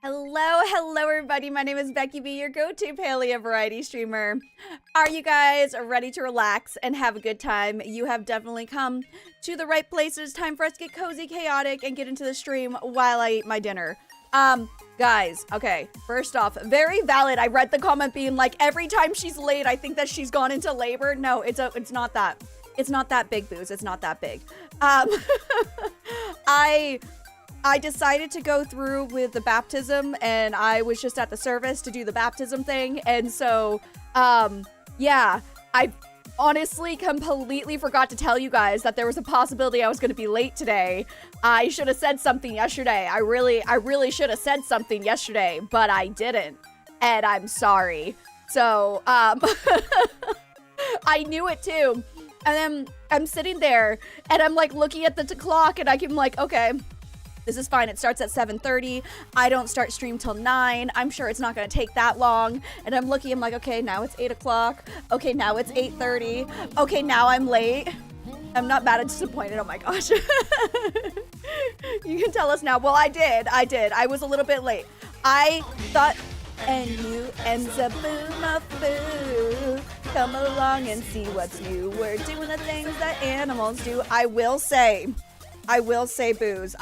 Hello everybody, my name is Becky B, your go-to Palia variety streamer. Are you guys ready to relax and have a good time? You have definitely come to the right places. Time for us to get cozy, chaotic, and get into the stream while I eat my dinner. Guys, okay, first off, very valid. I read the comment being like, every time she's late, I think that she's gone into labor. No, it's not that. It's not that big, Booze. It's not that big. I decided to go through with the baptism, and I was just at the service to do the baptism thing, and so, yeah, I honestly completely forgot to tell you guys that there was a possibility I was going to be late today. I should have said something yesterday. I really should have said something yesterday, but I didn't, and I'm sorry. So, I knew it too, and then I'm sitting there, and I'm like looking at the clock, and I'm like, okay, this is fine. It starts at 7:30. I don't start stream till 9. I'm sure it's not going to take that long. And I'm looking, I'm like, okay, now it's 8 o'clock. Okay, now it's 8:30. Okay, now I'm late. I'm not bad at disappointed. Oh my gosh. You can tell us now. Well, I did. I was a little bit late. I thought, and you and Zaboomafu, come along and see what's new. We're doing the things that animals do. I will say, Booze,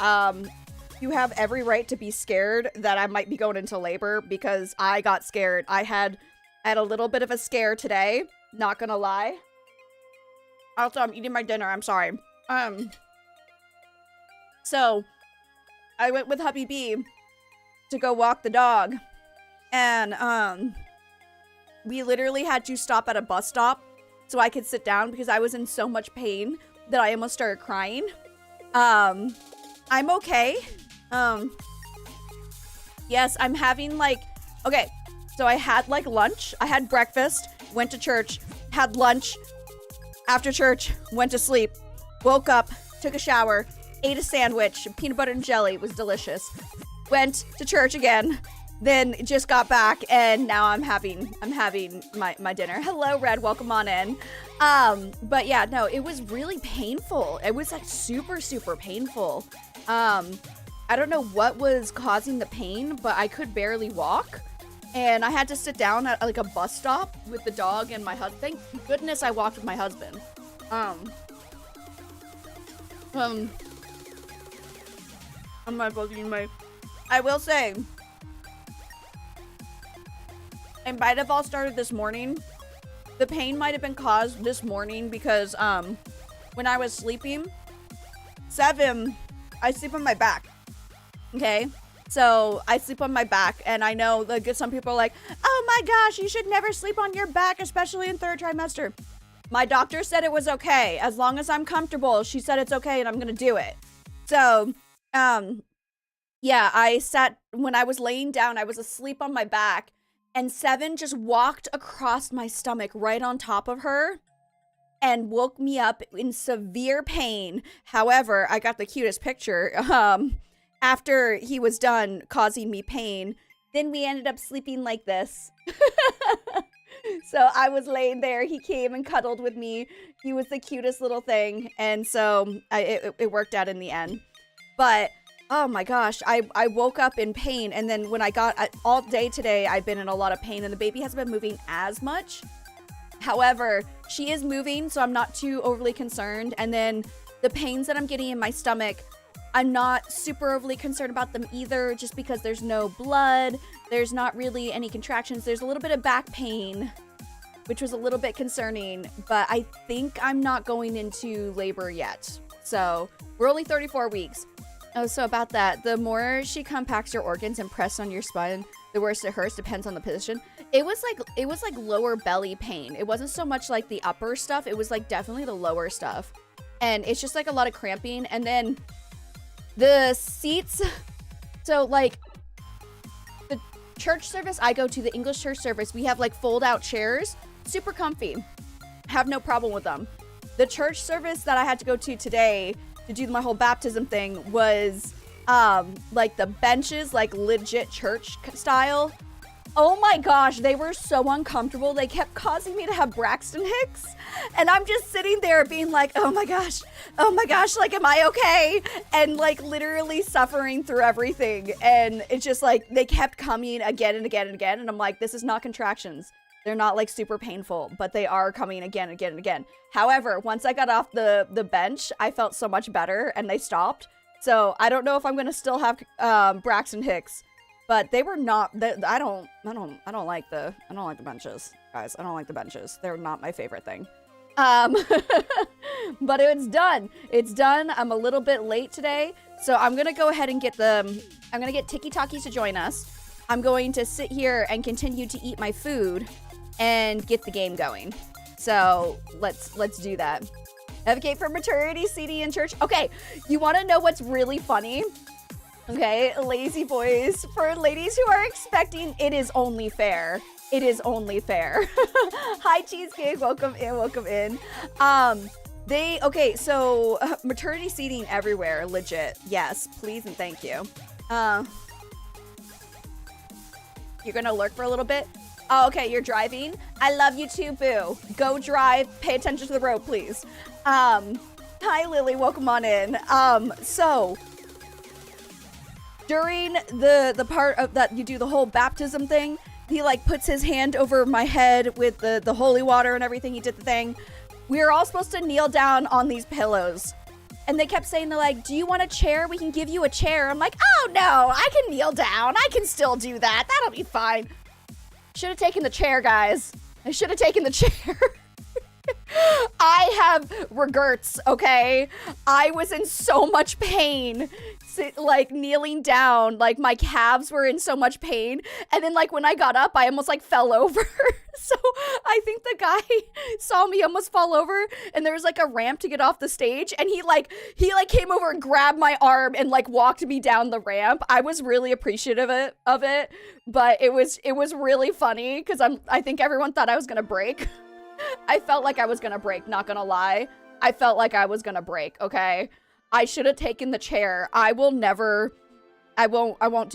you have every right to be scared that I might be going into labor, because I got scared. I had a little bit of a scare today, not gonna lie. Also, I'm eating my dinner, I'm sorry. So, I went with hubby B to go walk the dog, and, we literally had to stop at a bus stop so I could sit down because I was in so much pain that I almost started crying. I'm okay. Yes, I'm having like, okay, so I had like lunch, I had breakfast, went to church, had lunch, after church, went to sleep, woke up, took a shower, ate a sandwich, peanut butter and jelly, it was delicious, went to church again, then just got back, and now I'm having my dinner. Hello, Red, welcome on in. But yeah, no, it was really painful. It was like super painful. I don't know what was causing the pain, but I could barely walk, and I had to sit down at like a bus stop with the dog and my husband. Thank goodness I walked with my husband. I'm not bugging my, I will say, it might have all started this morning. The pain might have been caused this morning because when I was sleeping, I sleep on my back. Okay, so I sleep on my back, and I know like some people are like, oh my gosh, you should never sleep on your back, especially in 3rd trimester. My doctor said it was okay as long as I'm comfortable. She said it's okay, and I'm gonna do it. So yeah, when I was laying down, I was asleep on my back, and Seven just walked across my stomach right on top of her and woke me up in severe pain. However, I got the cutest picture after he was done causing me pain. Then we ended up sleeping like this. So I was laying there. He came and cuddled with me. He was the cutest little thing. And so it worked out in the end. But oh my gosh, I woke up in pain, and then when I got, all day today, I've been in a lot of pain, and the baby hasn't been moving as much. However, she is moving, so I'm not too overly concerned, and then the pains that I'm getting in my stomach, I'm not super overly concerned about them either, just because there's no blood, there's not really any contractions, there's a little bit of back pain, which was a little bit concerning, but I think I'm not going into labor yet. So, we're only 34 weeks. Oh, so about that, the more she compacts your organs and press on your spine, the worse it hurts, depends on the position. It was like lower belly pain. It wasn't so much like the upper stuff. It was like definitely the lower stuff. And it's just like a lot of cramping. And then the seats, so like the church service I go to, the English church service, we have like fold out chairs, super comfy. Have no problem with them. The church service that I had to go to today to do my whole baptism thing was like the benches, like legit church style, Oh my gosh, they were so uncomfortable. They kept causing me to have Braxton Hicks. And I'm just sitting there being like, oh my gosh, like, am I okay? And like literally suffering through everything. And it's just like, they kept coming again and again and again. And I'm like, this is not contractions. They're not like super painful, but they are coming again and again and again. However, once I got off the bench, I felt so much better and they stopped. So I don't know if I'm gonna still have Braxton Hicks. But they were not. I don't like the benches, guys. I don't like the benches. They're not my favorite thing. But it's done. It's done. I'm a little bit late today, so I'm gonna go ahead and get I'm gonna get Tiki Taki to join us. I'm going to sit here and continue to eat my food and get the game going. So let's do that. Advocate for maternity CD in church. Okay, you want to know what's really funny? Okay, lazy boys. For ladies who are expecting, it is only fair. It is only fair. Hi, Cheesecake. Welcome in. Welcome in. Okay, so maternity seating everywhere. Legit. Yes, please and thank you. You're gonna lurk for a little bit? Oh, okay, you're driving. I love you too, boo. Go drive. Pay attention to the road, please. Hi, Lily. Welcome on in. So during the part of that you do the whole baptism thing, he like puts his hand over my head with the holy water and everything. He did the thing. We were all supposed to kneel down on these pillows. And they kept saying, they're like, do you want a chair? We can give you a chair. I'm like, oh no, I can kneel down. I can still do that. That'll be fine. Should have taken the chair, guys. I should have taken the chair. I have regrets, okay? I was in so much pain, like kneeling down, like my calves were in so much pain. And then like when I got up, I almost like fell over. So I think the guy saw me almost fall over and there was like a ramp to get off the stage. And he came over and grabbed my arm and like walked me down the ramp. I was really appreciative of it, but it was really funny because I think everyone thought I was gonna break. I felt like I was gonna break, not gonna lie. I felt like I was gonna break, okay? I should have taken the chair. I won't do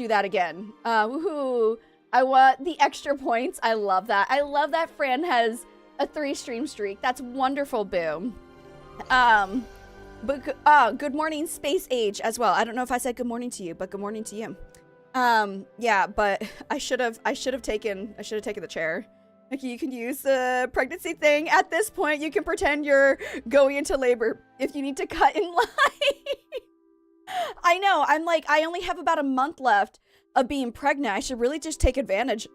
that again. Woohoo. I want the extra points. I love that. I love that Fran has a 3-stream streak. That's wonderful, boom. But good morning, Space Age as well. I don't know if I said good morning to you, but good morning to you. Yeah, but I should have taken the chair. Like, you can use the pregnancy thing. At this point, you can pretend you're going into labor if you need to cut in line. I know. I'm like, I only have about a month left of being pregnant. I should really just take advantage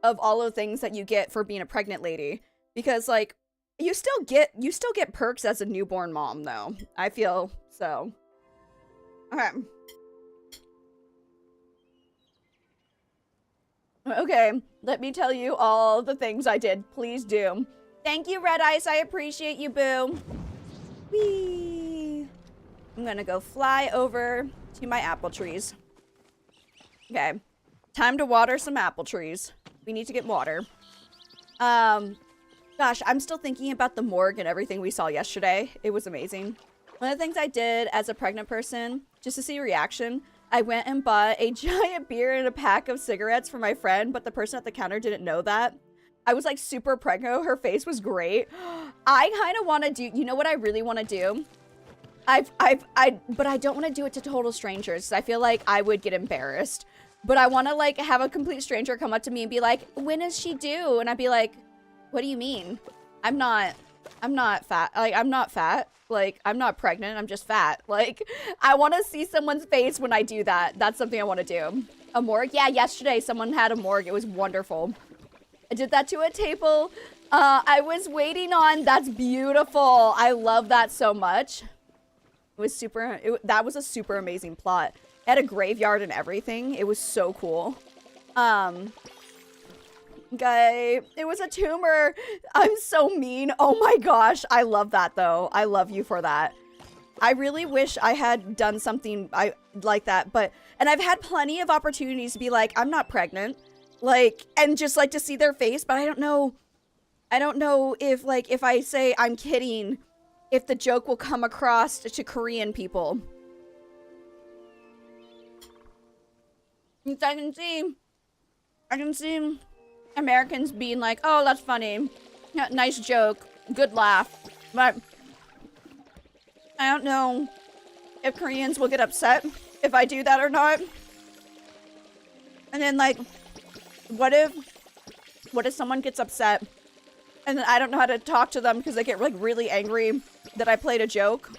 of all of the things that you get for being a pregnant lady. Because, like, you still get perks as a newborn mom, though. I feel so. Okay. Okay, let me tell you all the things I did. Please do. Thank you, Red Ice. I appreciate you, boo. Whee! I'm gonna go fly over to my apple trees. Okay, time to water some apple trees. We need to get water. Gosh, I'm still thinking about the morgue and everything we saw yesterday. It was amazing. One of the things I did as a pregnant person, just to see a reaction, I went and bought a giant beer and a pack of cigarettes for my friend, but the person at the counter didn't know that. I was like super preggo. Her face was great. I kind of want to do, you know what I really want to do? But I don't want to do it to total strangers. I feel like I would get embarrassed. But I want to like have a complete stranger come up to me and be like, when is she due? And I'd be like, what do you mean? I'm not fat. Like, I'm not fat. Like, I'm not pregnant. I'm just fat. Like, I want to see someone's face when I do that. That's something I want to do. A morgue? Yeah, yesterday someone had a morgue. It was wonderful. I did that to a table. I was waiting on. That's beautiful. I love that so much. It was super. That was a super amazing plot. It had a graveyard and everything. It was so cool. Guy, it was a tumor. I'm so mean. Oh my gosh. I love that though. I love you for that. I really wish I had done something like that, and I've had plenty of opportunities to be like, I'm not pregnant, like, and just like to see their face, but I don't know if like, if I say I'm kidding, if the joke will come across to Korean people. I can see Americans being like, oh, that's funny. Yeah, nice joke. Good laugh. But I don't know if Koreans will get upset if I do that or not. And then, like, what if someone gets upset and then I don't know how to talk to them because they get, like, really angry that I played a joke?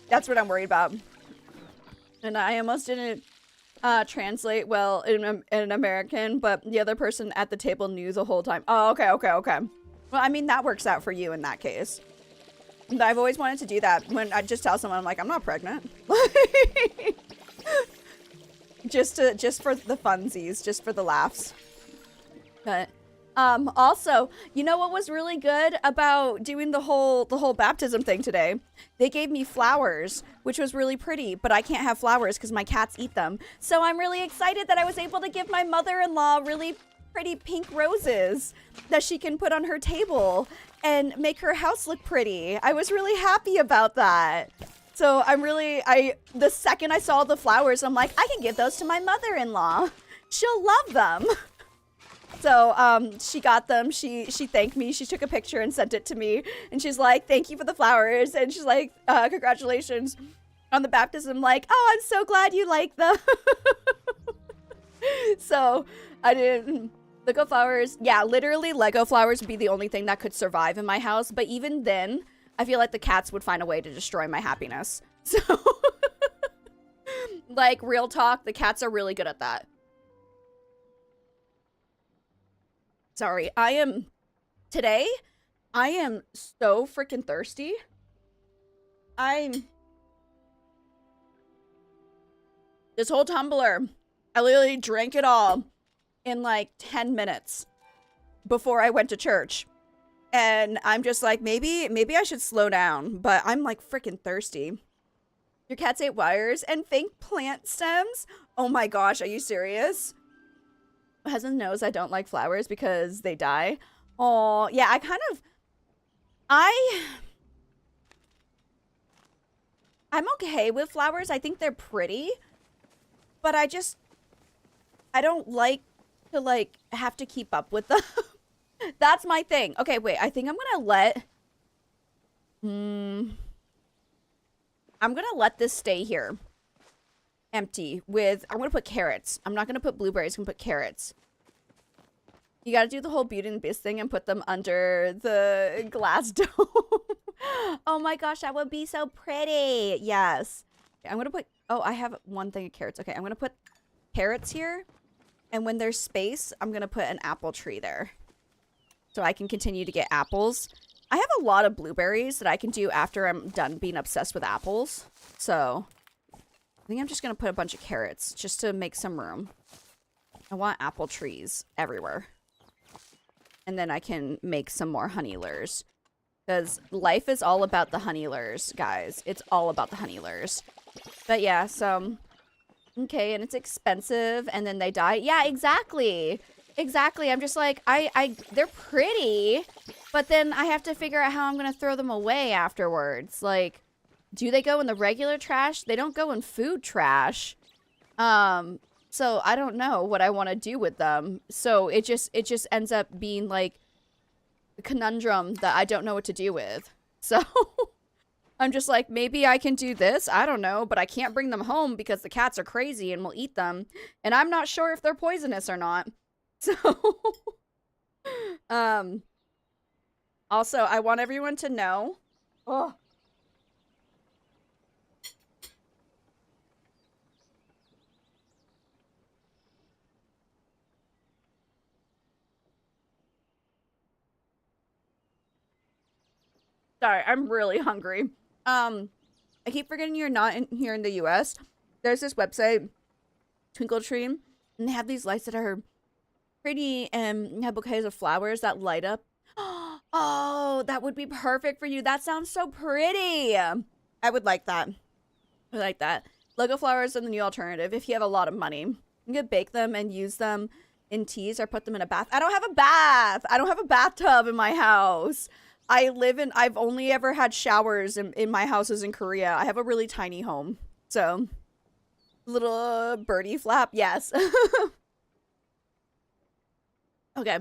That's what I'm worried about. And I almost didn't translate well in American, but the other person at the table knew the whole time. Oh, okay. Well, I mean, that works out for you in that case. But I've always wanted to do that when I just tell someone, I'm like, I'm not pregnant. just for the funsies, just for the laughs. But also, you know what was really good about doing the whole baptism thing today? They gave me flowers, which was really pretty, but I can't have flowers because my cats eat them. So I'm really excited that I was able to give my mother-in-law really pretty pink roses that she can put on her table and make her house look pretty. I was really happy about that. So the second I saw the flowers, I'm like, I can give those to my mother-in-law. She'll love them. So she got them. She thanked me. She took a picture and sent it to me. And she's like, thank you for the flowers. And she's like, congratulations on the baptism. Like, oh, I'm so glad you like them. So I didn't. Lego flowers. Yeah, literally Lego flowers would be the only thing that could survive in my house. But even then, I feel like the cats would find a way to destroy my happiness. So, like, real talk, the cats are really good at that. Sorry, today, I am so freaking thirsty. This whole tumbler, I literally drank it all in like 10 minutes before I went to church. And I'm just like, maybe I should slow down, but I'm like freaking thirsty. Your cats ate wires and fake plant stems? Oh my gosh, are you serious? My husband knows I don't like flowers because they die. Oh, yeah, I'm okay with flowers. I think they're pretty, but I don't like to like have to keep up with them. That's my thing. Okay, wait, I think I'm gonna let this stay here empty with, I'm gonna put carrots. I'm not gonna put blueberries, I'm gonna put carrots. You gotta do the whole Beauty and the Beast thing and put them under the glass dome. Oh my gosh, that would be so pretty. Yes. I'm gonna put, oh, I have one thing of carrots. Okay, I'm gonna put carrots here. And when there's space, I'm gonna put an apple tree there. So I can continue to get apples. I have a lot of blueberries that I can do after I'm done being obsessed with apples. So I think I'm just gonna put a bunch of carrots just to make some room. I want apple trees everywhere. And then I can make some more honey lures. Because life is all about the honey lures, guys. It's all about the honey lures. But yeah, so... Okay, and it's expensive, and then they die. Yeah, exactly. Exactly. I'm just like, they're pretty, but then I have to figure out how I'm going to throw them away afterwards. Like, do they go in the regular trash? They don't go in food trash. So I don't know what I want to do with them. So it just ends up being like a conundrum that I don't know what to do with. So I'm just like, maybe I can do this. I don't know, but I can't bring them home because the cats are crazy and will eat them. And I'm not sure if they're poisonous or not. So, also, I want everyone to know. Oh. Sorry, I'm really hungry. I keep forgetting you're not here in the US. There's this website, Twinkle Tree, and they have these lights that are pretty and have bouquets of flowers that light up. Oh, that would be perfect for you. That sounds so pretty. I would like that. I like that. Lego flowers are the new alternative if you have a lot of money. You can bake them and use them in teas or put them in a bath. I don't have a bath. I don't have a bathtub in my house. I've only ever had showers in my houses in Korea. I have a really tiny home. So, little birdie flap, yes. Okay.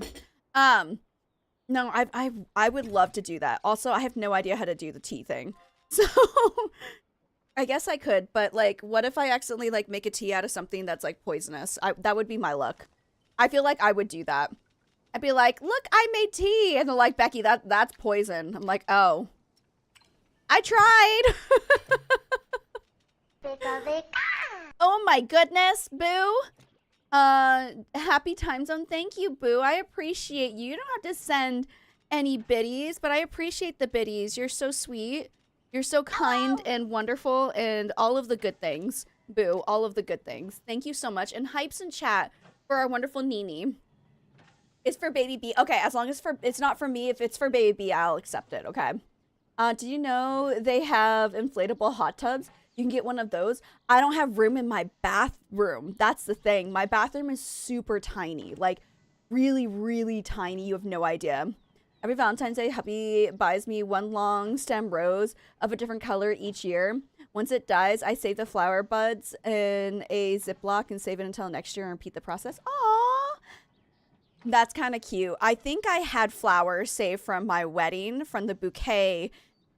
No, I would love to do that. Also, I have no idea how to do the tea thing. So I guess I could, but like, what if I accidentally like make a tea out of something that's like poisonous? That would be my luck. I feel like I would do that. I'd be like, look, I made tea. And they're like, Becky, that's poison. I'm like, oh. I tried. Oh my goodness, Boo. Happy time zone. Thank you, Boo. I appreciate you. You don't have to send any biddies, but I appreciate the biddies. You're so sweet. You're so kind and wonderful and all of the good things. Boo, all of the good things. Thank you so much. And hypes in chat for our wonderful Nini. It's for Baby B. Okay, as long as it's not for me. If it's for Baby B, I'll accept it, okay? Did you know they have inflatable hot tubs? You can get one of those. I don't have room in my bathroom. That's the thing. My bathroom is super tiny. Like, really, really tiny. You have no idea. Every Valentine's Day, hubby buys me one long stem rose of a different color each year. Once it dies, I save the flower buds in a Ziploc and save it until next year and repeat the process. Aww. That's kind of cute. I think I had flowers saved from my wedding from the bouquet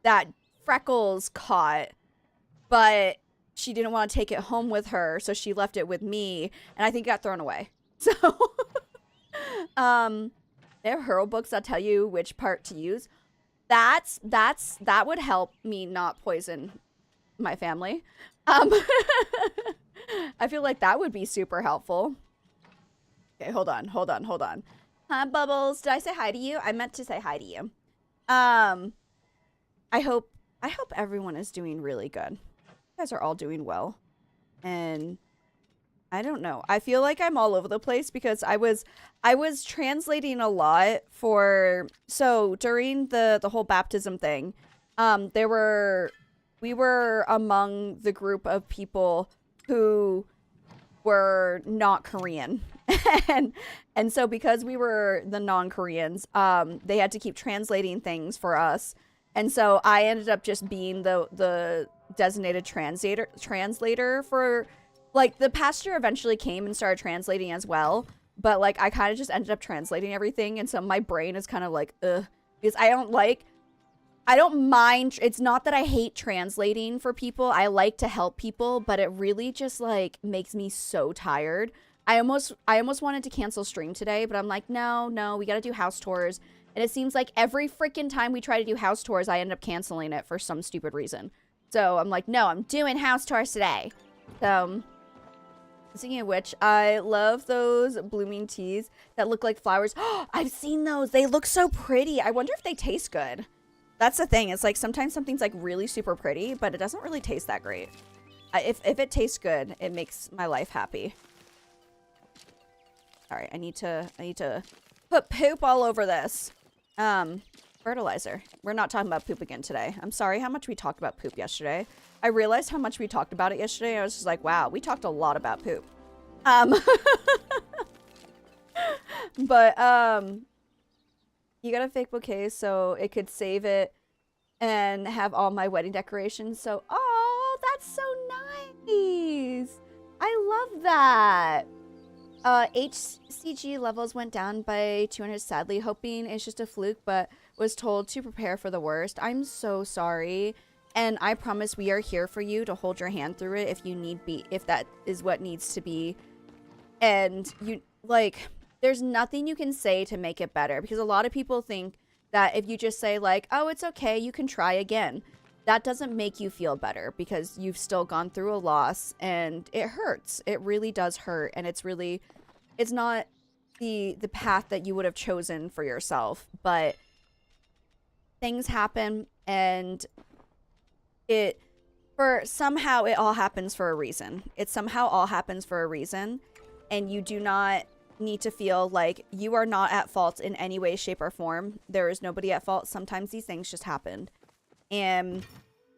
that Freckles caught, but she didn't want to take it home with her, so she left it with me, and I think it got thrown away. So, there are hurl books that tell you which part to use. That would help me not poison my family. I feel like that would be super helpful. Okay, hold on. Hi, Bubbles. Did I say hi to you? I meant to say hi to you. I hope everyone is doing really good. You guys are all doing well. And I don't know. I feel like I'm all over the place because I was translating a lot so during the whole baptism thing, we were among the group of people who were not Korean. and so because we were the non-Koreans, they had to keep translating things for us. And so I ended up just being the designated translator for, like, the pastor eventually came and started translating as well. But, like, I kind of just ended up translating everything. And so my brain is kind of like, ugh. Because I don't mind. It's not that I hate translating for people. I like to help people. But it really just, like, makes me so tired. I almost wanted to cancel stream today. But I'm like, no, we got to do house tours. And it seems like every freaking time we try to do house tours, I end up canceling it for some stupid reason. So I'm like, no, I'm doing house tours today. So, speaking of which, I love those blooming teas that look like flowers. Oh, I've seen those. They look so pretty. I wonder if they taste good. That's the thing. It's like sometimes something's like really super pretty, but it doesn't really taste that great. If it tastes good, it makes my life happy. All right, I need to put poop all over this. Fertilizer. We're not talking about poop again today. I'm sorry how much we talked about poop yesterday. I realized how much we talked about it yesterday. I was just like, wow, we talked a lot about poop. But, you got a fake bouquet so it could save it and have all my wedding decorations. So, oh, that's so nice. I love that. HCG levels went down by 200, sadly, hoping it's just a fluke, but was told to prepare for the worst. I'm so sorry. And I promise we are here for you to hold your hand through it if you need be, if that is what needs to be. And you, like, there's nothing you can say to make it better, because a lot of people think that if you just say like, oh, it's okay, you can try again, that doesn't make you feel better, because you've still gone through a loss and it hurts. It really does hurt. And it's not the path that you would have chosen for yourself, but things happen, and somehow it all happens for a reason. It somehow all happens for a reason, and you do not need to feel like you are not at fault in any way, shape, or form. There is nobody at fault. Sometimes these things just happen, and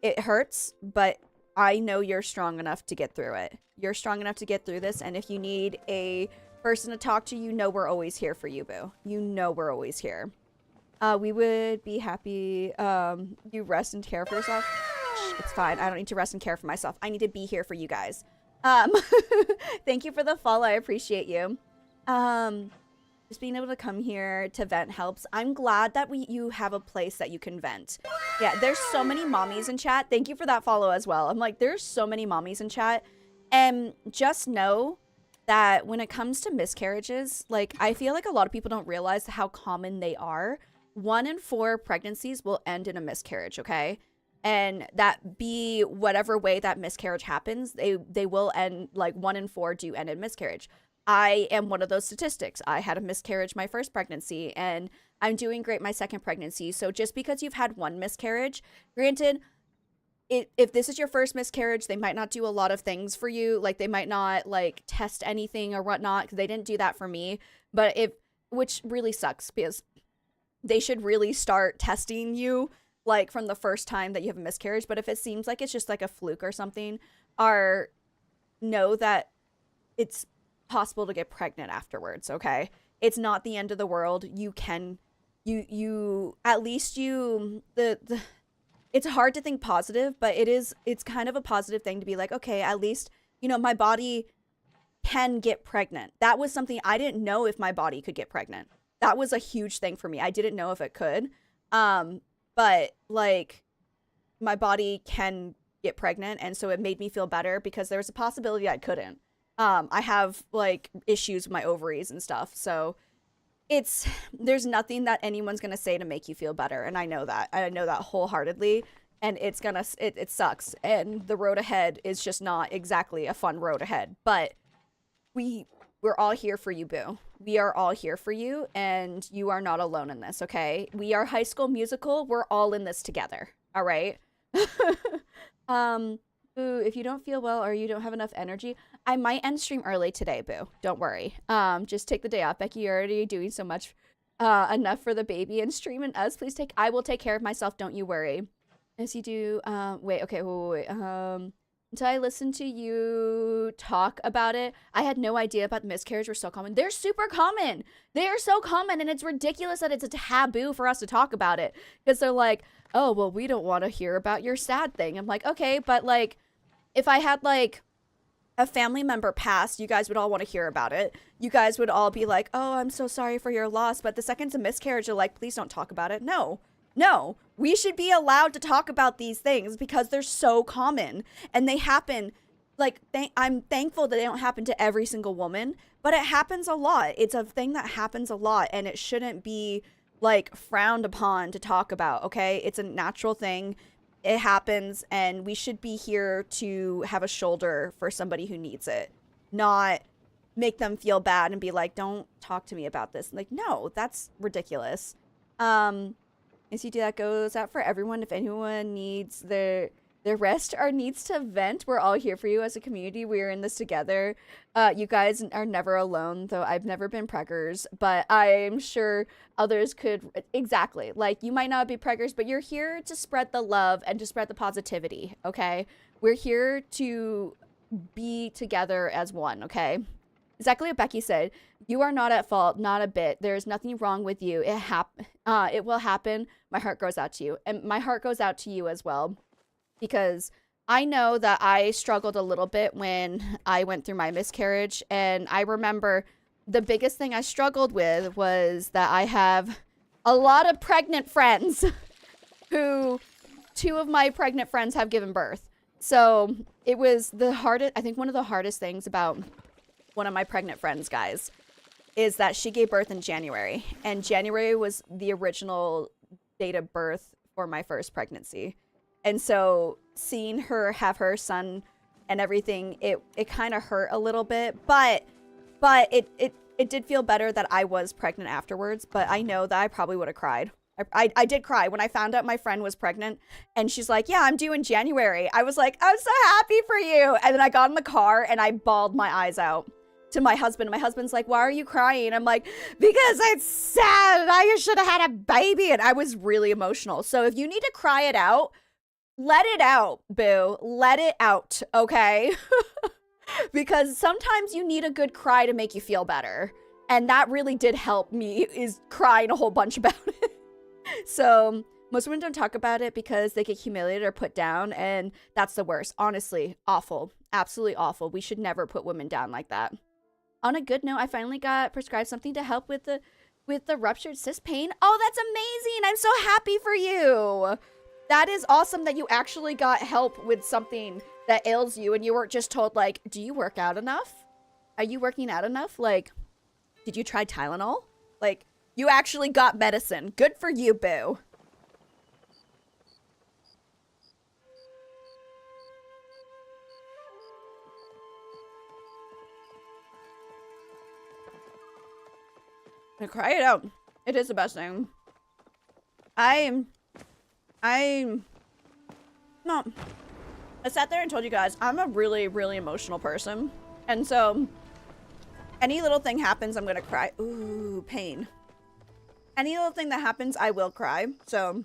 it hurts, but I know you're strong enough to get through it. You're strong enough to get through this, and if you need a person to talk to, you know we're always here for you, boo. You know we're always here. We would be happy you rest and care for yourself. It's fine. I don't need to rest and care for myself. I need to be here for you guys. Thank you for the follow. I appreciate you. just being able to come here to vent helps. I'm glad that you have a place that you can vent. Yeah, there's so many mommies in chat. Thank you for that follow as well. I'm like, there's so many mommies in chat. And just know that when it comes to miscarriages, like, I feel like a lot of people don't realize how common they are. 1 in 4 pregnancies will end in a miscarriage, okay? And that be whatever way that miscarriage happens, they will end, like 1 in 4 do end in miscarriage. I am one of those statistics. I had a miscarriage my first pregnancy, and I'm doing great my second pregnancy. So just because you've had 1 miscarriage, granted, if this is your first miscarriage, they might not do a lot of things for you. Like, they might not, like, test anything or whatnot, because they didn't do that for me. But which really sucks, because they should really start testing you, like, from the first time that you have a miscarriage. But if it seems like it's just, like, a fluke or something, know that it's possible to get pregnant afterwards, okay? It's not the end of the world. You can, at least it's hard to think positive, but it's kind of a positive thing to be like, okay, at least, you know, my body can get pregnant. That was something I didn't know if my body could get pregnant. That was a huge thing for me. I didn't know if it could. But like, my body can get pregnant, and so it made me feel better because there was a possibility I couldn't. I have like issues with my ovaries and stuff, so there's nothing that anyone's gonna say to make you feel better, and I know that wholeheartedly, and it sucks, and the road ahead is just not exactly a fun road ahead, but we're all here for you, boo. We are all here for you, and you are not alone in this, okay? We are High School Musical. We're all in this together, all right? Boo, if you don't feel well or you don't have enough energy, I might end stream early today, boo. Don't worry. Just take the day off. Becky, you're already doing so much, enough for the baby and stream and us. Please I will take care of myself. Don't you worry. As you do, wait, until I listened to you talk about it, I had no idea about the miscarriage were so common. They're super common. They are so common, and it's ridiculous that it's a taboo for us to talk about it. Because they're like, oh, well, we don't want to hear about your sad thing. I'm like, okay, but like, if I had like a family member pass, you guys would all want to hear about it. You guys would all be like, oh, I'm so sorry for your loss. But the second it's a miscarriage, you're like, please don't talk about it. No, we should be allowed to talk about these things because they're so common and they happen. Like, I'm thankful that they don't happen to every single woman, but it happens a lot. It's a thing that happens a lot, and it shouldn't be like frowned upon to talk about, okay? It's a natural thing. It happens, and we should be here to have a shoulder for somebody who needs it, not make them feel bad and be like, don't talk to me about this. Like, no, that's ridiculous. NCT, that goes out for everyone. If anyone needs their rest or needs to vent, we're all here for you as a community. We're in this together. You guys are never alone, though I've never been preggers, but I'm sure others could. Exactly. Like, you might not be preggers, but you're here to spread the love and to spread the positivity, okay? We're here to be together as one, okay? Exactly what Becky said. You are not at fault, not a bit. There's nothing wrong with you. It will happen. My heart goes out to you. And my heart goes out to you as well. Because I know that I struggled a little bit when I went through my miscarriage. And I remember the biggest thing I struggled with was that I have a lot of pregnant friends who 2 of my pregnant friends have given birth. So it was the hardest, I think one of the hardest things about one of my pregnant friends, guys, is that she gave birth in January. And January was the original date of birth for my first pregnancy. And so seeing her have her son and everything, it kind of hurt a little bit, but it did feel better that I was pregnant afterwards. But I know that I probably would have cried. I did cry when I found out my friend was pregnant, and she's like, yeah, I'm due in January. I was like, I'm so happy for you. And then I got in the car and I bawled my eyes out to my husband. My husband's like, why are you crying? I'm like, because it's sad. I should have had a baby. And I was really emotional. So if you need to cry it out, let it out, boo. Let it out, okay? Because sometimes you need a good cry to make you feel better. And that really did help me, is crying a whole bunch about it. So most women don't talk about it because they get humiliated or put down. And that's the worst. Honestly, awful. Absolutely awful. We should never put women down like that. On a good note, I finally got prescribed something to help with the ruptured cyst pain. Oh, that's amazing. I'm so happy for you. That is awesome that you actually got help with something that ails you and you weren't just told, like, do you work out enough? Are you working out enough? Like, did you try Tylenol? Like, you actually got medicine. Good for you, boo. Cry it out. It is the best thing. No. I sat there and told you guys, I'm a really, really emotional person. And so, any little thing happens, I'm gonna cry. Ooh, pain. Any little thing that happens, I will cry. So,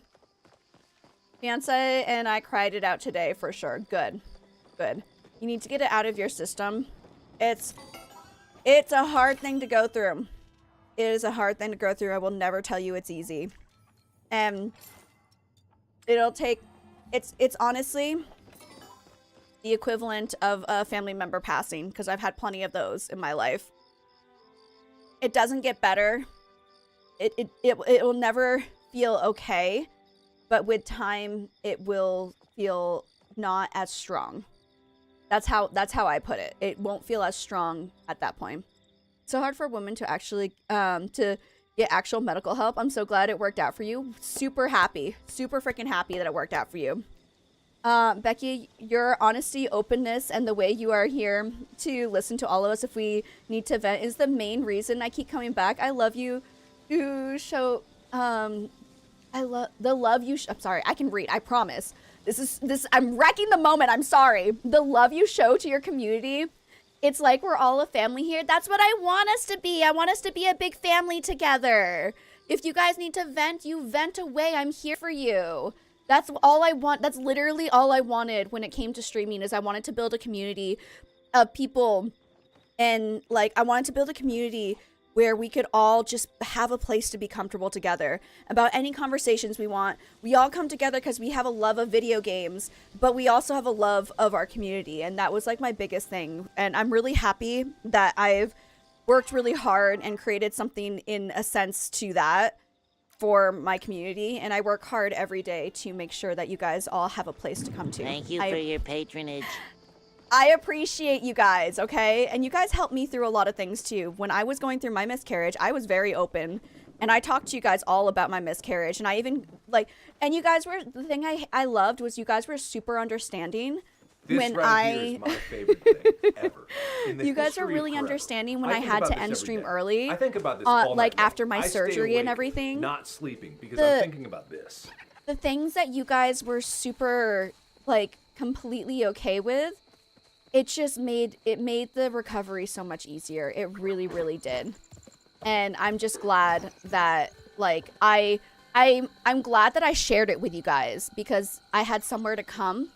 fiance and I cried it out today for sure. Good. Good. You need to get it out of your system. It's a hard thing to go through. It is a hard thing to go through. I will never tell you it's easy. And it'll take, it's honestly the equivalent of a family member passing, because I've had plenty of those in my life. It doesn't get better. It will never feel okay, but with time, it will feel not as strong. That's how I put it. It won't feel as strong at that point. So hard for a woman to actually to get actual medical help. I'm so glad it worked out for you. Super happy. Super freaking happy that it worked out for you. Becky, your honesty, openness, and the way you are here to listen to all of us if we need to vent is the main reason I keep coming back. I love you to show I love the love you I'm sorry, I can read, I promise. I'm wrecking the moment. I'm sorry. The love you show to your community. It's like we're all a family here. That's what I want us to be. I want us to be a big family together. If you guys need to vent, you vent away. I'm here for you. That's all I want. That's literally all I wanted when it came to streaming, is I wanted to build a community of people. And like, I wanted to build a community where we could all just have a place to be comfortable together about any conversations we want. We all come together because we have a love of video games, but we also have a love of our community. And that was like my biggest thing. And I'm really happy that I've worked really hard and created something in a sense to that for my community. and I work hard every day to make sure that you guys all have a place to come to. Thank you for your patronage. I appreciate you guys, okay? And you guys helped me through a lot of things too. When I was going through my miscarriage, I was very open. And I talked to you guys all about my miscarriage. And I even, like, and you guys were, the thing I loved was you guys were super understanding. This when right here is my favorite thing ever. You guys were really understanding when I had to end stream early. I think about this all like night after my I surgery stay and awake, everything. Not sleeping because I'm thinking about this. The things that you guys were super, like, completely okay with, it just made the recovery so much easier. It really, really did. And I'm just glad that, like, I'm glad that I shared it with you guys because I had somewhere to come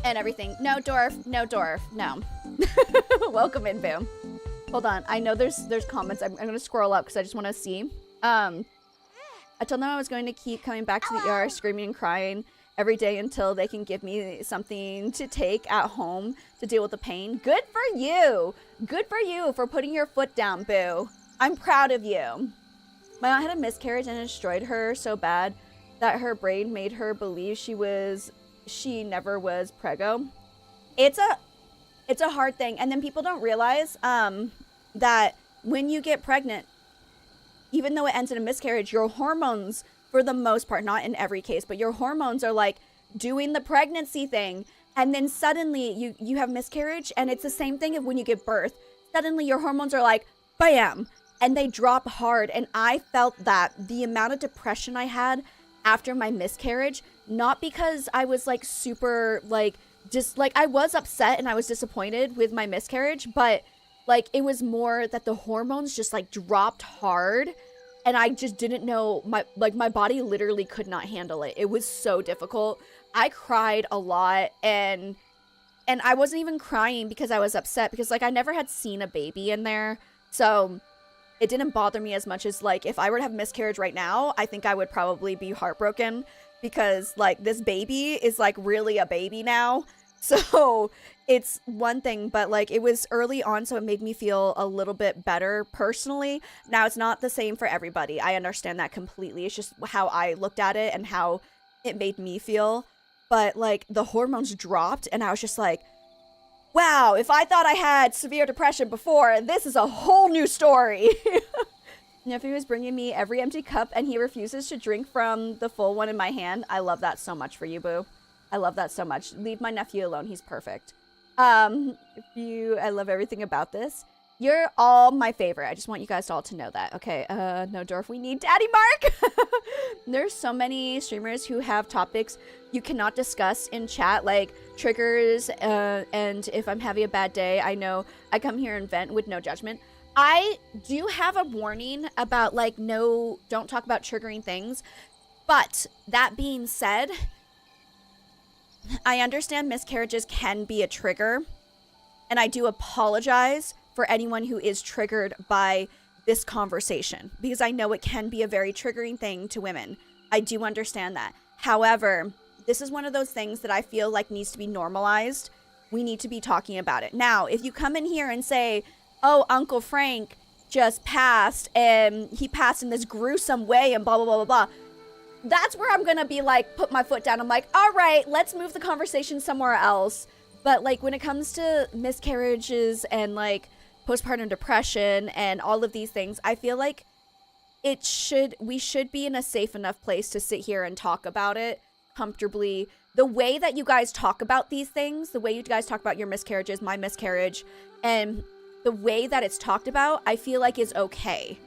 and everything. No, Dorf. No, Dorf. No. Welcome in, Boom. Hold on. I know there's comments. I'm going to scroll up because I just want to see. I told them I was going to keep coming back to the ER screaming and crying every day until they can give me something to take at home to deal with the pain. Good for you. Good for you for putting your foot down, Boo. I'm proud of you. My aunt had a miscarriage and it destroyed her so bad that her brain made her believe she never was preggo. It's a hard thing. And then people don't realize that when you get pregnant, even though it ends in a miscarriage, your hormones, for the most part, not in every case, but your hormones are like doing the pregnancy thing. And then suddenly you have miscarriage, and it's the same thing when you give birth. Suddenly your hormones are like, bam, and they drop hard. And I felt that the amount of depression I had after my miscarriage, not because I was like super like, just like I was upset and I was disappointed with my miscarriage, but like it was more that the hormones just like dropped hard. And I just didn't know, my body literally could not handle it. It was so difficult. I cried a lot, and I wasn't even crying because I was upset, because like I never had seen a baby in there. So it didn't bother me as much as like if I were to have miscarriage right now, I think I would probably be heartbroken, because like this baby is like really a baby now. So it's one thing, but like it was early on, so it made me feel a little bit better personally. Now it's not the same for everybody. I understand that completely. It's just how I looked at it and how it made me feel. But like the hormones dropped and I was just like, wow, if I thought I had severe depression before, this is a whole new story. Nephew is bringing me every empty cup and he refuses to drink from the full one in my hand. I love that so much for you, boo. I love that so much. Leave my nephew alone. He's perfect. I love everything about this. You're all my favorite. I just want you guys all to know that. Okay, no, Dorf, we need Daddy Mark. There's so many streamers who have topics you cannot discuss in chat, like triggers, and if I'm having a bad day, I know I come here and vent with no judgment. I do have a warning about, like, no, don't talk about triggering things. But that being said, I understand miscarriages can be a trigger, and I do apologize for anyone who is triggered by this conversation, because I know it can be a very triggering thing to women. I do understand that. However, this is one of those things that I feel like needs to be normalized. We need to be talking about it. Now, if you come in here and say, oh, Uncle Frank just passed, and he passed in this gruesome way, and blah, blah, blah, blah, blah, that's where I'm gonna be like, put my foot down. I'm like, all right, let's move the conversation somewhere else. But like when it comes to miscarriages and like postpartum depression and all of these things, I feel like we should be in a safe enough place to sit here and talk about it comfortably. The way that you guys talk about these things, the way you guys talk about your miscarriages, my miscarriage, and the way that it's talked about, I feel like is okay.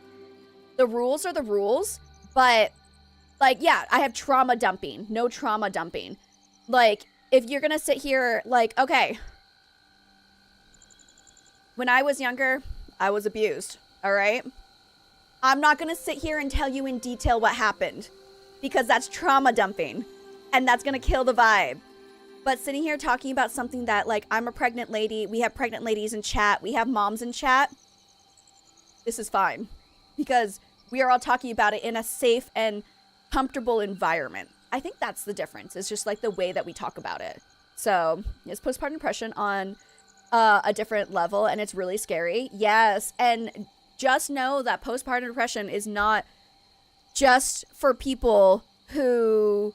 The rules are the rules, but like, yeah, I have trauma dumping. No trauma dumping. Like, if you're gonna sit here, like, okay. When I was younger, I was abused, all right? I'm not gonna sit here and tell you in detail what happened, because that's trauma dumping, and that's gonna kill the vibe. But sitting here talking about something that, like, I'm a pregnant lady, we have pregnant ladies in chat, we have moms in chat, this is fine. Because we are all talking about it in a safe and comfortable environment. I think that's the difference. It's just like the way that we talk about it. So it's postpartum depression on a different level, and it's really scary. Yes, and just know that postpartum depression is not just for people who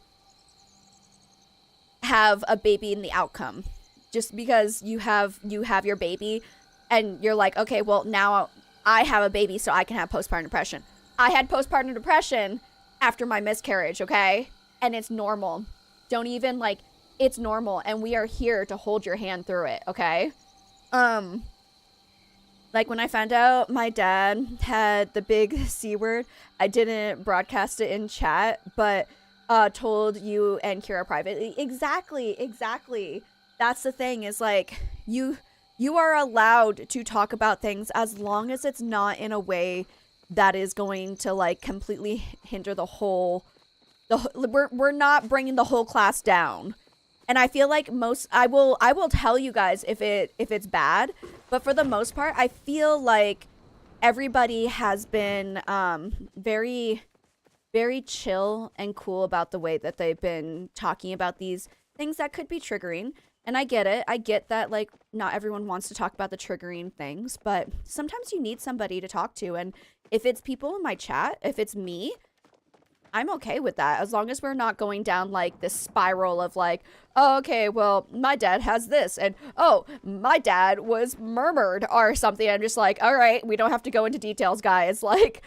have a baby in the outcome. Just because you have your baby and you're like, okay, well, now I have a baby so I can have postpartum depression. I had postpartum depression after my miscarriage, okay? And it's normal. Don't even, like, it's normal, and we are here to hold your hand through it, okay? Like, when I found out my dad had the big C word, I didn't broadcast it in chat, but told you and Kira privately. Exactly. That's the thing, is, like, you are allowed to talk about things as long as it's not in a way that is going to, like, completely hinder we're not bringing the whole class down. And I feel like I will tell you guys if it's bad, but for the most part, I feel like everybody has been very, very chill and cool about the way that they've been talking about these things that could be triggering. And I get it. I get that, like, not everyone wants to talk about the triggering things, but sometimes you need somebody to talk to. And if it's people in my chat, if it's me, I'm okay with that. As long as we're not going down, like, this spiral of, like, oh, okay, well, my dad has this. And, oh, my dad was murmured or something. I'm just like, all right, we don't have to go into details, guys. Like,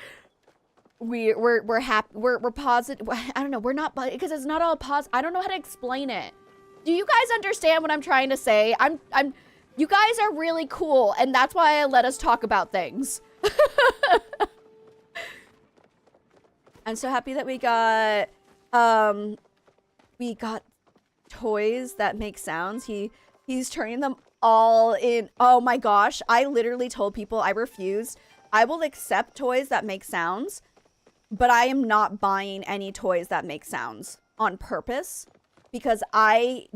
we're happy. We're positive. I don't know. We're not, because it's not all positive. I don't know how to explain it. Do you guys understand what I'm trying to say? You guys are really cool, and that's why I let us talk about things. I'm so happy that we got toys that make sounds. He's turning them all in. Oh my gosh, I literally told people I refused. I will accept toys that make sounds, but I am not buying any toys that make sounds on purpose. Because I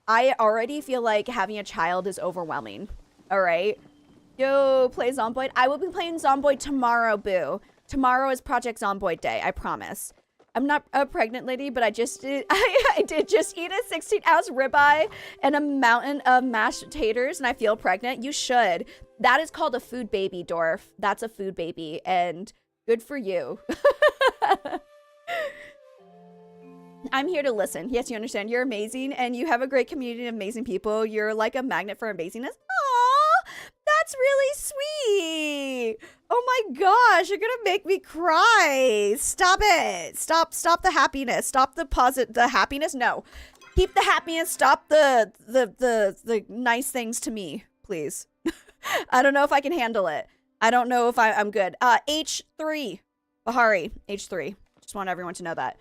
already feel like having a child is overwhelming. All right. Yo, play Zomboid. I will be playing Zomboid tomorrow, boo. Tomorrow is Project Zomboid Day, I promise. I'm not a pregnant lady, but I just did, I did just eat a 16-ounce ribeye and a mountain of mashed taters, and I feel pregnant. You should. That is called a food baby, Dorf. That's a food baby, and good for you. I'm here to listen. Yes, you understand. You're amazing, and you have a great community of amazing people. You're like a magnet for amazingness. Aww, that's really sweet. Oh my gosh, you're gonna make me cry. Stop it. Stop the happiness. Stop the happiness. No. Keep the happiness. Stop the nice things to me, please. I don't know if I can handle it. I don't know if I'm good. H3. Bahari, H3. Just want everyone to know that.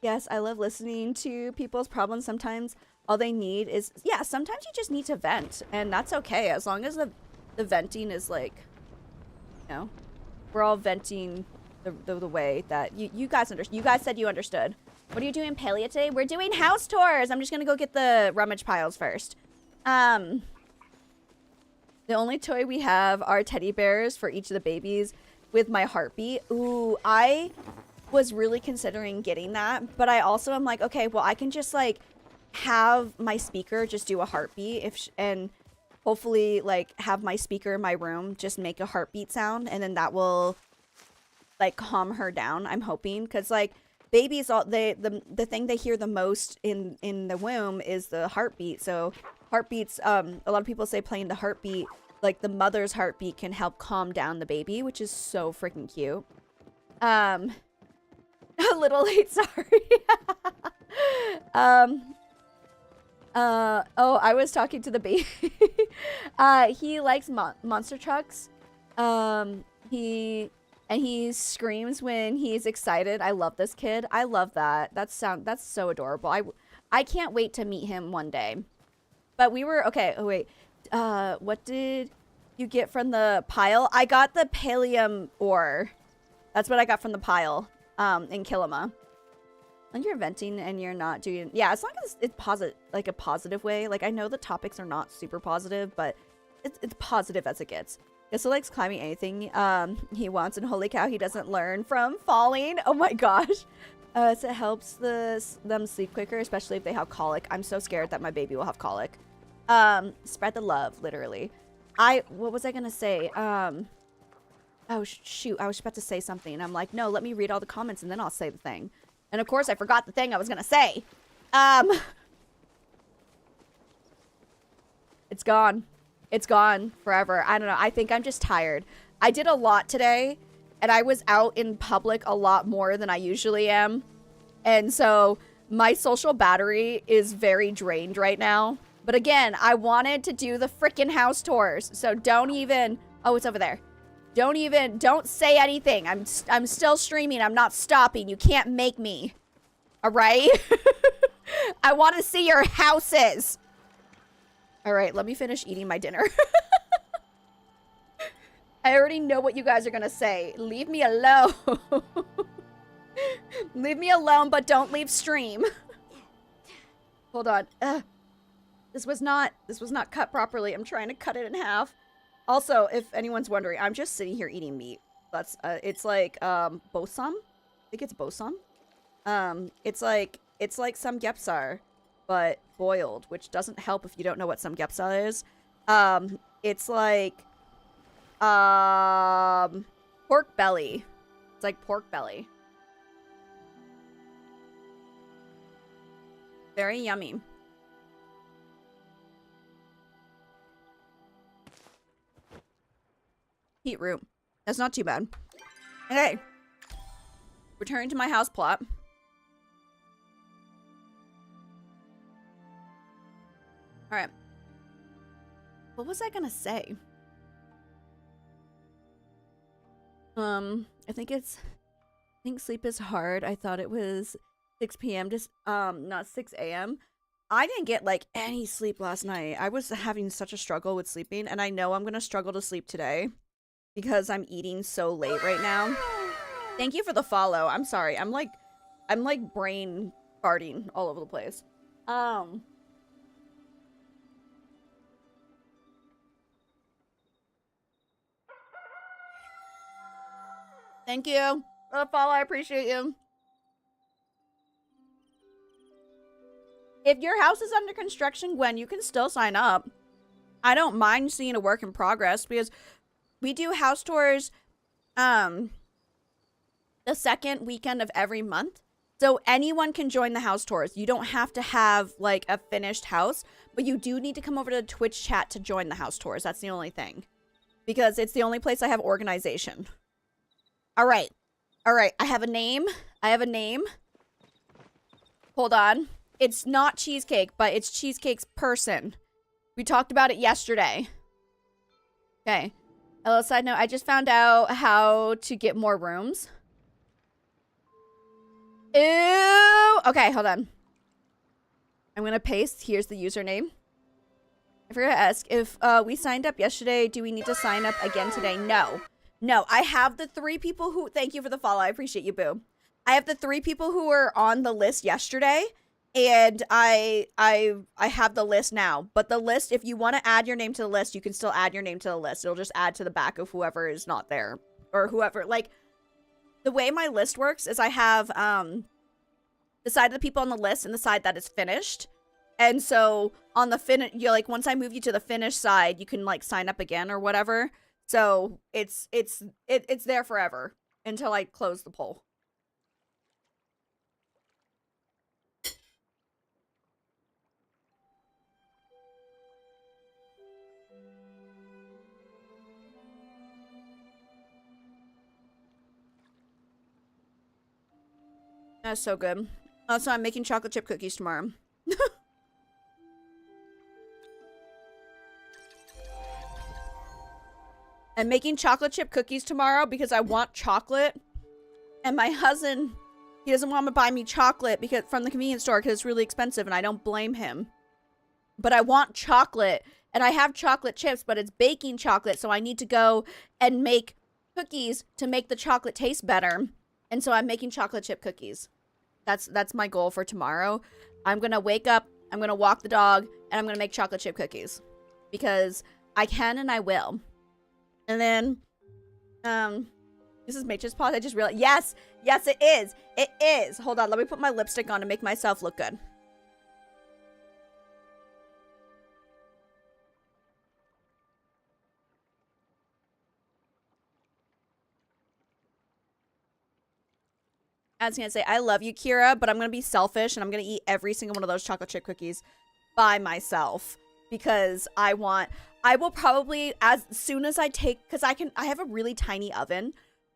Yes, I love listening to people's problems. Sometimes all they need is, yeah, sometimes you just need to vent, and that's okay, as long as the venting is like, you know, we're all venting the way that you guys understand. You guys said you understood. What are you doing, Palia, today? We're doing house tours. I'm just gonna go get the rummage piles first. The only toy we have are teddy bears for each of the babies with my heartbeat. Ooh, I was really considering getting that, but I also am like, okay, well, I can just like have my speaker just do a heartbeat and hopefully like have my speaker in my room just make a heartbeat sound, and then that will like calm her down, I'm hoping, because like babies, all the thing they hear the most in the womb is the heartbeat. So heartbeats, a lot of people say playing the heartbeat, like the mother's heartbeat, can help calm down the baby, which is so freaking cute. A little late, sorry. Oh, I was talking to the baby. He likes monster trucks. He screams when he's excited. I love this kid. I love that. That's so adorable. I can't wait to meet him one day. But we were okay. Oh wait. What did you get from the pile? I got the pallium ore. That's what I got from the pile. In Kilima. When you're venting and you're not doing, yeah, as long as it's positive, like a positive way. Like I know the topics are not super positive, but it's positive as it gets. Guess likes climbing anything he wants, and holy cow, he doesn't learn from falling. Oh my gosh. So it helps them sleep quicker, especially if they have colic. I'm so scared that my baby will have colic. Spread the love, literally. What was I gonna say? Oh shoot, I was about to say something. I'm like, no, let me read all the comments and then I'll say the thing. And of course I forgot the thing I was gonna say. It's gone. It's gone forever. I don't know. I think I'm just tired. I did a lot today, and I was out in public a lot more than I usually am. And so my social battery is very drained right now. But again, I wanted to do the freaking house tours. So don't even, oh, it's over there. Don't say anything. I'm still streaming. I'm not stopping. You can't make me. All right? I want to see your houses. All right, let me finish eating my dinner. I already know what you guys are gonna say. Leave me alone. Leave me alone, but don't leave stream. Hold on. This was not cut properly. I'm trying to cut it in half. Also, if anyone's wondering, I'm just sitting here eating meat. That's it's like bosam. I think it's bosam. It's like samgyeopsal, but boiled, which doesn't help if you don't know what samgyeopsal is. It's like pork belly. It's like pork belly. Very yummy. Heat root. That's not too bad. Okay. Returning to my house plot. Alright. What was I gonna say? I think sleep is hard. I thought it was 6 p.m. just not 6 a.m. I didn't get like any sleep last night. I was having such a struggle with sleeping, and I know I'm gonna struggle to sleep today because I'm eating so late right now. Thank you for the follow. I'm sorry. I'm like brain farting all over the place. Thank you for the follow. I appreciate you. If your house is under construction, Gwen, you can still sign up. I don't mind seeing a work in progress because we do house tours the second weekend of every month. So anyone can join the house tours. You don't have to have like a finished house, but you do need to come over to the Twitch chat to join the house tours. That's the only thing. Because it's the only place I have organization. All right. All right. I have a name. Hold on. It's not Cheesecake, but it's Cheesecake's person. We talked about it yesterday. Okay. A little side note. I just found out how to get more rooms. Ew. Okay, hold on. I'm going to paste. Here's the username. I forgot to ask if we signed up yesterday. Do we need to sign up again today? No. No, I have the 3 people who... Thank you for the follow. I appreciate you, boo. I have the 3 people who were on the list yesterday. And I have the list now. But the list, if you want to add your name to the list, you can still add your name to the list. It'll just add to the back of whoever is not there. Or whoever, like, the way my list works is I have the side of the people on the list and the side that is finished. And so on the you're like, once I move you to the finished side, you can like sign up again or whatever. So it's there forever until I close the poll. That's so good. Also, I'm making chocolate chip cookies tomorrow. I'm making chocolate chip cookies tomorrow because I want chocolate. And my husband, he doesn't want to buy me chocolate because from the convenience store because it's really expensive and I don't blame him. But I want chocolate and I have chocolate chips, but it's baking chocolate. So I need to go and make cookies to make the chocolate taste better. And so I'm making chocolate chip cookies. That's my goal for tomorrow. I'm going to wake up, I'm going to walk the dog, and I'm going to make chocolate chip cookies. Because I can and I will. And then, this is Matrix's paws. I just realized, yes, it is. It is. Hold on, let me put my lipstick on to make myself look good. I was going to say, I love you, Kira, but I'm going to be selfish and I'm going to eat every single one of those chocolate chip cookies by myself because I will probably, as soon as I take, because I have a really tiny oven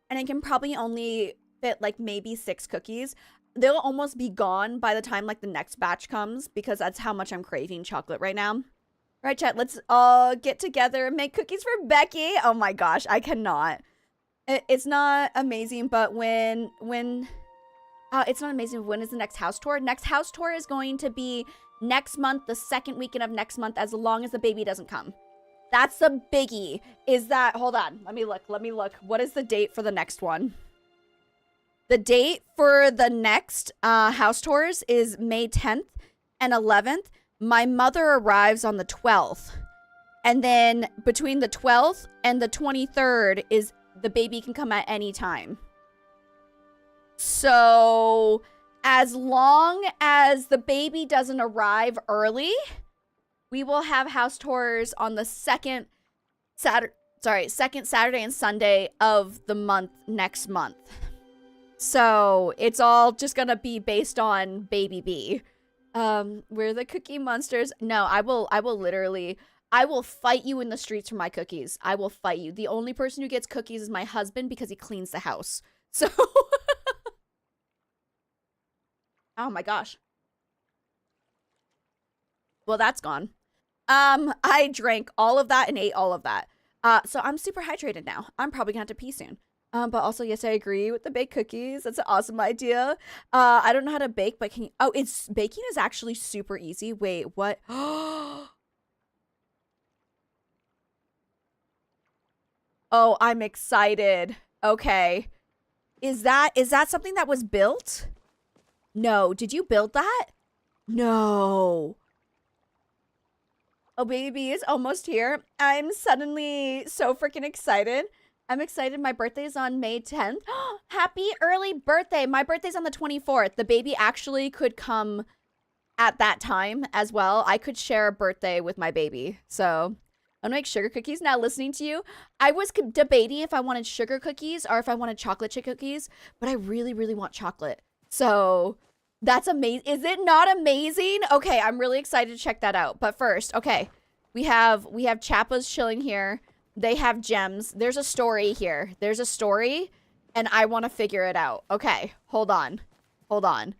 and I can probably only fit like maybe 6 cookies. They'll almost be gone by the time like the next batch comes because that's how much I'm craving chocolate right now. All right, chat, let's all get together and make cookies for Becky. Oh my gosh, I cannot. It's not amazing, but when it's not amazing. When is the next house tour? Next house tour is going to be next month, the second weekend of next month, as long as the baby doesn't come. That's the biggie. Is that, hold on, let me look. What is the date for the next one? The date for the next house tours is May 10th and 11th. My mother arrives on the 12th. And then between the 12th and the 23rd is the baby can come at any time. So, as long as the baby doesn't arrive early, we will have house tours on the second Saturday and Sunday of the month next month. So, it's all just gonna be based on baby B. We're the cookie monsters. No, I will fight you in the streets for my cookies. I will fight you. The only person who gets cookies is my husband because he cleans the house. So... Oh my gosh. Well, that's gone. I drank all of that and ate all of that. So I'm super hydrated now. I'm probably gonna have to pee soon. But also, yes, I agree with the baked cookies. That's an awesome idea. I don't know how to bake, but can you... Oh, baking is actually super easy. Wait, what? Oh, I'm excited. Okay. Is that something that was built? No. Did you build that? No. Oh, baby is almost here. I'm suddenly so freaking excited. I'm excited. My birthday's on May 10th. Happy early birthday. My birthday's on the 24th. The baby actually could come at that time as well. I could share a birthday with my baby. So I'm gonna make sugar cookies. Now listening to you, I was debating if I wanted sugar cookies or if I wanted chocolate chip cookies, but I really, really want chocolate. So that's amazing. Is it not amazing? Okay, I'm really excited to check that out. But first, okay, we have Chappas chilling here. They have gems. There's a story here. There's a story, and I want to figure it out. Okay, hold on. Hold on.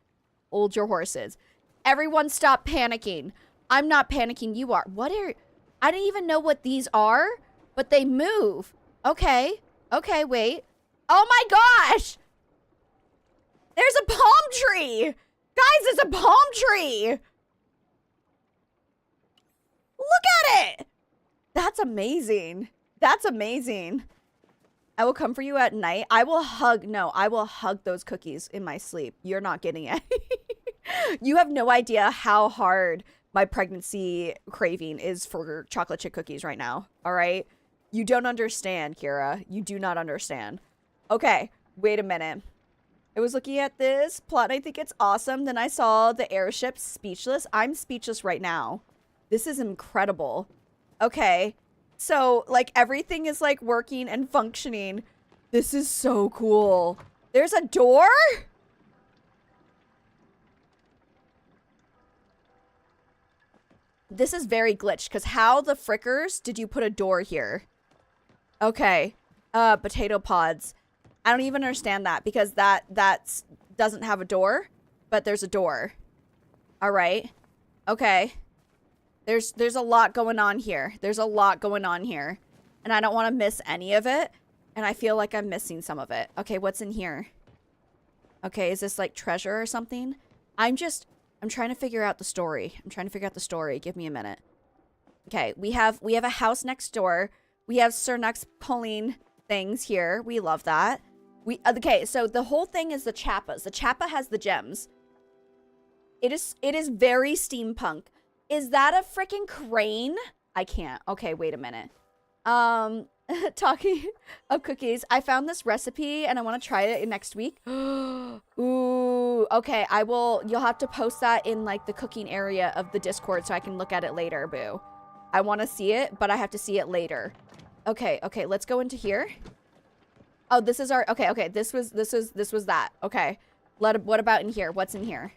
Hold your horses. Everyone stop panicking. I'm not panicking. You are. What are... I don't even know what these are, but they move. Okay. Okay, wait. Oh my gosh! There's a palm tree! Guys, it's a palm tree! Look at it! That's amazing. That's amazing. I will come for you at night. I will hug those cookies in my sleep. You're not getting it. You have no idea how hard my pregnancy craving is for chocolate chip cookies right now. All right? You don't understand, Kira. You do not understand. Okay, wait a minute. I was looking at this plot and I think it's awesome. Then I saw the airship speechless. I'm speechless right now. This is incredible. Okay. So, like, everything is, like, working and functioning. This is so cool. There's a door? This is very glitched, because how the frickers did you put a door here? Okay. Potato pods. I don't even understand that, because that doesn't have a door, but there's a door. All right. Okay. There's a lot going on here. There's a lot going on here. And I don't want to miss any of it. And I feel like I'm missing some of it. Okay, what's in here? Okay, is this like treasure or something? I'm trying to figure out the story. Give me a minute. Okay, we have a house next door. We have Cernux pulling things here. We love that. Okay, so the whole thing is the Chappas. The Chappa has the gems. It is very steampunk. Is that a freaking crane? I can't. Okay, wait a minute. Talking of cookies, I found this recipe and I want to try it next week. Ooh, okay, you'll have to post that in like the cooking area of the Discord so I can look at it later, boo. I want to see it, but I have to see it later. Okay, let's go into here. Oh, this is our, okay, this was that. Okay, what about in here? What's in here?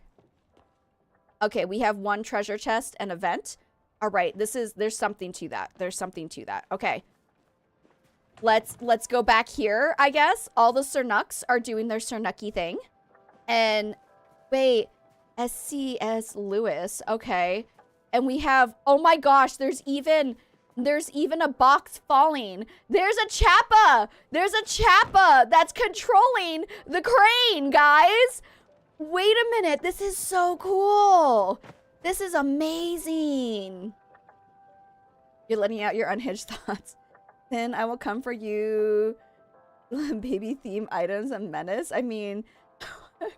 Okay, we have one treasure chest and a vent. All right, there's something to that. Okay. Let's go back here, I guess. All the Cernucks are doing their Cernucky thing. And wait, SCS Lewis. Okay. And we have, oh my gosh, there's even a box falling. There's a Chappa that's controlling the crane, guys. Wait a minute, this is so cool. This is amazing. You're letting out your unhinged thoughts. Then I will come for you. Baby theme items and menace. I mean,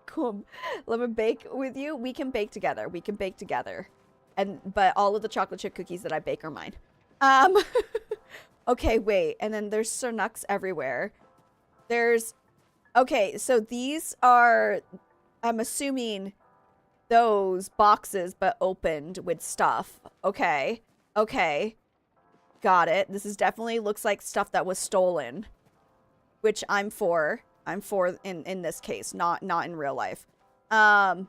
cool. Let me bake with you. We can bake together. But all of the chocolate chip cookies that I bake are mine. Okay, wait. And then there's Cernucks everywhere. Okay, so these are, I'm assuming, those boxes, but opened with stuff. Okay. Got it. This is definitely looks like stuff that was stolen, which I'm for in this case, not in real life. All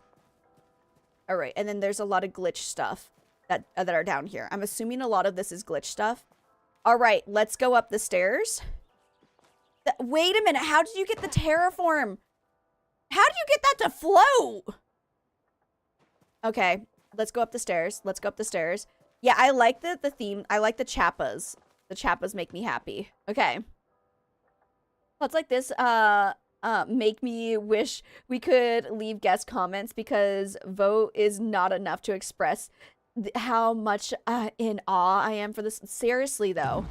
right. And then there's a lot of glitch stuff that are down here. I'm assuming a lot of this is glitch stuff. All right, let's go up the stairs. Wait a minute. How did you get the terraform? How did you get that to float? Okay, let's go up the stairs. Yeah, I like the theme. I like the Chappas. The Chappas make me happy. Okay. Thoughts like this make me wish we could leave guest comments because vote is not enough to express how much in awe I am for this. Seriously, though.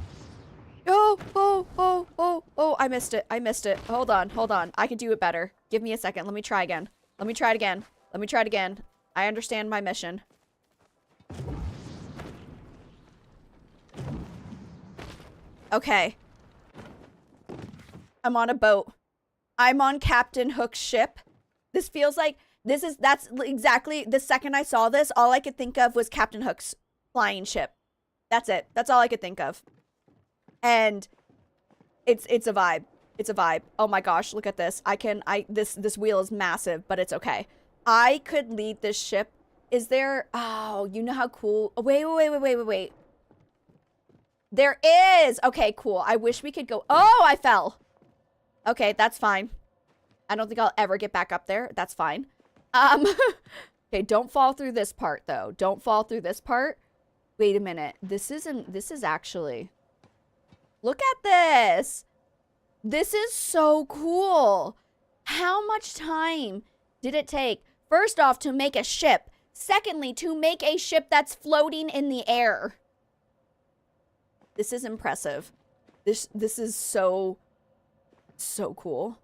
Oh, I missed it. Hold on. I can do it better. Give me a second. Let me try again. I understand my mission. Okay. I'm on a boat. I'm on Captain Hook's ship. This feels like that's exactly the second I saw this, all I could think of was Captain Hook's flying ship. That's it. That's all I could think of. And it's a vibe. It's a vibe. Oh my gosh, look at this. This wheel is massive, but it's okay. I could lead this ship. Is there, oh, you know how cool, oh, wait. There is. Okay, cool. I wish we could go, oh, I fell. Okay, that's fine. I don't think I'll ever get back up there. That's fine. Okay, don't fall through this part though. Don't fall through this part. Wait a minute. This is actually, look at this. This is so cool. How much time did it take? First off, to make a ship. Secondly, to make a ship that's floating in the air. This is impressive. This is so cool.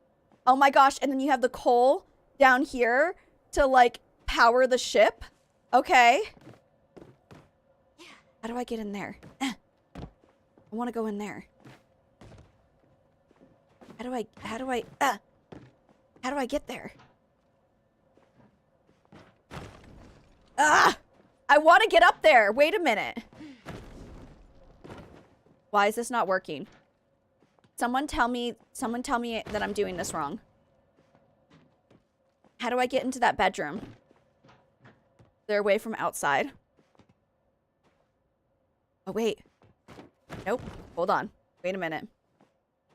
Oh my gosh, and then you have the coal down here to like power the ship. Okay. How do I get in there? I want to go in there. How do I get there? I want to get up there. Wait a minute. Why is this not working? Someone tell me that I'm doing this wrong. How do I get into that bedroom? They're away from outside. Oh, wait. Nope. Hold on. Wait a minute.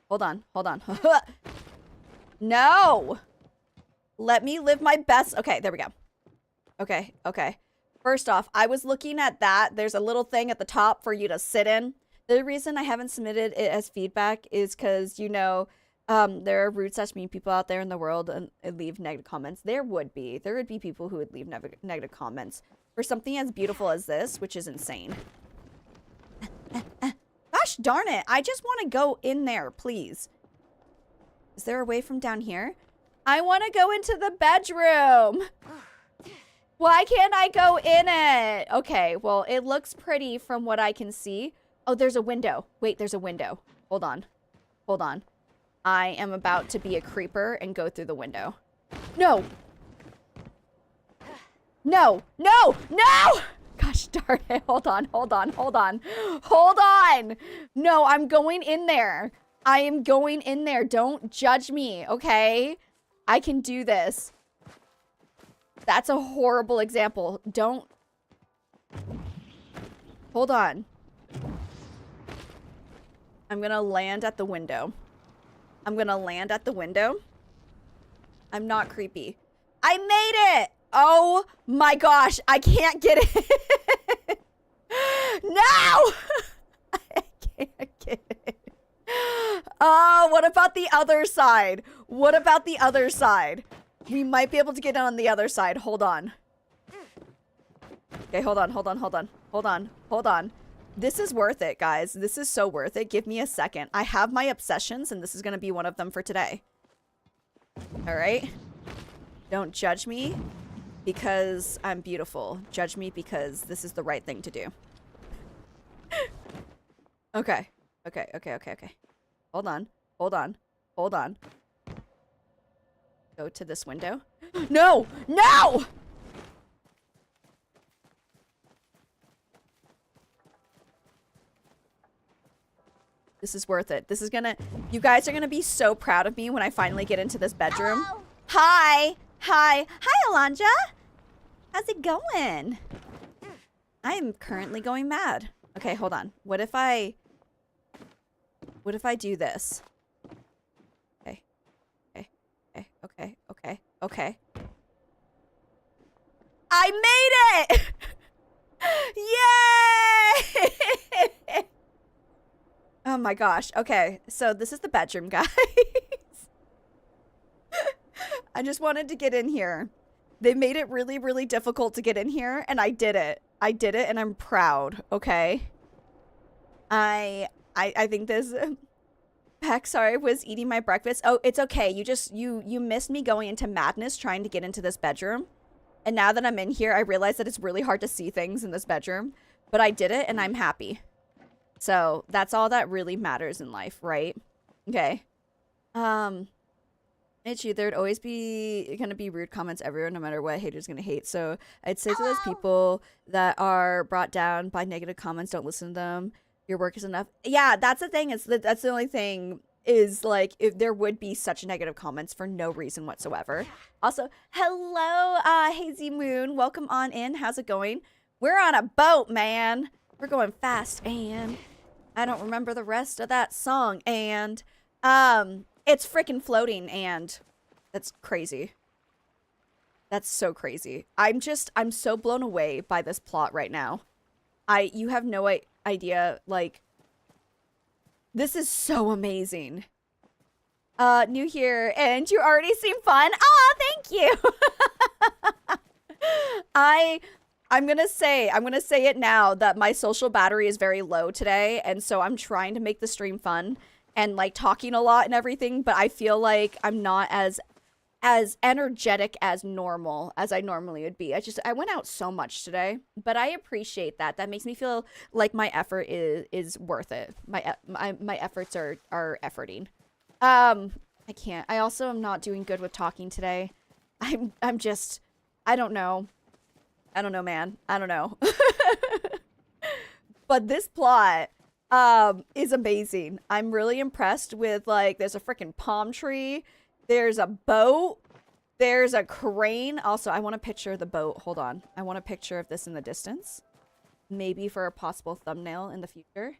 Hold on. No! Let me live my best. Okay, there we go. Okay. First off, I was looking at that. There's a little thing at the top for you to sit in. The reason I haven't submitted it as feedback is because, you know, there are rude / mean people out there in the world and leave negative comments. There would be people who would leave negative comments for something as beautiful as this, which is insane. Gosh darn it. I just want to go in there, please. Is there a way from down here? I want to go into the bedroom. Why can't I go in it? Okay, well, it looks pretty from what I can see. Oh, there's a window. Wait, there's a window. Hold on. I am about to be a creeper and go through the window. No! Gosh darn it. Hold on. No, I'm going in there. I am going in there. Don't judge me, okay? I can do this. That's a horrible example. Don't. Hold on. I'm gonna land at the window. I'm not creepy. I made it! Oh my gosh, I can't get it. No! I can't get it. Oh, what about the other side? We might be able to get on the other side. Hold on. Okay, hold on. This is worth it, guys. This is so worth it. Give me a second. I have my obsessions, and this is going to be one of them for today. All right? Don't judge me because I'm beautiful. Judge me because this is the right thing to do. Okay. Hold on. Go to this window. No! This is worth it. You guys are gonna be so proud of me when I finally get into this bedroom. Hello. Hi, Alondra. How's it going? I'm currently going mad. Okay, hold on. What if I do this? Okay. I made it! Yay! Oh my gosh. Okay, so this is the bedroom, guys. I just wanted to get in here. They made it really, really difficult to get in here, and I did it. And I'm proud, okay? I think this... Peck, sorry, was eating my breakfast. Oh, it's okay. You missed me going into madness trying to get into this bedroom. And now that I'm in here, I realize that it's really hard to see things in this bedroom. But I did it, and I'm happy. So, that's all that really matters in life, right? Okay. It's you. There'd always be gonna be rude comments everywhere, no matter what. Haters gonna hate. So I'd say to those people that are brought down by negative comments, don't listen to them. Your work is enough. Yeah, that's the thing. That's the only thing is like if there would be such negative comments for no reason whatsoever. Also, hello, Hazy Moon. Welcome on in. How's it going? We're on a boat, man. We're going fast, and I don't remember the rest of that song, and it's freaking floating, and that's crazy. That's so crazy. I'm so blown away by this plot right now. You have no idea, like, this is so amazing. New here, and you already seem fun. Aw, thank you. I'm gonna say it now that my social battery is very low today, and so I'm trying to make the stream fun and like talking a lot and everything, but I feel like I'm not as energetic as normal as I normally would be. I went out so much today, but I appreciate that. That makes me feel like my effort is worth it. My efforts are efforting. I can't. I also am not doing good with talking today. I'm just, I don't know. I don't know, man. I don't know. But this plot is amazing. I'm really impressed with, like, there's a freaking palm tree. There's a boat. There's a crane. Also, I want a picture of the boat. Hold on. I want a picture of this in the distance. Maybe for a possible thumbnail in the future.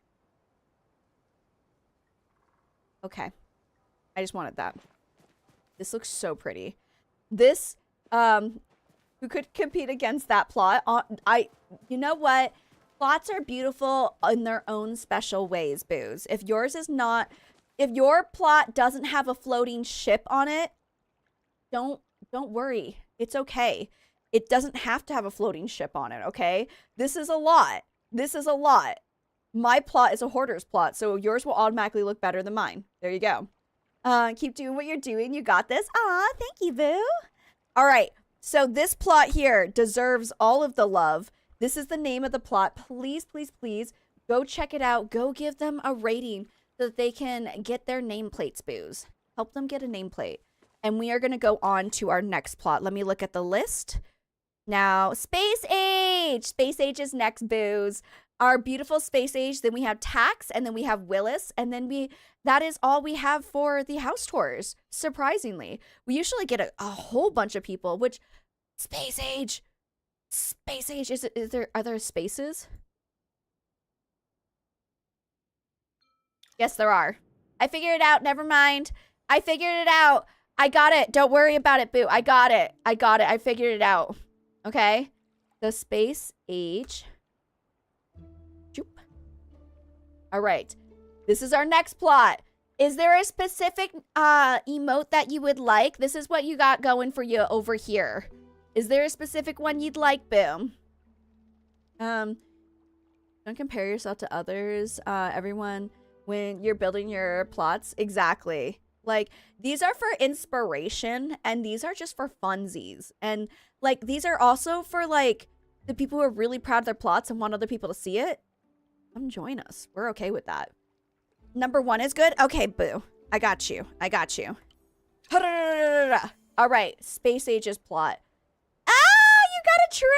Okay. I just wanted that. This looks so pretty. This, who could compete against that plot? You know what? Plots are beautiful in their own special ways, Booze. If your plot doesn't have a floating ship on it, don't worry. It's okay. It doesn't have to have a floating ship on it, okay? This is a lot. This is a lot. My plot is a hoarder's plot, so yours will automatically look better than mine. There you go. Keep doing what you're doing. You got this. Aw, thank you, Boo. All right. So this plot here deserves all of the love. This is the name of the plot. Please, please, please go check it out. Go give them a rating so that they can get their nameplates, Booze. Help them get a nameplate. And we are going to go on to our next plot. Let me look at the list. Now, Space Age. Space Age is next, Booze. Our beautiful Space Age. Then we have Tax, and then we have Willis, and then that is all we have for the house tours, surprisingly. We usually get a whole bunch of people, which Space Age, are there spaces? Yes, there are. I figured it out. Never mind. I figured it out. I got it. Don't worry about it, Boo. I got it. I figured it out. Okay. The Space Age. All right. This is our next plot. Is there a specific emote that you would like? This is what you got going for you over here. Is there a specific one you'd like, Boom? Don't compare yourself to others. Everyone, when you're building your plots. Exactly. Like, these are for inspiration, and these are just for funsies. And, like, these are also for, like, the people who are really proud of their plots and want other people to see it. Come join us. We're okay with that. Number 1 is good? Okay, Boo. I got you. All right. Space Age's plot. Ah, you got a train!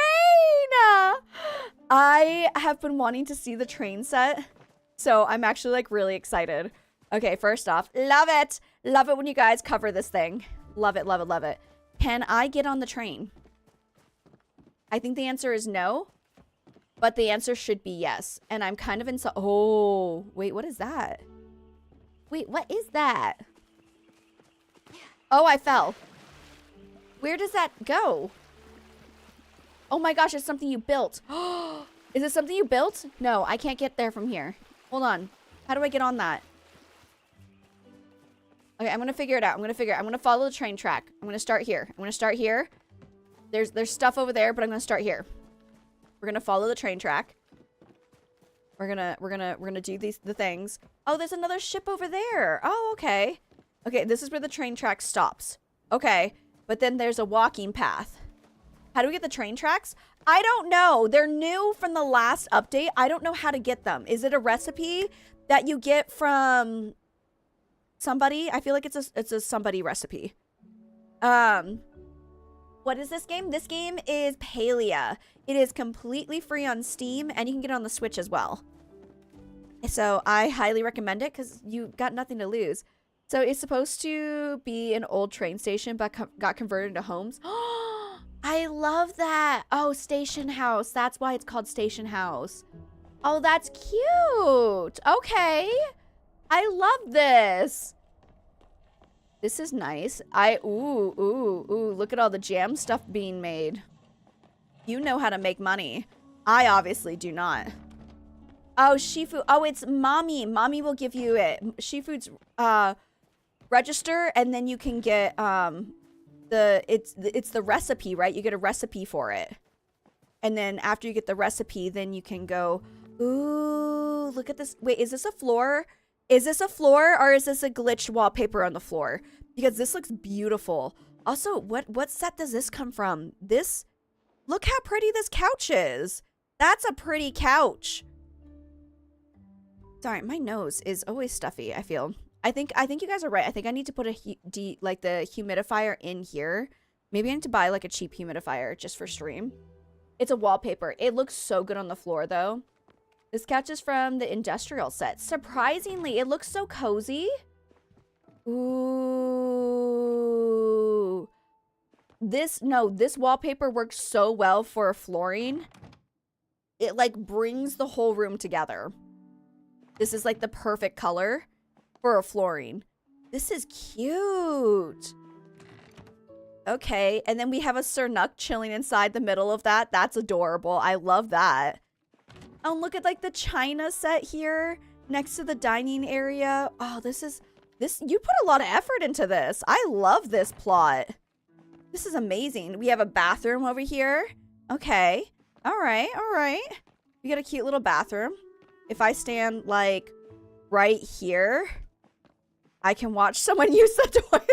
I have been wanting to see the train set, so I'm actually, like, really excited. Okay, first off, love it. Love it when you guys cover this thing. Love it, love it, love it. Can I get on the train? I think the answer is no. But the answer should be yes. And I'm kind of oh, wait, what is that? Wait, what is that? Oh, I fell. Where does that go? Oh my gosh, it's something you built. Is it something you built? No, I can't get there from here. Hold on. How do I get on that? Okay, I'm gonna figure it out. I'm gonna follow the train track. I'm gonna start here. There's stuff over there, but I'm gonna start here. We're gonna follow the train track. We're gonna do the things. Oh, there's another ship over there. Oh, okay. Okay, this is where the train track stops. Okay, but then there's a walking path. How do we get the train tracks? I don't know. They're new from the last update. I don't know how to get them. Is it a recipe that you get from somebody. I feel like it's a somebody recipe. What is this game? This game is Palia. It is completely free on Steam, and you can get it on the Switch as well. So I highly recommend it because you got nothing to lose. So it's supposed to be an old train station, but got converted into homes. I love that. Oh, Station House. That's why it's called Station House. Oh, that's cute. Okay. I love this. This is nice. Ooh, look at all the jam stuff being made. You know how to make money. I obviously do not. Oh, Shifu. Oh, it's Mommy. Mommy will give you it. Shifu's register, and then you can get it's the recipe, right? You get a recipe for it. And then after you get the recipe, then you can go, ooh, look at this. Wait, is this a floor? Is this a floor or is this a glitched wallpaper on the floor? Because this looks beautiful. Also, what set does this come from? This, look how pretty this couch is. That's a pretty couch. Sorry, my nose is always stuffy, I feel. I think you guys are right. I think I need to put like the humidifier in here. Maybe I need to buy like a cheap humidifier just for stream. It's a wallpaper. It looks so good on the floor though. This couch is from the industrial set. Surprisingly, it looks so cozy. Ooh. This wallpaper works so well for flooring. It like brings the whole room together. This is like the perfect color for a flooring. This is cute. Okay, and then we have a Sir Nuck chilling inside the middle of that. That's adorable. I love that. Oh, look at like the china set here next to the dining area. Oh, you put a lot of effort into this. I love this plot. This is amazing. We have a bathroom over here. Okay. All right. We got a cute little bathroom. If I stand like right here, I can watch someone use the toilet.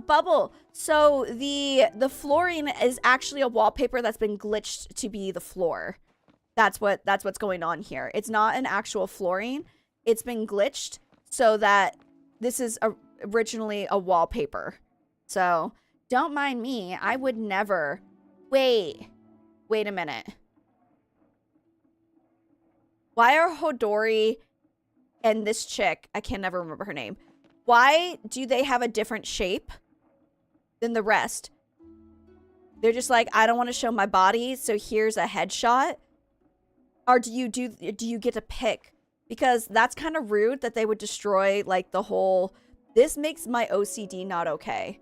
Bubble. So the flooring is actually a wallpaper that's been glitched to be the floor. That's what's going on here. It's not an actual flooring. It's been glitched so that this is originally a wallpaper. So don't mind me. I would never. Wait a minute. Why are Hodori and this chick, I can never remember her name, why do they have a different shape than the rest? They're just like, I don't want to show my body, so here's a headshot. Or do you get to pick? Because that's kind of rude that they would destroy like the whole. This makes my OCD not okay.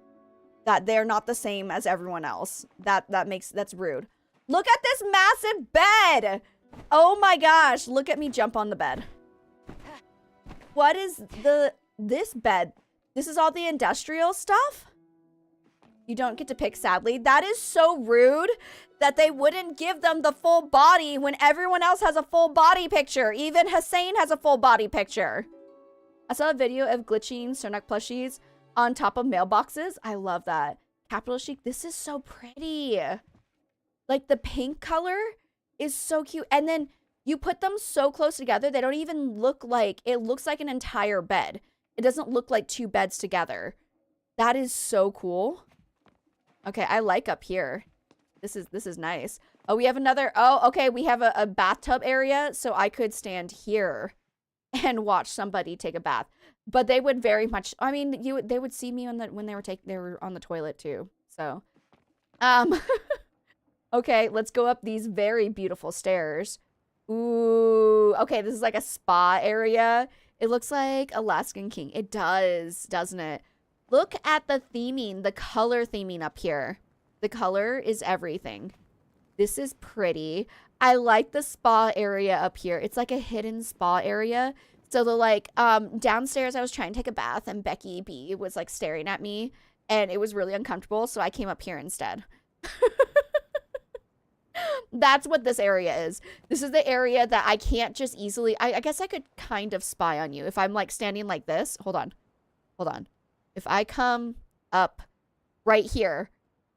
That they're not the same as everyone else. That's rude. Look at this massive bed. Oh my gosh, look at me jump on the bed. What is this bed? This is all the industrial stuff? You don't get to pick, sadly. That is so rude that they wouldn't give them the full body when everyone else has a full body picture. Even Hussein has a full body picture. I saw a video of glitching Cernuck plushies on top of mailboxes. I love that. Capital Chic, this is so pretty. Like the pink color is so cute. And then you put them so close together, they don't even look like, it looks like an entire bed. It doesn't look like two beds together. That is so cool. Okay, I like up here. This is nice. Oh, we have another, okay, we have a bathtub area, so I could stand here and watch somebody take a bath. But they would very much, I mean, they would see me when they were on the toilet too. So, okay, let's go up these very beautiful stairs. Ooh, okay, this is like a spa area. It looks like Alaskan King. It does, doesn't it? Look at the theming, the color theming up here. The color is everything. This is pretty. I like the spa area up here. It's like a hidden spa area. So the like, downstairs I was trying to take a bath and Becky B was like staring at me and it was really uncomfortable. So I came up here instead. That's what this area is. This is the area that I can't just easily, I guess I could kind of spy on you. If I'm like standing like this, hold on. If I come up right here,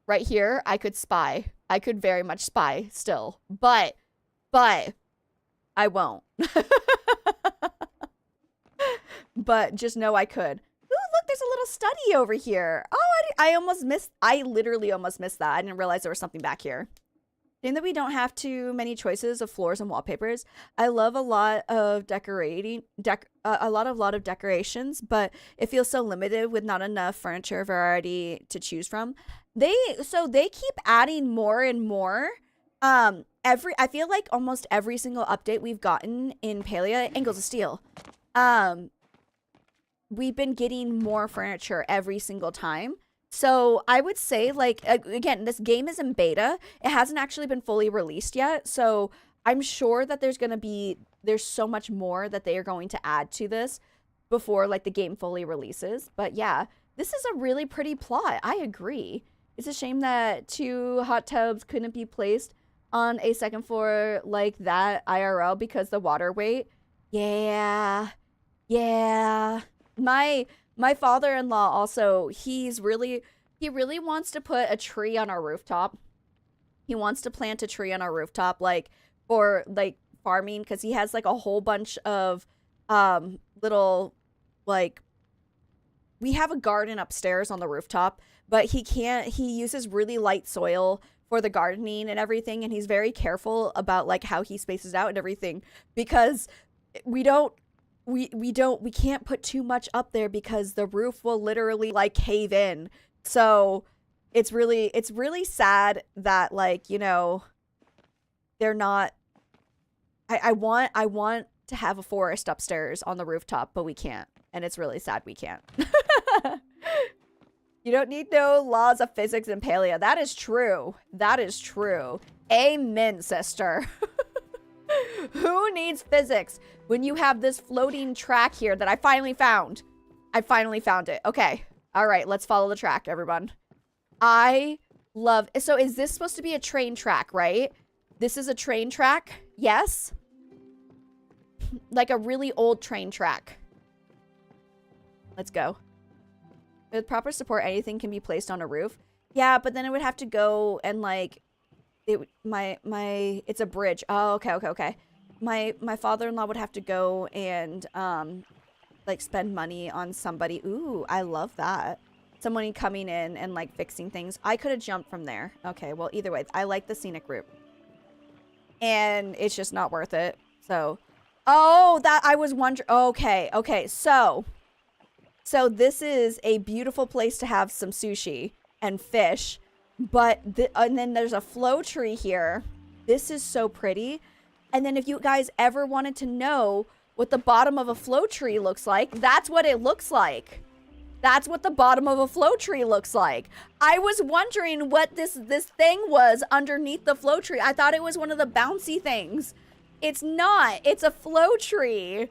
I could spy. I could very much spy still, but I won't. but just know I could. Ooh, look, there's a little study over here. Oh, I literally almost missed that. I didn't realize there was something back here. Seeing that we don't have too many choices of floors and wallpapers, I love a lot of a lot of decorations, but it feels so limited with not enough furniture variety to choose from. They keep adding more and more. I feel like almost every single update we've gotten in Palia, Angles of Steel, we've been getting more furniture every single time. So I would say, like, again, this game is in beta. It hasn't actually been fully released yet. So I'm sure that there's so much more that they are going to add to this before, like, the game fully releases. But yeah, this is a really pretty plot. I agree. It's a shame that 2 hot tubs couldn't be placed on a second floor like that IRL because the water weight. Yeah. My father-in-law also, he really wants to put a tree on our rooftop. He wants to plant a tree on our rooftop, like, for, like, farming, because he has, like, a whole bunch of little, like, we have a garden upstairs on the rooftop, but he uses really light soil for the gardening and everything, and he's very careful about, like, how he spaces out and everything, because we can't put too much up there because the roof will literally, like, cave in. So it's really sad that, like, you know, they're not. I want to have a forest upstairs on the rooftop, but we can't, and it's really sad we can't. You don't need no laws of physics in Palia. That is true. That is true. Amen, sister. Who needs physics when you have this floating track here that I finally found? I finally found it. Okay. All right, let's follow the track, everyone. So is this supposed to be a train track, right? This is a train track? Yes? Like a really old train track. Let's go. With proper support, anything can be placed on a roof. Yeah, but then it would have to go and, like, it's a bridge. Oh, okay. My father-in-law would have to go and like spend money on somebody. Ooh, I love that. Someone coming in and, like, fixing things. I could have jumped from there. Okay, well, either way, I like the scenic route. And it's just not worth it. So, oh, that I was wondering. Okay. So this is a beautiful place to have some sushi and fish. But, and then there's a flow tree here. This is so pretty. And then if you guys ever wanted to know what the bottom of a flow tree looks like, that's what it looks like. That's what the bottom of a flow tree looks like. I was wondering what this thing was underneath the flow tree. I thought it was one of the bouncy things. It's not. It's a flow tree.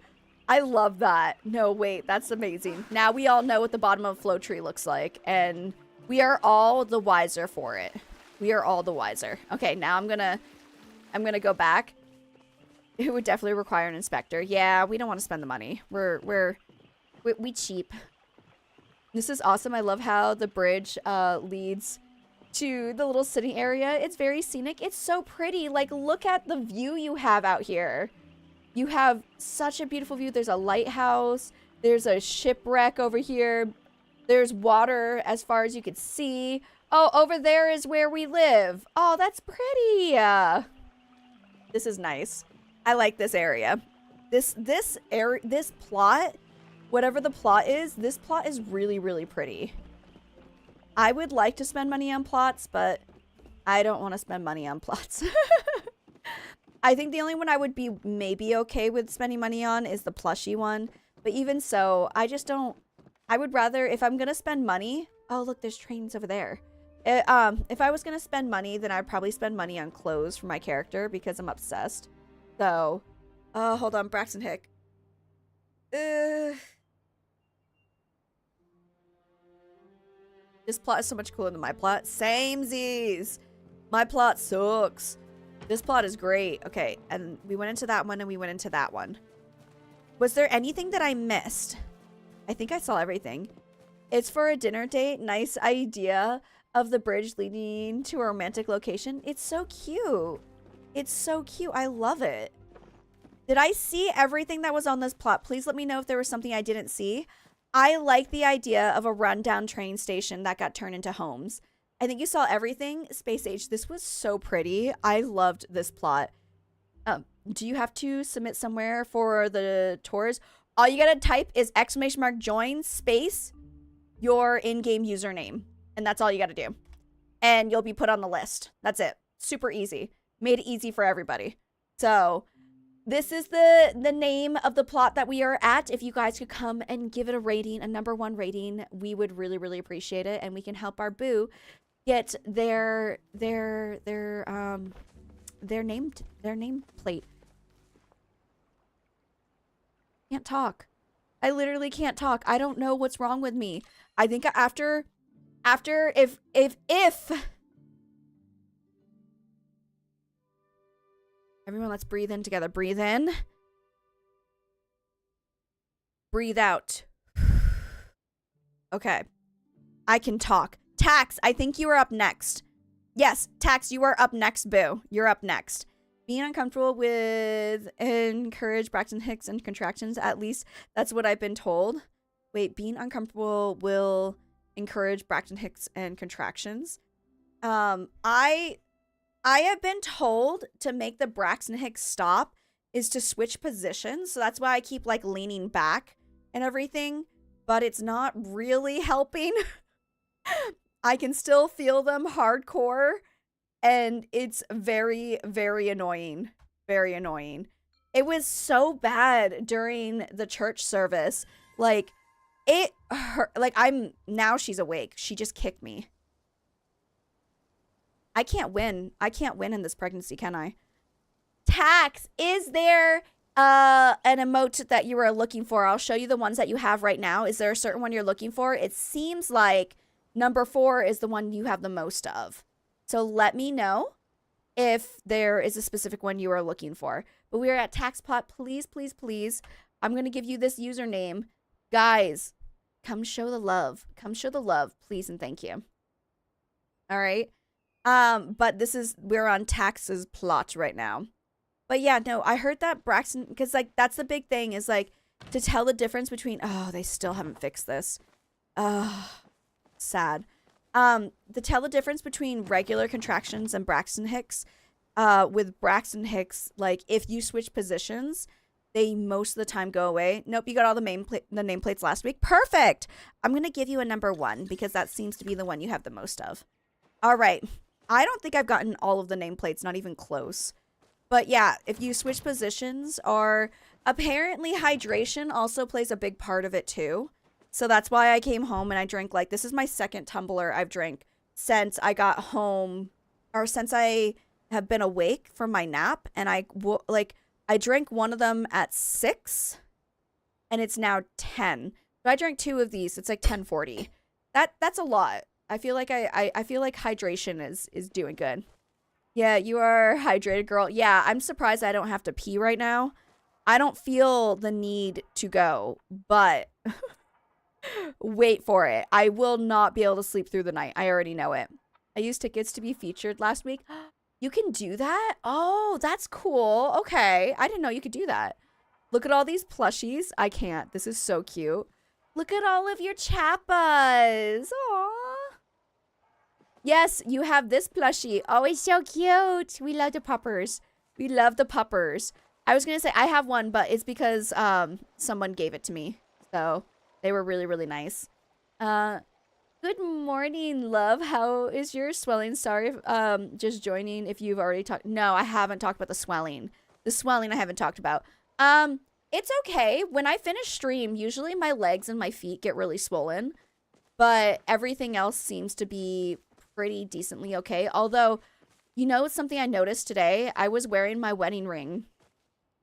I love that. No, wait, that's amazing. Now we all know what the bottom of a flow tree looks like, and we are all the wiser for it. We are all the wiser. Okay, now I'm gonna go back. It would definitely require an inspector. Yeah, we don't want to spend the money. We cheap. This is awesome. I love how the bridge leads to the little sitting area. It's very scenic. It's so pretty. Like, look at the view you have out here. You have such a beautiful view. There's a lighthouse. There's a shipwreck over here. There's water as far as you could see. Oh, over there is where we live. Oh, that's pretty. This is nice. I like this area. This plot, whatever the plot is, this plot is really, really pretty. I would like to spend money on plots, but I don't want to spend money on plots. I think the only one I would be maybe okay with spending money on is the plushie one. But even so, I just don't. I would rather, if I'm going to spend money. Oh, look, there's trains over there. If I was going to spend money, then I'd probably spend money on clothes for my character because I'm obsessed. So, hold on, Braxton Hick. This plot is so much cooler than my plot. Samesies. My plot sucks. This plot is great. Okay, and we went into that one and we went into that one. Was there anything that I missed? I think I saw everything. It's for a dinner date. Nice idea of the bridge leading to a romantic location. It's so cute. It's so cute. I love it. Did I see everything that was on this plot? Please let me know if there was something I didn't see. I like the idea of a rundown train station that got turned into homes. I think you saw everything. Space Age, this was so pretty. I loved this plot. Do you have to submit somewhere for the tours? All you gotta type is !join space your in-game username. And that's all you gotta do. And you'll be put on the list. That's it. Super easy. Made it easy for everybody. So this is the name of the plot that we are at. If you guys could come and give it a rating, a number 1 rating, we would really, really appreciate it. And we can help our boo get their nameplate. Can't talk. I literally can't talk. I don't know what's wrong with me. I think after if everyone, let's breathe in together. Breathe in. Breathe out. Okay. I can talk. Tax, I think you are up next. Yes, Tax, you are up next, boo. You're up next. Being uncomfortable with encourage Braxton Hicks and contractions, at least that's what I've been told. Wait, being uncomfortable will encourage Braxton Hicks and contractions. I have been told to make the Braxton Hicks stop is to switch positions. So that's why I keep like leaning back and everything, but it's not really helping. I can still feel them hardcore. And it's very, very annoying. Very annoying. It was so bad during the church service. Like, it hurt. Like, now she's awake. She just kicked me. I can't win. I can't win in this pregnancy, can I? Tax, is there an emote that you are looking for? I'll show you the ones that you have right now. Is there a certain one you're looking for? It seems like number 4 is the one you have the most of. So let me know if there is a specific one you are looking for. But we are at TaxPot. Please, please, please. I'm going to give you this username. Guys, come show the love. Come show the love, please, and thank you. All right. But we're on Tax's plot right now. But yeah, no, I heard that Braxton, because like that's the big thing is like to tell the difference between, oh, they still haven't fixed this. Sad. To tell the difference between regular contractions and Braxton Hicks, with Braxton Hicks, like if you switch positions, they most of the time go away. Nope, you got all the nameplates last week. Perfect. I'm gonna give you a number 1 because that seems to be the one you have the most of. All right. I don't think I've gotten all of the nameplates, not even close. But yeah, if you switch positions, or apparently hydration also plays a big part of it too. So that's why I came home and I drank, like, this is my 2nd tumbler I've drank since I got home, or since I have been awake from my nap. And I drank one of them at 6 and it's now 10. So I drank 2 of these. It's like 10:40. That's a lot. I feel like I feel like hydration is doing good. Yeah, you are hydrated, girl. Yeah, I'm surprised I don't have to pee right now. I don't feel the need to go, but wait for it. I will not be able to sleep through the night. I already know it. I used tickets to be featured last week. You can do that? Oh, that's cool. Okay. I didn't know you could do that. Look at all these plushies. I can't. This is so cute. Look at all of your chappas. Aww. Yes, you have this plushie. Oh, it's so cute. We love the puppers. We love the puppers. I was going to say I have one, but it's because someone gave it to me. So they were really, really nice. Good morning, love. How is your swelling? Sorry, just joining if you've already talked. No, I haven't talked about the swelling. The swelling I haven't talked about. It's okay. When I finish stream, usually my legs and my feet get really swollen. But everything else seems to be pretty decently okay. Although, you know, something I noticed today, I was wearing my wedding ring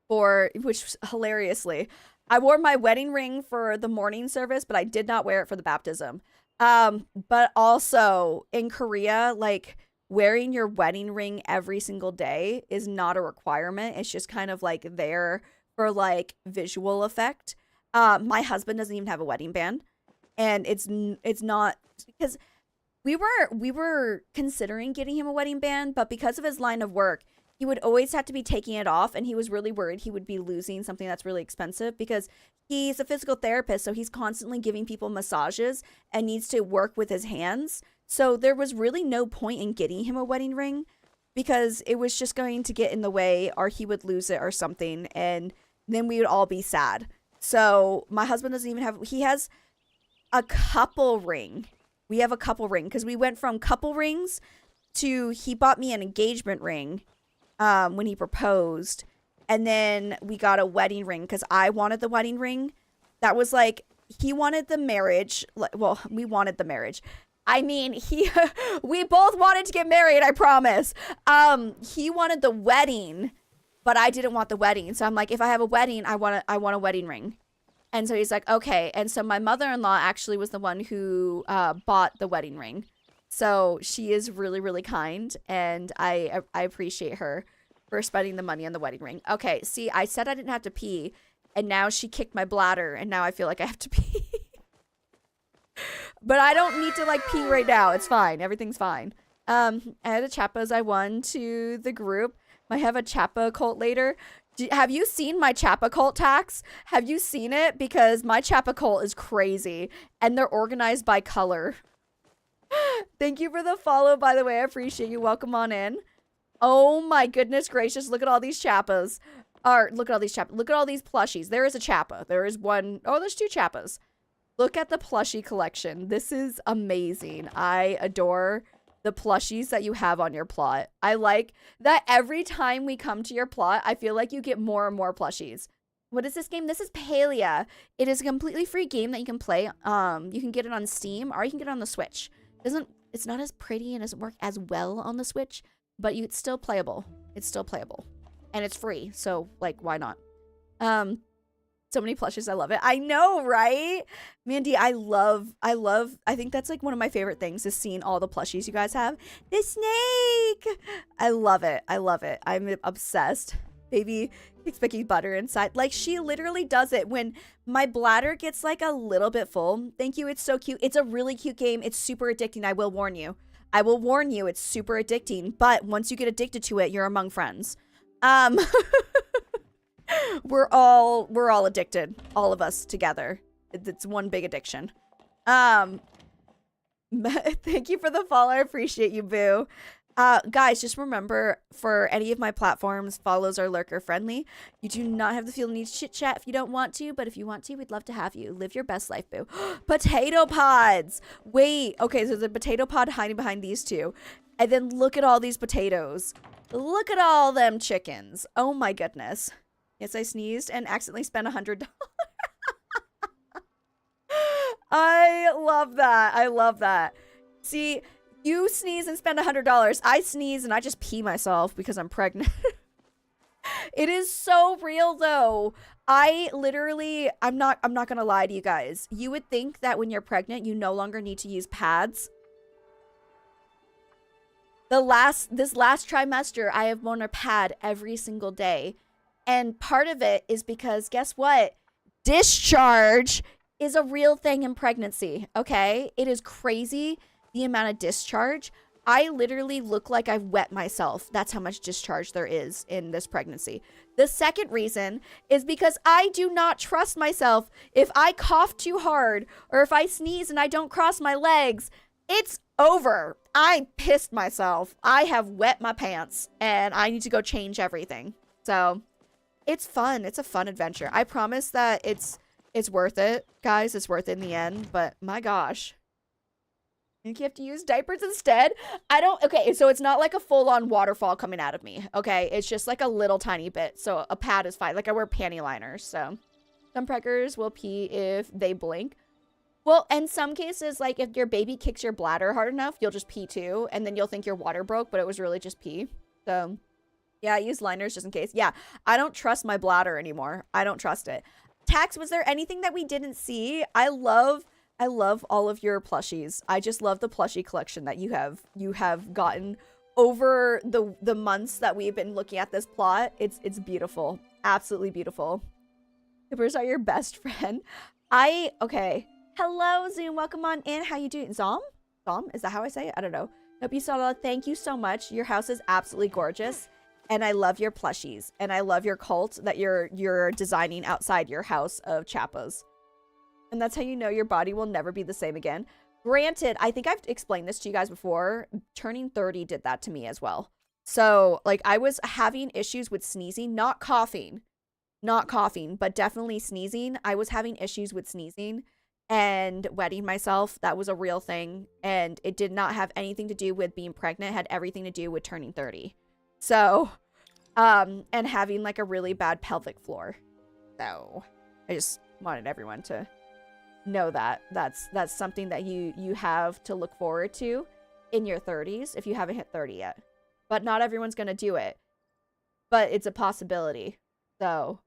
which hilariously, I wore my wedding ring for the morning service, but I did not wear it for the baptism. But also in Korea, like wearing your wedding ring every single day is not a requirement. It's just kind of like there for like visual effect. My husband doesn't even have a wedding band, and it's not because we were considering getting him a wedding band, but because of his line of work, he would always have to be taking it off, and he was really worried he would be losing something that's really expensive because he's a physical therapist, so he's constantly giving people massages and needs to work with his hands. So there was really no point in getting him a wedding ring because it was just going to get in the way, or he would lose it or something, and then we would all be sad. So my husband doesn't even have, he has a couple ring. We have a couple ring because we went from couple rings to he bought me an engagement ring when he proposed, and then we got a wedding ring because I wanted the wedding ring. That was like, he wanted the marriage. Well, we wanted the marriage. I mean, we both wanted to get married, I promise. He wanted the wedding, but I didn't want the wedding. So I'm like, if I have a wedding, I want a wedding ring. And so he's like, okay. And so my mother-in-law actually was the one who bought the wedding ring. So she is really, really kind, and I appreciate her for spending the money on the wedding ring. Okay, see, I said I didn't have to pee, and now she kicked my bladder, and now I feel like I have to pee. But I don't need to, like, pee right now. It's fine. Everything's fine. I had a Chappas I won to the group. I have a Chappa cult later. Have you seen my Chappa cult tax? Have you seen it? Because my Chappa cult is crazy, and they're organized by color. Thank you for the follow, by the way. I appreciate you. Welcome on in. Oh my goodness gracious. Look at all these Chappas. Look at all these Chappas. Look at all these plushies. There is a Chappa. There is one. Oh, there's two Chappas. Look at the plushie collection. This is amazing. I adore the plushies that you have on your plot. I like that every time we come to your plot, I feel like you get more and more plushies. What is this game? This is Palia. It is a completely free game that you can play. You can get it on Steam, or you can get it on the Switch. It's not as pretty and doesn't work as well on the Switch, but it's still playable. It's still playable. And it's free, so like why not? So many plushes. I love it. I know, right? Mandy, I think that's like one of my favorite things is seeing all the plushies you guys have. The snake! I love it. I love it. I'm obsessed. Baby kicks Becky's butter inside. Like, she literally does it when my bladder gets like a little bit full. Thank you. It's so cute. It's a really cute game. It's super addicting. I will warn you. I will warn you. It's super addicting. But once you get addicted to it, you're among friends. We're all addicted, all of us together. It's one big addiction. Thank you for the follow. I appreciate you, boo. Guys, just remember, for any of my platforms, follows are lurker friendly. You do not have the feel need to chit chat if you don't want to, but if you want to, we'd love to have you. Live your best life, boo. Potato pods. Wait, okay, so there's a potato pod hiding behind these two. And then look at all these potatoes. Look at all them chickens. Oh my goodness. Yes, I sneezed and accidentally spent $100. I love that. I love that. See, you sneeze and spend $100. I sneeze and I just pee myself because I'm pregnant. It is so real though. I'm not gonna lie to you guys. You would think that when you're pregnant, you no longer need to use pads. This last trimester, I have worn a pad every single day. And part of it is because, guess what? Discharge is a real thing in pregnancy, okay? It is crazy, the amount of discharge. I literally look like I've wet myself. That's how much discharge there is in this pregnancy. The second reason is because I do not trust myself. If I cough too hard or if I sneeze and I don't cross my legs, it's over. I pissed myself. I have wet my pants and I need to go change everything. So it's fun. It's a fun adventure. I promise that it's worth it, guys. It's worth it in the end. But my gosh, I think you have to use diapers instead. Okay, so it's not like a full-on waterfall coming out of me. Okay, it's just like a little tiny bit. So a pad is fine. Like I wear panty liners. So some preggers will pee if they blink. Well, in some cases, like if your baby kicks your bladder hard enough, you'll just pee too, and then you'll think your water broke, but it was really just pee. So yeah, I use liners just in case. Yeah, I don't trust my bladder anymore. I don't trust it. Tax, was there anything that we didn't see? I love all of your plushies. I just love the plushie collection that you have gotten over the months that we've been looking at this plot. It's beautiful. Absolutely beautiful. Hippers are your best friend. Okay. Hello, Zoom. Welcome on in. How you doing? Zom? Is that how I say it? I don't know. Hope you saw that. Thank you so much. Your house is absolutely gorgeous. And I love your plushies. And I love your cult that you're designing outside your house of chappas. And that's how you know your body will never be the same again. Granted, I think I've explained this to you guys before. Turning 30 did that to me as well. So, like, I was having issues with sneezing, not coughing, but definitely sneezing. I was having issues with sneezing and wetting myself. That was a real thing. And it did not have anything to do with being pregnant. It had everything to do with turning 30. So, and having like a really bad pelvic floor. So, I just wanted everyone to know that that's something that you have to look forward to in your 30s if you haven't hit 30 yet. But not everyone's going to do it. But it's a possibility. So.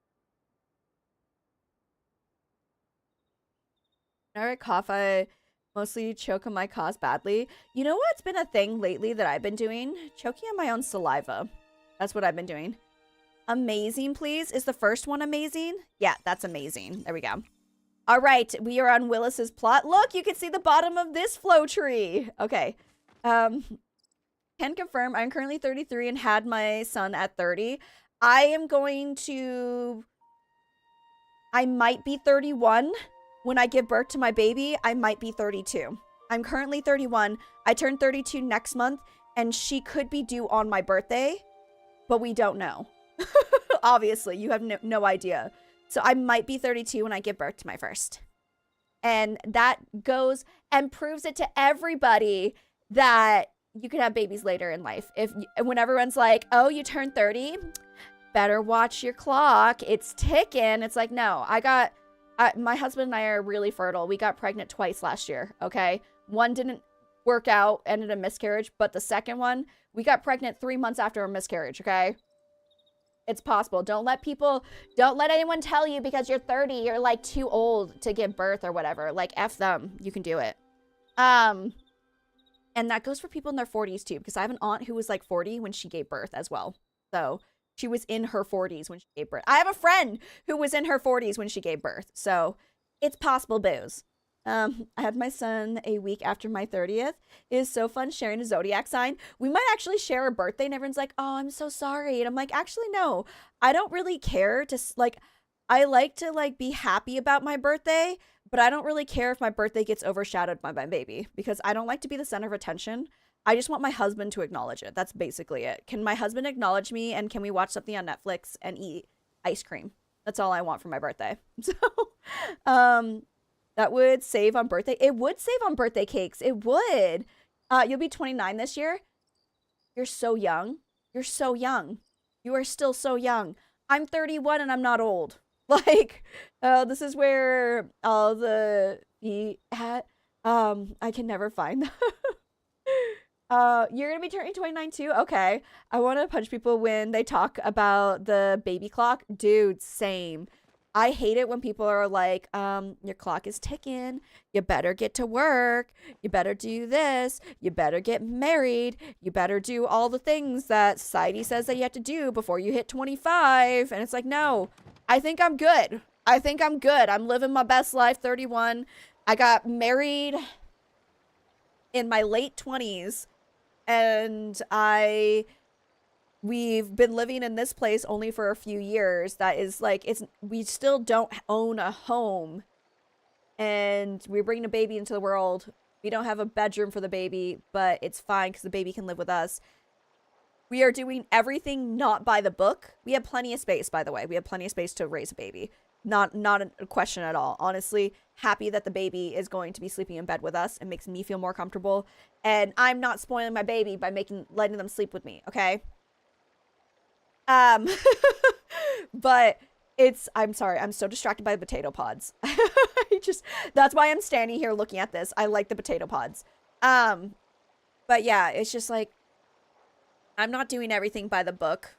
Generic cough, I mostly choke on my cause badly. You know what's been a thing lately that I've been doing? Choking on my own saliva. That's what I've been doing. Amazing, please. Is the first one amazing? Yeah, that's amazing. There we go. All right, we are on Willis's plot. Look, you can see the bottom of this flow tree. Okay. Can confirm I'm currently 33 and had my son at 30. I might be 31 when I give birth to my baby. I might be 32. I'm currently 31. I turn 32 next month, and she could be due on my birthday, but we don't know. Obviously, you have no idea. So I might be 32 when I give birth to my first. And that goes and proves it to everybody that you can have babies later in life. When everyone's like, oh, you turned 30, better watch your clock. It's ticking. It's like, no, my husband and I are really fertile. We got pregnant twice last year, okay? One didn't work out, ended a miscarriage, but the second one, we got pregnant 3 months after a miscarriage, okay? It's possible. Don't let anyone tell you because you're 30, you're like too old to give birth or whatever. Like, F them. You can do it. And that goes for people in their 40s too, because I have an aunt who was like 40 when she gave birth as well. So she was in her 40s when she gave birth. I have a friend who was in her 40s when she gave birth. So it's possible, booze. I had my son a week after my 30th. It is so fun sharing a zodiac sign. We might actually share a birthday and everyone's like, oh, I'm so sorry. And I'm like, actually, no, I don't really care to like, I like to like be happy about my birthday, but I don't really care if my birthday gets overshadowed by my baby because I don't like to be the center of attention. I just want my husband to acknowledge it. That's basically it. Can my husband acknowledge me and can we watch something on Netflix and eat ice cream? That's all I want for my birthday. So, that would save on birthday. It would save on birthday cakes. It would. You'll be 29 this year. You're so young. You're so young. You are still so young. I'm 31 and I'm not old. Like, this is where all the I can never find. You're gonna be turning 29 too? Okay. I want to punch people when they talk about the baby clock. Dude, same. I hate it when people are like, your clock is ticking. You better get to work. You better do this. You better get married. You better do all the things that society says that you have to do before you hit 25. And it's like, no, I think I'm good. I'm living my best life, 31. I got married in my late 20s. And we've been living in this place only for a few years. That is like, we still don't own a home and we're bringing a baby into the world. We don't have a bedroom for the baby, but it's fine because the baby can live with us. We are doing everything not by the book. We have plenty of space, by the way. We have plenty of space to raise a baby. Not a question at all. Honestly, happy that the baby is going to be sleeping in bed with us. It makes me feel more comfortable. And I'm not spoiling my baby by letting them sleep with me, okay? But I'm sorry, I'm so distracted by the potato pods. That's why I'm standing here looking at this. I like the potato pods. But yeah, it's just like, I'm not doing everything by the book.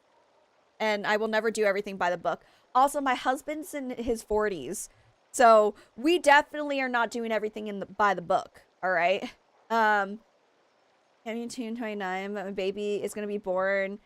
And I will never do everything by the book. Also, my husband's in his 40s. So we definitely are not doing everything by the book. All right. I'm 29, but my baby is going to be born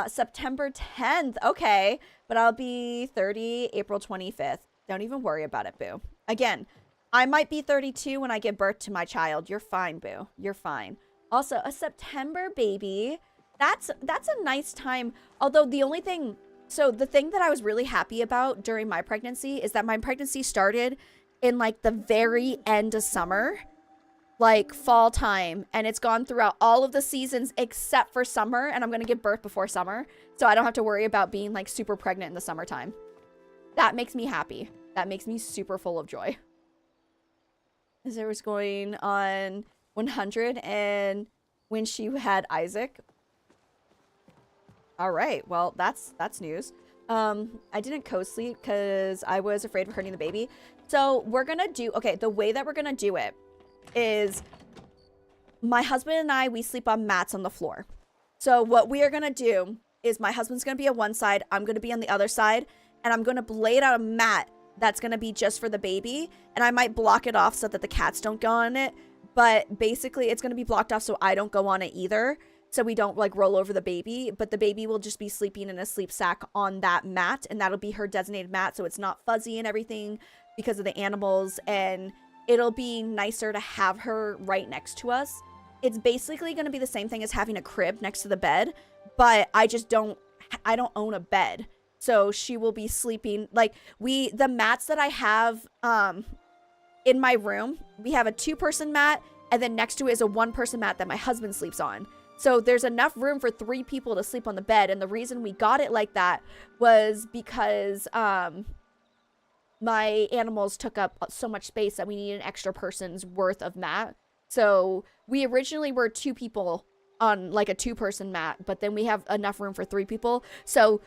September 10th. Okay. But I'll be 30 April 25th. Don't even worry about it, boo. Again, I might be 32 when I give birth to my child. You're fine, boo. You're fine. Also, a September baby that's a nice time. Although the only thing, so the thing that I was really happy about during my pregnancy is that my pregnancy started in like the very end of summer, like fall time, and it's gone throughout all of the seasons except for summer, and I'm gonna give birth before summer, so I don't have to worry about being like super pregnant in the summertime. That makes me happy. That makes me super full of joy. As I was going on 100, and when she had Isaac. All right, well, that's news. I didn't co-sleep because I was afraid of hurting the baby. So we're gonna do, okay, the way that we're gonna do it is my husband and I, we sleep on mats on the floor. So what we are gonna do is my husband's gonna be on one side, I'm gonna be on the other side, and I'm gonna blade out a mat that's gonna be just for the baby, and I might block it off so that the cats don't go on it, but basically it's gonna be blocked off so I don't go on it either, so we don't like roll over the baby, but the baby will just be sleeping in a sleep sack on that mat, and that'll be her designated mat, so it's not fuzzy and everything because of the animals, and it'll be nicer to have her right next to us. It's basically gonna be the same thing as having a crib next to the bed, but I don't own a bed. So she will be sleeping, like, the mats that I have in my room, we have a 2-person mat, and then next to it is a 1-person mat that my husband sleeps on. So there's enough room for 3 people to sleep on the bed, and the reason we got it like that was because my animals took up so much space that we needed an extra person's worth of mat. So we originally were 2 people on like a 2-person mat, but then we have enough room for 3 people. So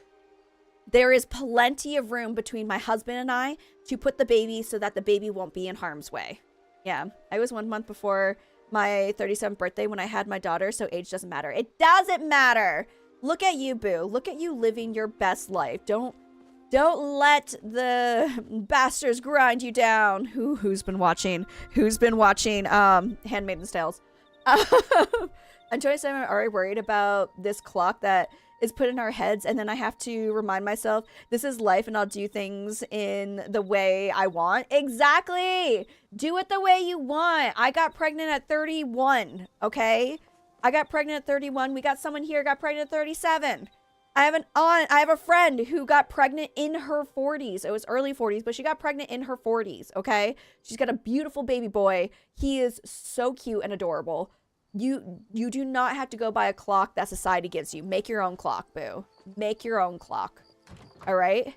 there is plenty of room between my husband and I to put the baby so that the baby won't be in harm's way. Yeah, I was 1 month before my 37th birthday when I had my daughter, so age doesn't matter. It doesn't matter. Look at you, boo. Look at you living your best life. Don't let the bastards grind you down. Who's been watching? Who's been watching Handmaid's Tales? I'm 27. I'm already worried about this clock that is put in our heads, and then I have to remind myself this is life and I'll do things in the way I want. Exactly. Do it the way you want. I got pregnant at 31, okay? I got pregnant at 31. We got someone here got pregnant at 37. I have a friend who got pregnant in her 40s. It was early 40s, but she got pregnant in her 40s, okay? She's got a beautiful baby boy. He is so cute and adorable. You do not have to go by a clock that society gives you. Make your own clock, boo. Make your own clock. All right?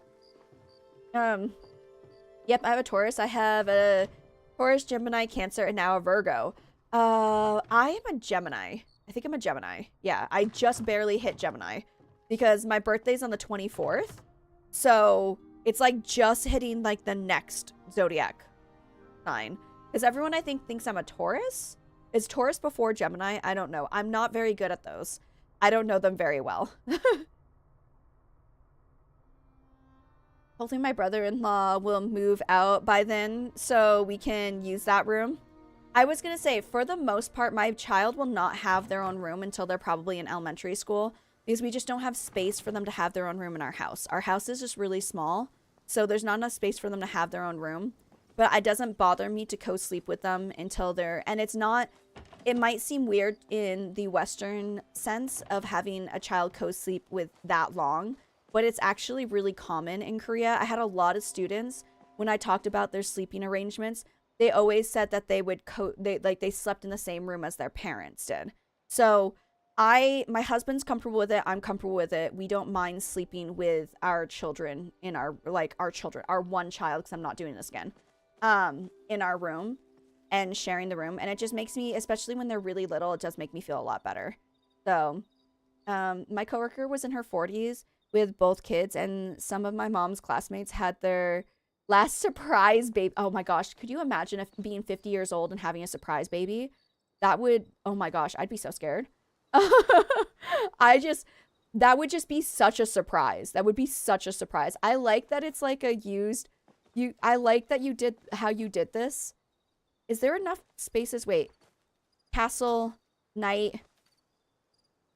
Yep, I have a Taurus. I have a Taurus, Gemini, Cancer, and now a Virgo. I am a Gemini. I think I'm a Gemini. Yeah, I just barely hit Gemini because my birthday's on the 24th. So it's like just hitting like the next zodiac sign. Because everyone I think thinks I'm a Taurus. Is Taurus before Gemini? I don't know. I'm not very good at those. I don't know them very well. Hopefully my brother-in-law will move out by then so we can use that room. I was going to say, for the most part, my child will not have their own room until they're probably in elementary school because we just don't have space for them to have their own room in our house. Our house is just really small, so there's not enough space for them to have their own room. But it doesn't bother me to co-sleep with them until they're... And it's not... It might seem weird in the Western sense of having a child co-sleep with that long, but it's actually really common in Korea. I had a lot of students, when I talked about their sleeping arrangements, they always said that they would they slept in the same room as their parents did. So my husband's comfortable with it. I'm comfortable with it. We don't mind sleeping with our children in our one child, because I'm not doing this again, in our room and sharing the room. And it just makes me, especially when they're really little, it does make me feel a lot better. So my coworker was in her 40s with both kids, and some of my mom's classmates had their last surprise baby. Oh my gosh, could you imagine if being 50 years old and having a surprise baby? That would, oh my gosh, I'd be so scared. That would just be such a surprise. That would be such a surprise. I like that it's like a used, I like that you did how you did this. Is there enough spaces? Wait, castle, knight.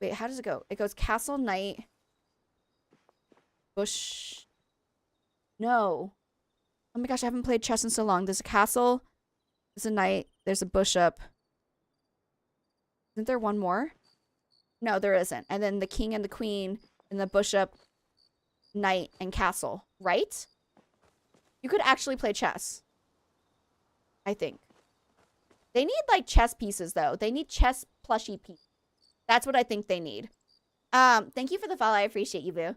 Wait, how does it go? It goes castle, knight, bush. No. Oh my gosh, I haven't played chess in so long. There's a castle, there's a knight, there's a bush up. Isn't there one more? No, there isn't. And then the king and the queen and the bishop, knight, and castle, right? You could actually play chess. I think. They need, like, chess pieces, though. They need chess plushie pieces. That's what I think they need. Thank you for the follow. I appreciate you, boo.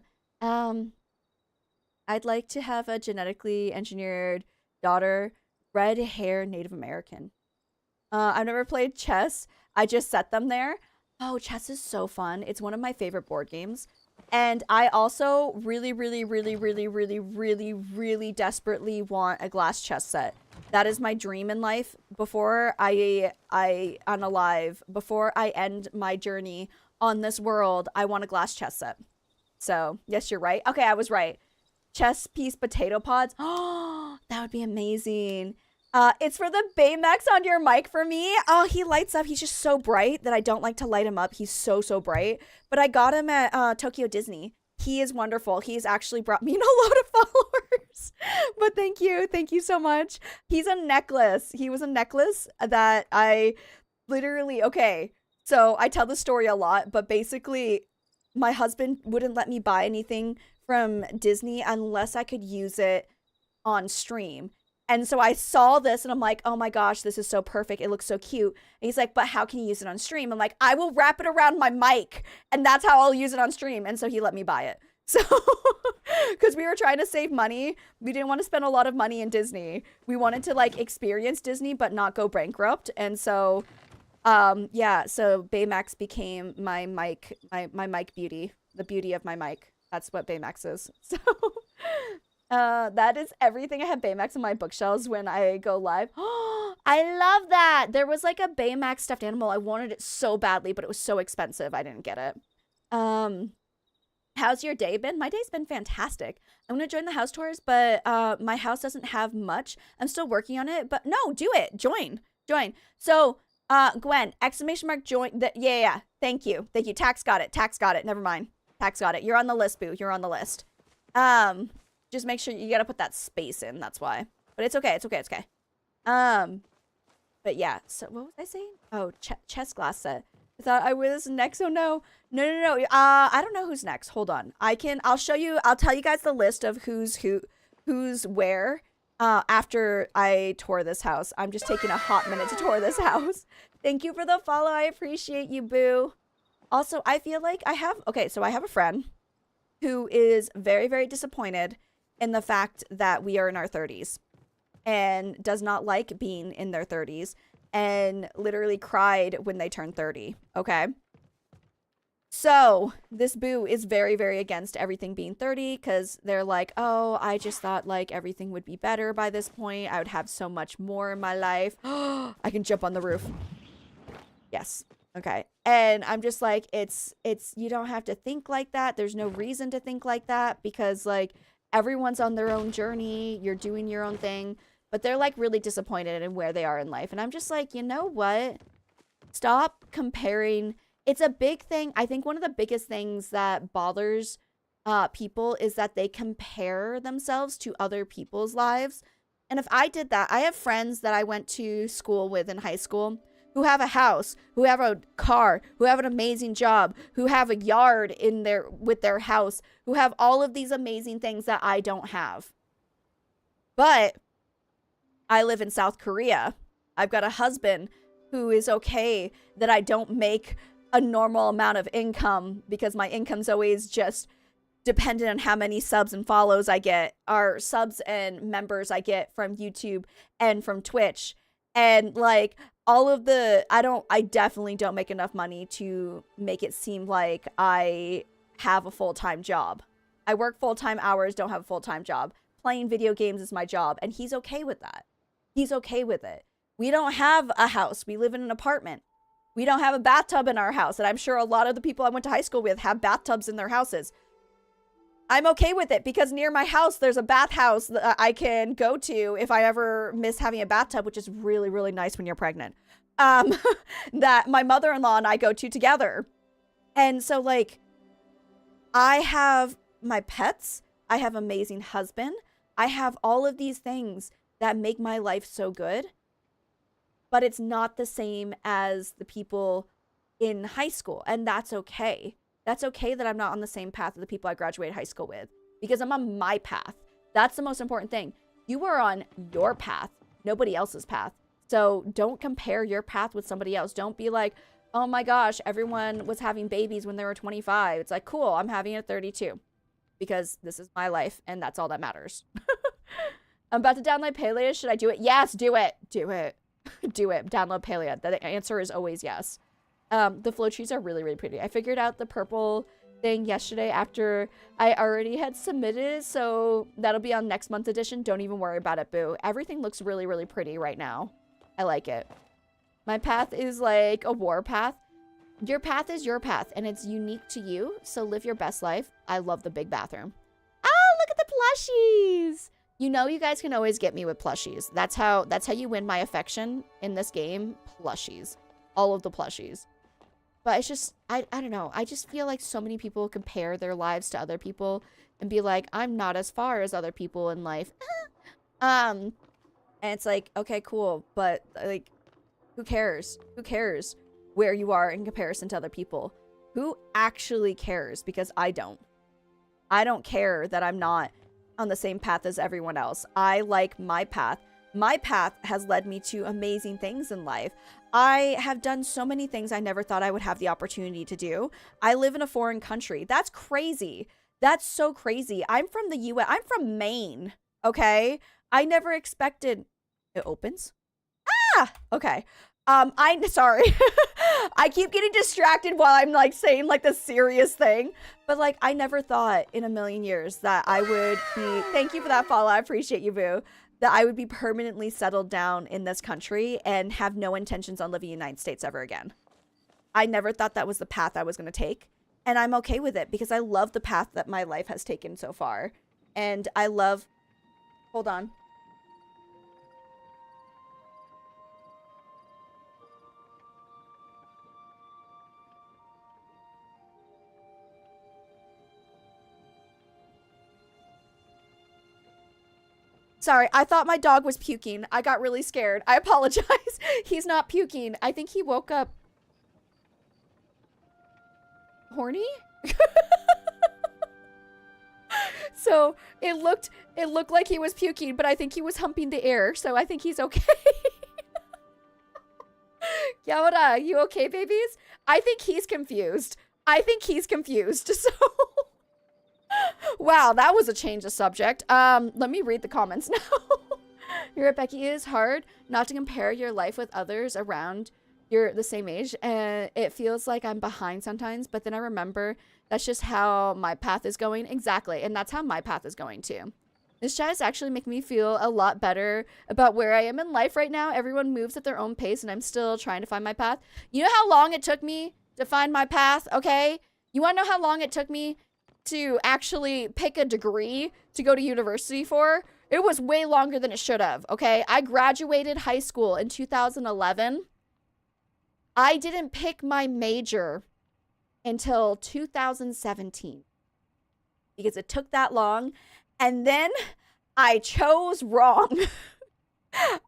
I'd like to have a genetically engineered daughter, red hair Native American. I've never played chess. I just set them there. Oh, chess is so fun. It's one of my favorite board games. And I also really, really, really, really, really, really, really desperately want a glass chess set. That is my dream in life. Before I unalive, before I end my journey on this world, I want a glass chess set. So, yes, you're right. Okay, I was right. Chess piece potato pods. Oh, that would be amazing. It's for the Baymax on your mic for me. Oh, he lights up. He's just so bright that I don't like to light him up. He's so, so bright. But I got him at Tokyo Disney. He is wonderful. He's actually brought me in a lot of followers. But thank you. Thank you so much. He's a necklace. He was a necklace that I literally, okay. So I tell the story a lot, but basically my husband wouldn't let me buy anything from Disney unless I could use it on stream. And so I saw this and I'm like, oh my gosh, this is so perfect. It looks so cute. And he's like, but how can you use it on stream? I'm like, I will wrap it around my mic and that's how I'll use it on stream. And so he let me buy it. So, because we were trying to save money. We didn't want to spend a lot of money in Disney. We wanted to like experience Disney, but not go bankrupt. And so, yeah, so Baymax became my mic, my mic beauty, the beauty of my mic. That's what Baymax is. So, that is everything. I have Baymax on my bookshelves when I go live. Oh, I love that. There was like a Baymax stuffed animal. I wanted it so badly, but it was so expensive. I didn't get it. How's your day been? My day's been fantastic. I'm going to join the house tours, but my house doesn't have much. I'm still working on it, but no, do it. Join. So, Gwen, exclamation mark, join. Yeah. Thank you. Tax got it. Never mind. Tax got it. You're on the list, boo. You're on the list. Just make sure you got to put that space in. That's why. But it's okay. But yeah. So what was I saying? Oh, chess glass set. I thought I was next. Oh no. I don't know who's next. Hold on. I'll show you. I'll tell you guys the list of who's where. After I tour this house. I'm just taking a hot minute to tour this house. Thank you for the follow. I appreciate you, boo. Also, I feel like I have a friend who is very, very disappointed in the fact that we are in our 30s and does not like being in their 30s and literally cried when they turned 30. Okay. So this boo is very, very against everything being 30 because they're like, oh, I just thought like everything would be better by this point. I would have so much more in my life. I can jump on the roof. Yes. Okay. And I'm just like, it's, you don't have to think like that. There's no reason to think like that because like everyone's on their own journey. You're doing your own thing, but they're like really disappointed in where they are in life. And I'm just like, you know what? Stop comparing. It's a big thing. I think one of the biggest things that bothers people is that they compare themselves to other people's lives. And if I did that, I have friends that I went to school with in high school who have a house, who have a car, who have an amazing job, who have a yard with their house, who have all of these amazing things that I don't have. But I live in South Korea. I've got a husband who is okay that I don't make a normal amount of income because my income's always just dependent on how many subs and follows I get, or subs and members I get from YouTube and from Twitch. And like all of I definitely don't make enough money to make it seem like I have a full-time job. I work full-time hours, don't have a full-time job. Playing video games is my job. And he's okay with that. He's okay with it. We don't have a house. We live in an apartment. We don't have a bathtub in our house. And I'm sure a lot of the people I went to high school with have bathtubs in their houses. I'm okay with it because near my house, there's a bathhouse that I can go to if I ever miss having a bathtub, which is really, really nice when you're pregnant. That my mother-in-law and I go to together. And so like, I have my pets. I have an amazing husband. I have all of these things that make my life so good. But it's not the same as the people in high school, and that's okay. That's okay that I'm not on the same path as the people I graduated high school with, because I'm on my path. That's the most important thing. You are on your path, nobody else's path. So don't compare your path with somebody else. Don't be like, oh my gosh, everyone was having babies when they were 25. It's like, cool, I'm having it at 32 because this is my life and that's all that matters. I'm about to download Palia. Should I do it? Yes, do it. Do it. Do it. Download Palia. The answer is always yes. The flow trees are really, really pretty. I figured out the purple thing yesterday after I already had submitted, so that'll be on next month's edition. Don't even worry about it, boo. Everything looks really, really pretty right now. I like it. My path is like a war path. Your path is your path, and it's unique to you, so live your best life. I love the big bathroom. Oh, look at the plushies! You know you guys can always get me with plushies. That's how you win my affection in this game. Plushies. All of the plushies. But it's just, I don't know. I just feel like so many people compare their lives to other people and be like, I'm not as far as other people in life. And it's like, okay, cool. But like, who cares? Who cares where you are in comparison to other people? Who actually cares? Because I don't. I don't care that I'm not on the same path as everyone else. I like my path. My path has led me to amazing things in life. I have done so many things I never thought I would have the opportunity to do. I live in a foreign country. That's crazy. That's so crazy. I'm from the US. I'm from Maine. Okay? I never expected... It opens? Ah! Okay. I'm sorry. I keep getting distracted while I'm like saying like the serious thing. But like, I never thought in a million years that I would be... Thank you for that follow. I appreciate you, boo. That I would be permanently settled down in this country and have no intentions on living in the United States ever again. I never thought that was the path I was going to take. And I'm okay with it because I love the path that my life has taken so far. And I love... Hold on. Sorry, I thought my dog was puking. I got really scared. I apologize. He's not puking. I think he woke up horny. So it looked like he was puking, but I think he was humping the air. So I think he's okay. Yawada, you okay, babies? I think he's confused. So wow, that was a change of subject. Let me read the comments now. You're right, Becky. It is hard not to compare your life with others around the same age, and it feels like I'm behind sometimes, but then I remember that's just how my path is going. Exactly, and that's how my path is going too. This chat is actually making me feel a lot better about where I am in life right now. Everyone moves at their own pace, and I'm still trying to find my path. You know how long it took me to find my path, okay? You want to know how long it took me to actually pick a degree to go to university for? It was way longer than it should have, okay? I graduated high school in 2011. I didn't pick my major until 2017 because it took that long. And then I chose wrong.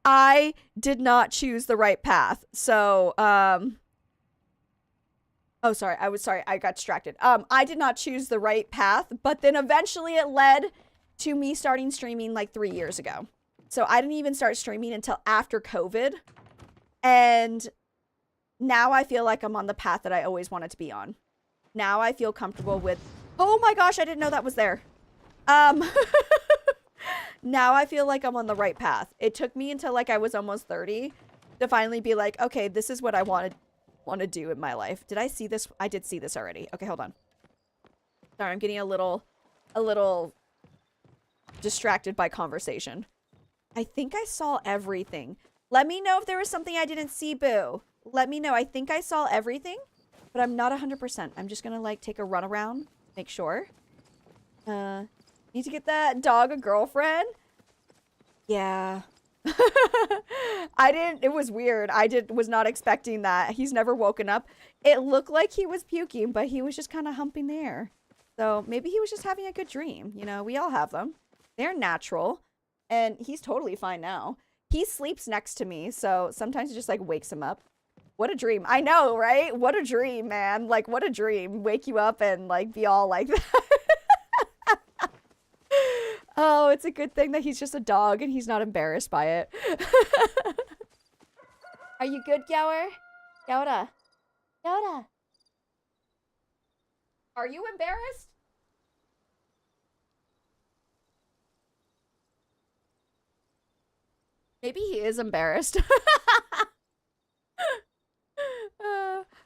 I did not choose the right path. So, oh, sorry. I got distracted. I did not choose the right path, but then eventually it led to me starting streaming like 3 years ago. So I didn't even start streaming until after COVID. And now I feel like I'm on the path that I always wanted to be on. Now I feel comfortable with, oh my gosh, I didn't know that was there. Now I feel like I'm on the right path. It took me until like I was almost 30 to finally be like, okay, this is what I want to do in my life. Did I see this? I did see this already. Okay, hold on. Sorry, I'm getting a little distracted by conversation. I think I saw everything. Let me know if there was something I didn't see, boo. Let me know. I think I saw everything, but I'm not 100%. I'm just gonna like take a run around, make sure. Need to get that dog a girlfriend? Yeah. It was weird. Was not expecting that. He's never woken up. It looked like he was puking, but he was just kind of humping the air. So maybe he was just having a good dream. You know, we all have them. They're natural. And he's totally fine now. He sleeps next to me, so sometimes it just like wakes him up. What a dream. I know, right? What a dream, man. Like, what a dream. Wake you up and, like, be all like that. Oh, it's a good thing that he's just a dog and he's not embarrassed by it. Are you good, Gower? Yoda. Yoda. Are you embarrassed? Maybe he is embarrassed.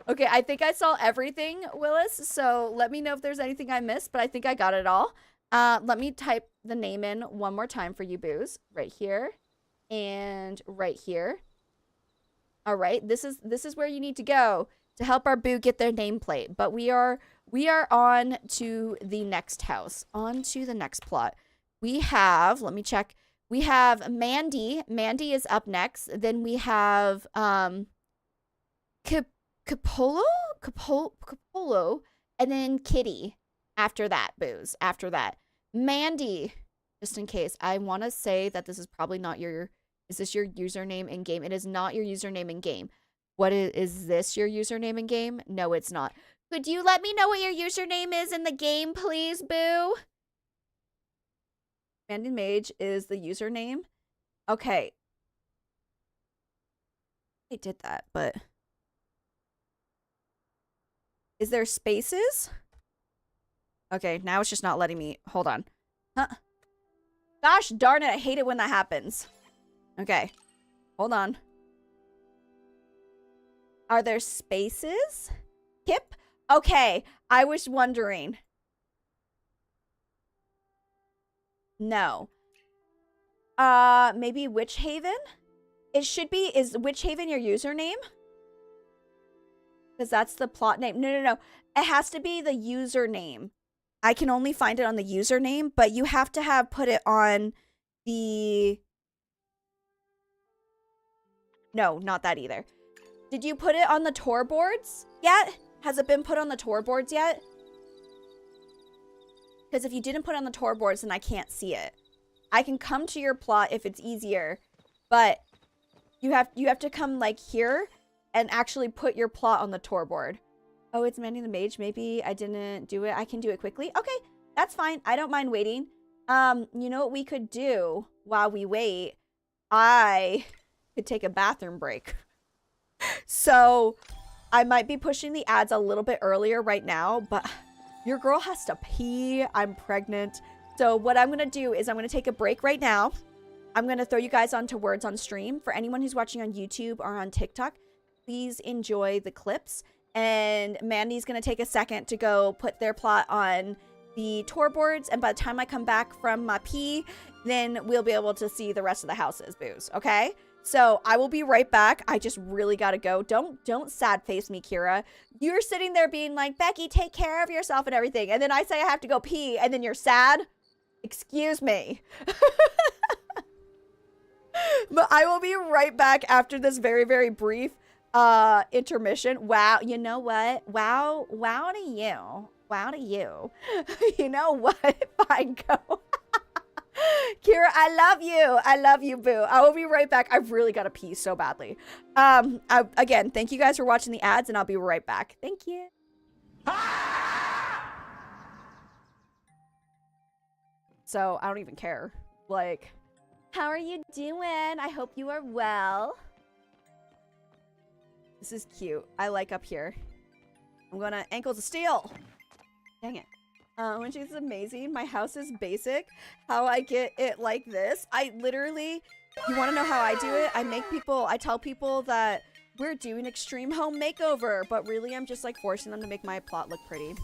Okay, I think I saw everything, Willis. So let me know if there's anything I missed, but I think I got it all. Let me type the name in one more time for you, Booze. Right here and right here. All right, this is where you need to go to help our Boo get their nameplate. But we are on to the next house, on to the next plot. We have, let me check. We have Mandy. Mandy is up next. Then we have Kipolo, and then Kitty. After that, Booze. After that, Mandy. Just in case, I want to say that this is probably not your. Is this your username in game? It is not your username in game. What is this your username in game? No, it's not. Could you let me know what your username is in the game, please, Boo? MandytheMage is the username. Okay. I did that, but is there spaces? Okay, now it's just not letting me. Hold on. Huh. Gosh darn it, I hate it when that happens. Okay. Hold on. Are there spaces? Kip? Okay, I was wondering. No. Maybe Witch Haven? It should be, is Witch Haven your username? Because that's the plot name. No. It has to be the username. I can only find it on the username, but you have to have put it on the... No, not that either. Did you put it on the tour boards yet? Has it been put on the tour boards yet? Because if you didn't put it on the tour boards, then I can't see it. I can come to your plot if it's easier, but you have to come like here and actually put your plot on the tour board. Oh, it's MandytheMage. Maybe I didn't do it. I can do it quickly. Okay, that's fine. I don't mind waiting. You know what we could do while we wait? I could take a bathroom break. So I might be pushing the ads a little bit earlier right now, but your girl has to pee. I'm pregnant. So what I'm going to do is I'm going to take a break right now. I'm going to throw you guys onto Words on Stream. For anyone who's watching on YouTube or on TikTok, please enjoy the clips. And Mandy's going to take a second to go put their plot on the tour boards. And by the time I come back from my pee, then we'll be able to see the rest of the houses, Booze. Okay? So I will be right back. I just really got to go. Don't sad face me, Kira. You're sitting there being like, Becky, take care of yourself and everything. And then I say I have to go pee and then you're sad. Excuse me. But I will be right back after this very, very brief intermission. Wow. You know what? Wow to you. Wow to you. You know what? Fine, go. Kira, I love you. I love you, boo. I will be right back. I've really got to pee so badly. Again, thank you guys for watching the ads, and I'll be right back. Thank you. So, I don't even care. Like, how are you doing? I hope you are well. This is cute. I like up here. I'm gonna ankles of steel. Dang it. Which is amazing. My house is basic. How I get it like this. I literally, you want to know how I do it? I tell people that we're doing extreme home makeover, but really I'm just like forcing them to make my plot look pretty.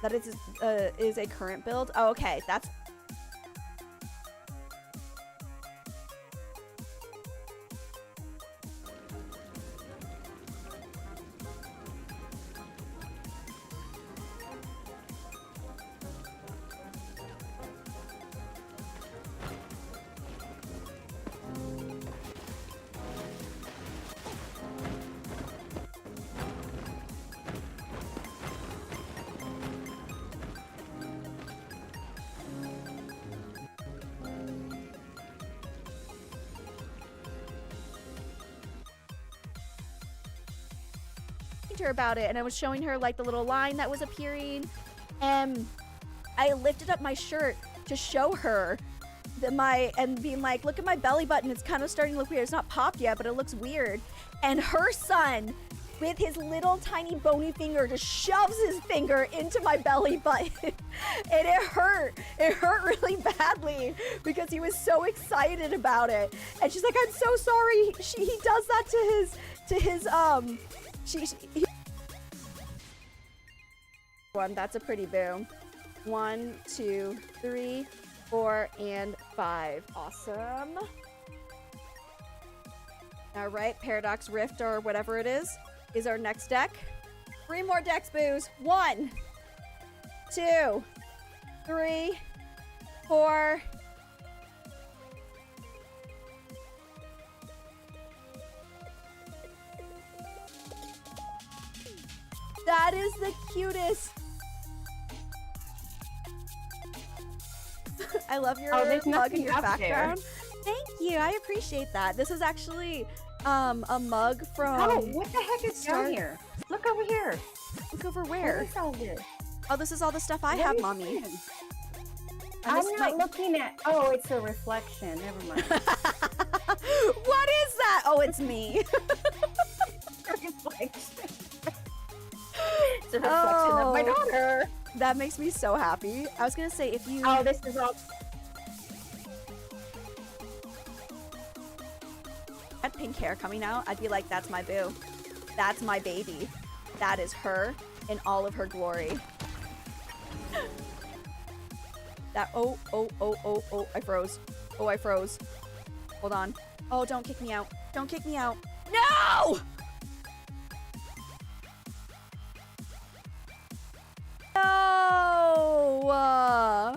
That is a current build. Oh, okay. That's... to her about it, and I was showing her like the little line that was appearing, and I lifted up my shirt to show her and being like, look at my belly button, it's kind of starting to look weird. It's not popped yet, but it looks weird. And her son, with his little tiny bony finger, just shoves his finger into my belly button. And it hurt really badly because he was so excited about it. And she's like, I'm so sorry. He does that to his one. That's a pretty boo. 1, 2, 3, 4, and 5. Awesome. All right, Paradox Rift or whatever it is our next deck. 3 more decks, boos. 1, 2, 3, 4. That is the cutest. I love your mug in your background. Thank you. I appreciate that. This is actually a mug from... Oh, what the heck is down here? Look over here. Look over where? What is all this? Oh, this is all the stuff I have, Mommy. I'm not looking at... Oh, it's a reflection. Never mind. What is that? Oh, it's me. Reflection. It's a reflection of my daughter. That makes me so happy. I was going to say, if you... Oh, this is all... had pink hair coming out, I'd be like, that's my boo. That's my baby. That is her in all of her glory. That, oh, I froze. Oh, I froze. Hold on. Oh, don't kick me out. Don't kick me out. No! No!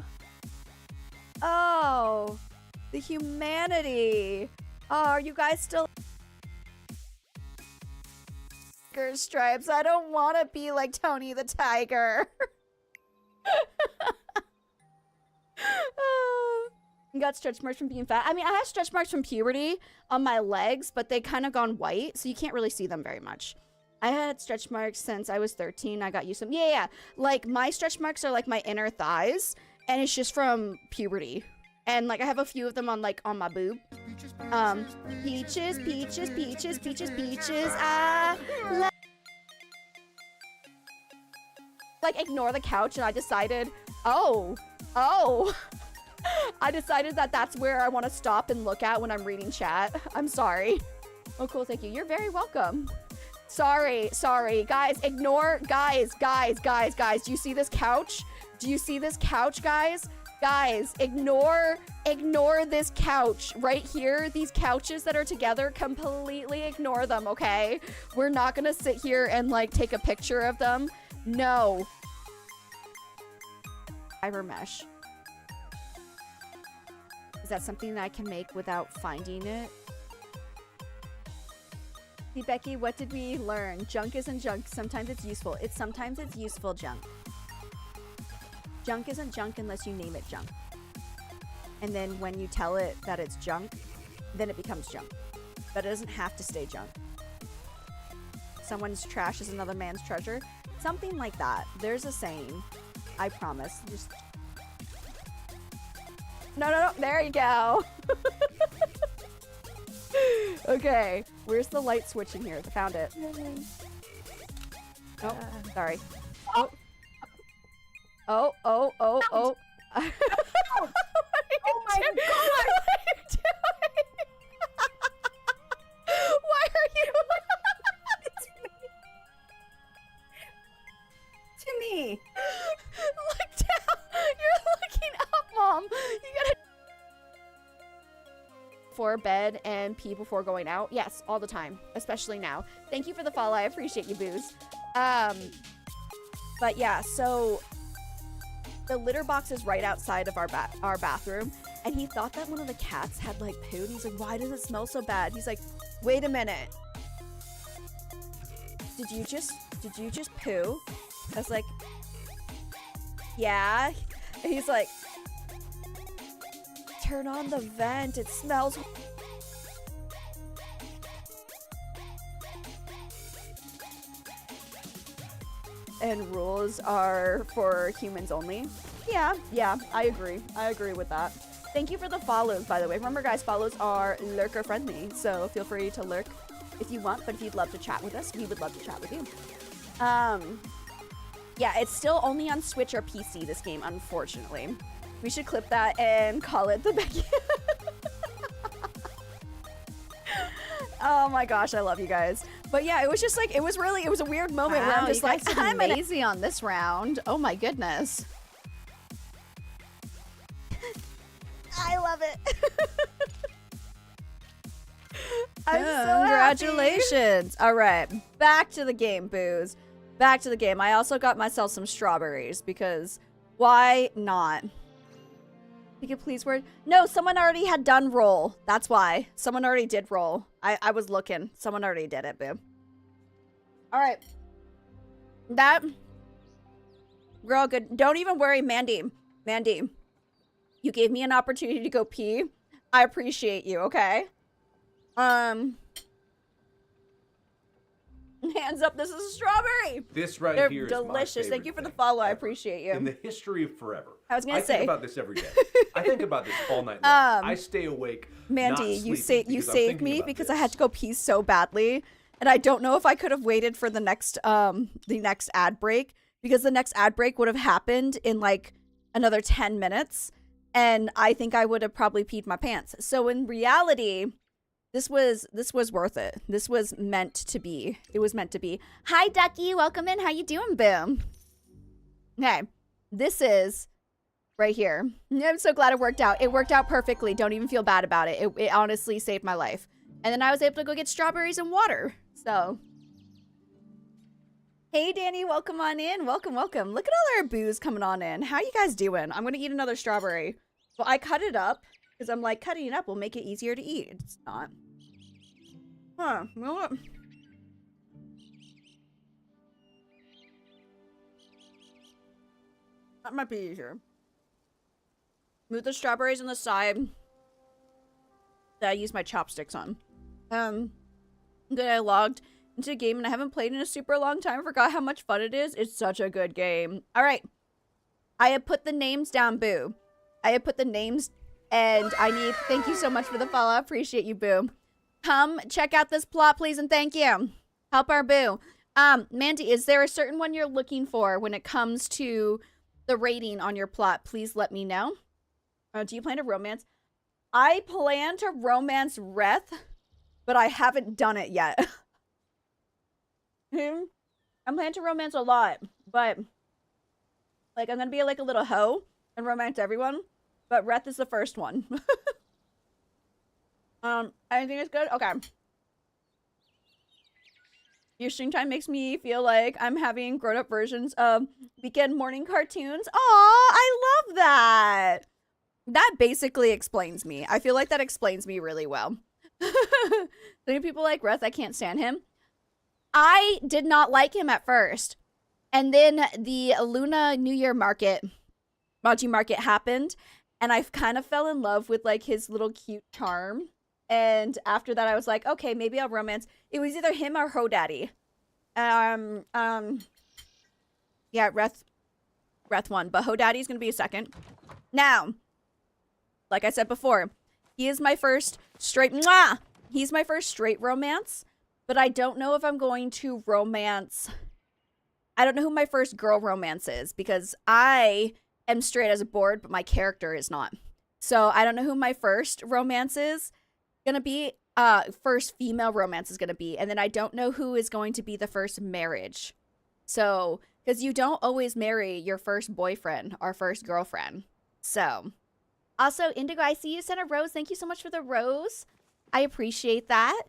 Oh, the humanity. Oh, are you guys still stripes? I don't want to be like Tony the Tiger. You got stretch marks from being fat. I mean, I have stretch marks from puberty on my legs, but they kind of gone white, so you can't really see them very much. I had stretch marks since I was 13. I got used to them. Yeah. Like, my stretch marks are like my inner thighs, and it's just from puberty. And like I have a few of them on like on my boob. Peaches. Like ignore the couch, and I decided, oh. I decided that that's where I want to stop and look at when I'm reading chat. I'm sorry. Oh, cool. Thank you. You're very welcome. Sorry. Guys, ignore. Guys. Do you see this couch? Do you see this couch, guys? Guys, ignore this couch right here. These couches that are together, completely ignore them, okay? We're not gonna sit here and like take a picture of them. No. Fiber mesh. Is that something that I can make without finding it? Hey Becky, what did we learn? Junk isn't junk. Sometimes it's useful. Sometimes it's useful junk. Junk isn't junk unless you name it junk. And then when you tell it that it's junk, then it becomes junk. But it doesn't have to stay junk. Someone's trash is another man's treasure. Something like that. There's a saying. I promise. Just... No. There you go. Okay. Where's the light switch in here? I found it. Oh, sorry. Oh. Oh my God! What are you doing? Why are you? To me. Look down. You're looking up, Mom. You gotta before bed and pee before going out. Yes, all the time, especially now. Thank you for the follow. I appreciate you, Booze. But yeah, so. The litter box is right outside of our bathroom, and he thought that one of the cats had like poo, and he's like, why does it smell so bad? He's like, wait a minute. Did you just poo? I was like, yeah. And he's like, turn on the vent, it smells. and rules are for humans only. Yeah, I agree. I agree with that. Thank you for the follows, by the way. Remember, guys, follows are lurker friendly, so feel free to lurk if you want, but if you'd love to chat with us, we would love to chat with you. Yeah, it's still only on Switch or PC, this game, unfortunately. We should clip that and call it the Becky. Oh my gosh, I love you guys. But yeah, it was just like, it was a weird moment where I'm just like, I'm lazy on this round. Oh my goodness. I love it. I'm so congratulations. All right, back to the game, Booze. Back to the game. I also got myself some strawberries because why not? You could please word. No, someone already had done roll. That's why. Someone already did roll. I was looking. Someone already did it, boo. All right. We're all good. Don't even worry, Mandy. Mandy, you gave me an opportunity to go pee. I appreciate you, okay? Hands up, this is a strawberry. This right They're here is delicious. my Thank you for the favorite follow. I thing appreciate you. ever. In the history of forever. I think about this every day. I think about this all night long. I stay awake. Mandy, you saved me because this. I had to go pee so badly, and I don't know if I could have waited for the next ad break, because the next ad break would have happened in like another 10 minutes, and I think I would have probably peed my pants. So in reality, this was worth it. This was meant to be. It was meant to be. Hi, Ducky. Welcome in. How you doing, Boom? Okay. This is right here. I'm so glad it worked out. It worked out perfectly. Don't even feel bad about it. It honestly saved my life. And then I was able to go get strawberries and water. So. Hey, Danny. Welcome on in. Welcome, welcome. Look at all our booze coming on in. How you guys doing? I'm going to eat another strawberry. Well, I cut it up. Because I'm like, cutting it up will make it easier to eat. It's not. Huh. You know what? That might be easier. Move the strawberries on the side that I use my chopsticks on. Then I logged into a game and I haven't played in a super long time. I forgot how much fun it is. It's such a good game. All right. I have put the names down, Boo. I have put the names. And thank you so much for the follow. I appreciate you, Boo. Come check out this plot, please, and thank you. Help our Boo. Mandy, is there a certain one you're looking for when it comes to the rating on your plot? Please let me know. Do you plan to romance? I plan to romance Reth, but I haven't done it yet. I'm planning to romance a lot, but like I'm gonna be like a little hoe and romance everyone. But Reth is the first one. I think it's good. Okay. Your stream time makes me feel like I'm having grown-up versions of weekend morning cartoons. Aw, I love that. That basically explains me. I feel like that explains me really well. Many people like Reth, I can't stand him. I did not like him at first. And then the Luna New Year market, Maji market happened. And I kind of fell in love with, like, his little cute charm. And after that, I was like, okay, maybe I'll romance. It was either him or Hodaddy. Yeah, Reth won. But Hodaddy's going to be a second. Now, like I said before, he is my first straight... Mwah! He's my first straight romance. But I don't know if I'm going to romance... I don't know who my first girl romance is. Because I... am straight as a board, but my character is not. So I don't know who my first romance is gonna be. First female romance is gonna be. And then I don't know who is going to be the first marriage. So, because you don't always marry your first boyfriend or first girlfriend. So, also, Indigo, I see you sent a rose. Thank you so much for the rose. I appreciate that.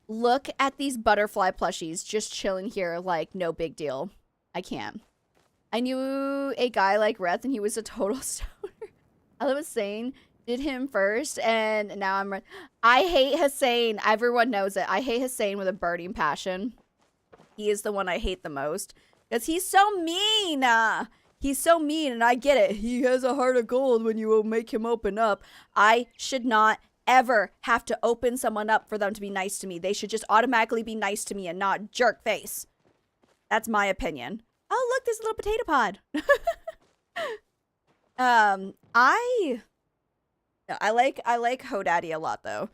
Look at these butterfly plushies just chilling here like no big deal. I can't. I knew a guy like Reth, and he was a total stoner. I was saying, did him first, and now I'm... I hate Hussein. Everyone knows it. I hate Hussein with a burning passion. He is the one I hate the most. Because he's so mean. He's so mean, and I get it. He has a heart of gold when you make him open up. I should not ever have to open someone up for them to be nice to me. They should just automatically be nice to me and not jerk face. That's my opinion. Oh, look, there's a little potato pod. I like Hodaddy a lot though.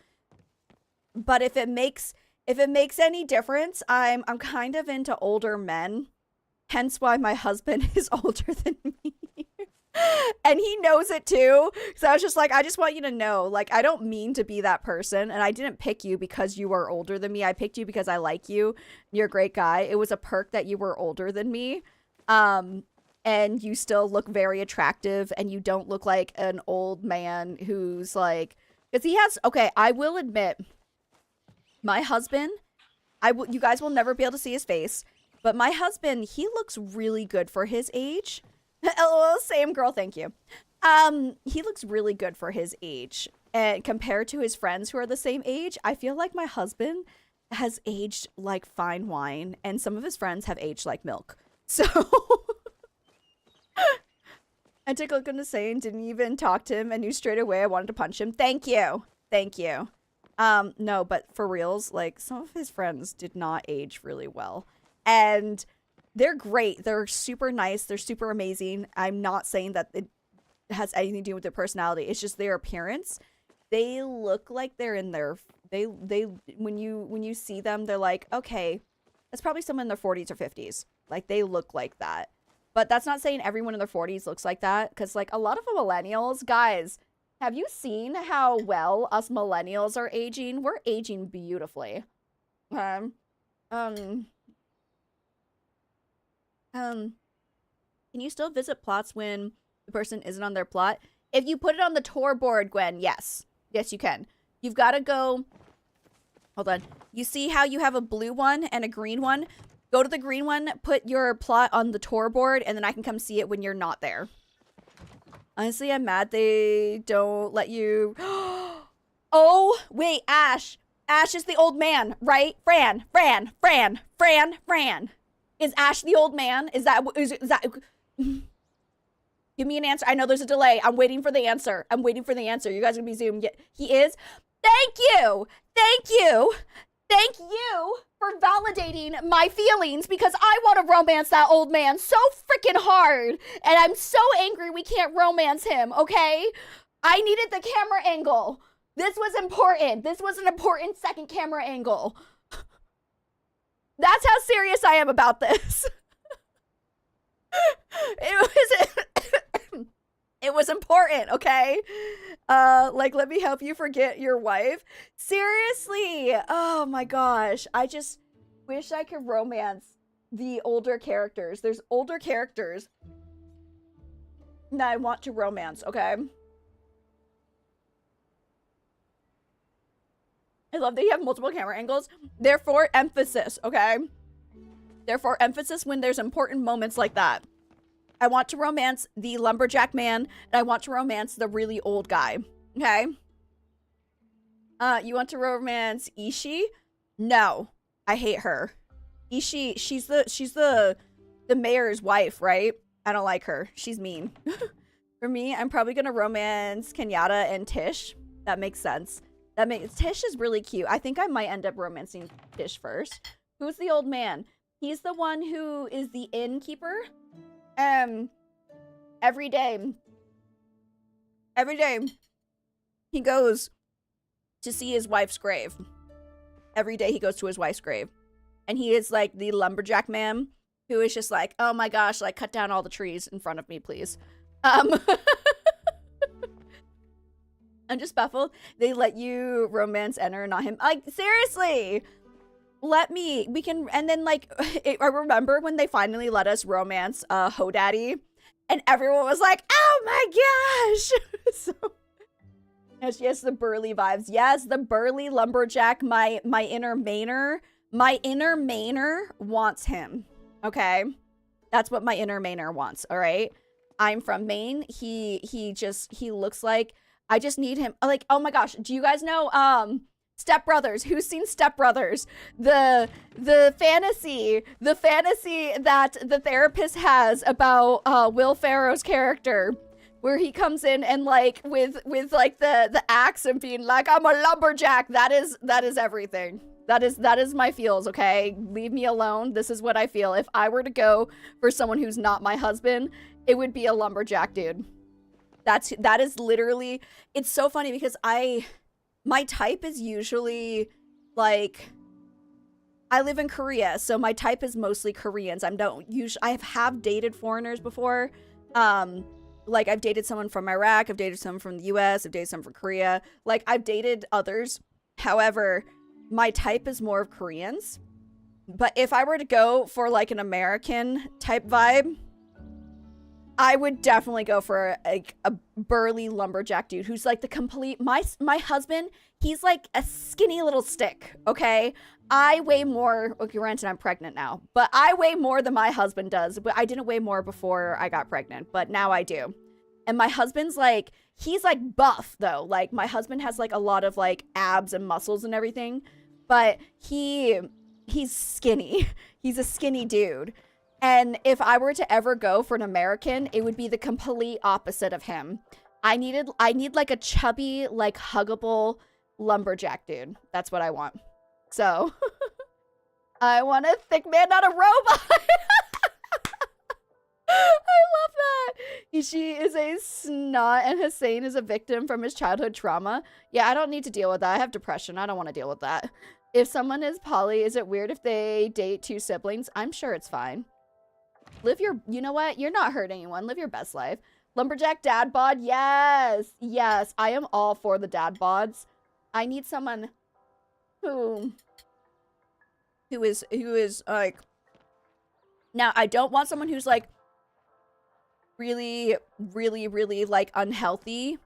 But if it makes any difference, I'm kind of into older men. Hence why my husband is older than me. And he knows it too. So I was just like, I just want you to know, like, I don't mean to be that person. And I didn't pick you because you were older than me. I picked you because I like you. You're a great guy. It was a perk that you were older than me. And you still look very attractive. And you don't look like an old man who's like, because he has, okay, I will admit, my husband, you guys will never be able to see his face. But my husband, he looks really good for his age. LOL, same girl, thank you. He looks really good for his age. And compared to his friends who are the same age, I feel like my husband has aged like fine wine. And some of his friends have aged like milk. So I took a look into saying, didn't even talk to him and knew straight away I wanted to punch him. Thank you. Thank you. No, but for reals, like some of his friends did not age really well. And they're great. They're super nice. They're super amazing. I'm not saying that it has anything to do with their personality. It's just their appearance. They look like they're in their when you see them, they're like, okay, that's probably someone in their 40s or 50s. Like they look like that. But that's not saying everyone in their 40s looks like that, cuz like a lot of the millennials, guys, have you seen how well us millennials are aging? We're aging beautifully. Can you still visit plots when the person isn't on their plot? If you put it on the tour board, Gwen, yes. Yes, you can. You've got to go... Hold on. You see how you have a blue one and a green one? Go to the green one, put your plot on the tour board, and then I can come see it when you're not there. Honestly, I'm mad they don't let you... Oh, wait, Ash. Ash is the old man, right? Fran. Is Ash the old man? Is that... Give me an answer. I know there's a delay. I'm waiting for the answer. You guys are going to be zoomed. He is? Thank you. Thank you for validating my feelings, because I want to romance that old man so freaking hard. And I'm so angry we can't romance him, okay? I needed the camera angle. This was important. This was an important second camera angle. That's how serious I am about this. It was important, okay? Like, let me help you forget your wife. Seriously. Oh my gosh. I just wish I could romance the older characters. There's older characters that I want to romance, okay? I love that you have multiple camera angles. Therefore, emphasis, okay? Therefore, emphasis when there's important moments like that. I want to romance the lumberjack man, and I want to romance the really old guy, okay? You want to romance Ishii? No, I hate her. Ishii, she's the mayor's wife, right? I don't like her. She's mean. For me, I'm probably gonna romance Kenyatta and Tish. That makes sense. Tish is really cute. I think I might end up romancing Tish first. Who's the old man? He's the one who is the innkeeper. Every day he goes to see his wife's grave. Every day he goes to his wife's grave. And he is like the lumberjack man who is just like, oh my gosh, like cut down all the trees in front of me, please. I'm just baffled. They let you romance Enter, not him. Like, seriously. We can, and then like, I remember when they finally let us romance Hodaddy, and everyone was like, oh my gosh. So, yes, the burly vibes. Yes, the burly lumberjack, my inner Mainer wants him, okay? That's what my inner Mainer wants, all right? I'm from Maine. He looks like, I just need him. Like, oh my gosh, do you guys know, Step Brothers? Who's seen Step Brothers? The fantasy that the therapist has about Will Ferrell's character. where he comes in and like with like the axe and being like, I'm a lumberjack. That is everything. That is my feels, okay? Leave me alone. This is what I feel. If I were to go for someone who's not my husband, it would be a lumberjack dude. That is literally, it's so funny because my type is usually like, I live in Korea, so my type is mostly Koreans. I have dated foreigners before. Like I've dated someone from Iraq, I've dated someone from the US, I've dated someone from Korea. Like I've dated others. However, my type is more of Koreans. But if I were to go for like an American type vibe, I would definitely go for a burly lumberjack dude who's like the complete, my husband, he's like a skinny little stick, okay? I weigh more, okay, granted I'm pregnant now, but I weigh more than my husband does. But I didn't weigh more before I got pregnant, but now I do. And my husband's like, he's like buff though. Like my husband has like a lot of like abs and muscles and everything, but he's skinny. He's a skinny dude. And if I were to ever go for an American, it would be the complete opposite of him. I need like a chubby, like huggable lumberjack dude. That's what I want. So I want a thick man, not a robot. I love that. She is a snot and Hussein is a victim from his childhood trauma. Yeah, I don't need to deal with that. I have depression. I don't want to deal with that. If someone is poly, is it weird if they date two siblings? I'm sure it's fine. You know what? You're not hurting anyone. Live your best life. Lumberjack dad bod. Yes. Yes. I am all for the dad bods. I need someone who is like, now I don't want someone who's like really, really, really like unhealthy,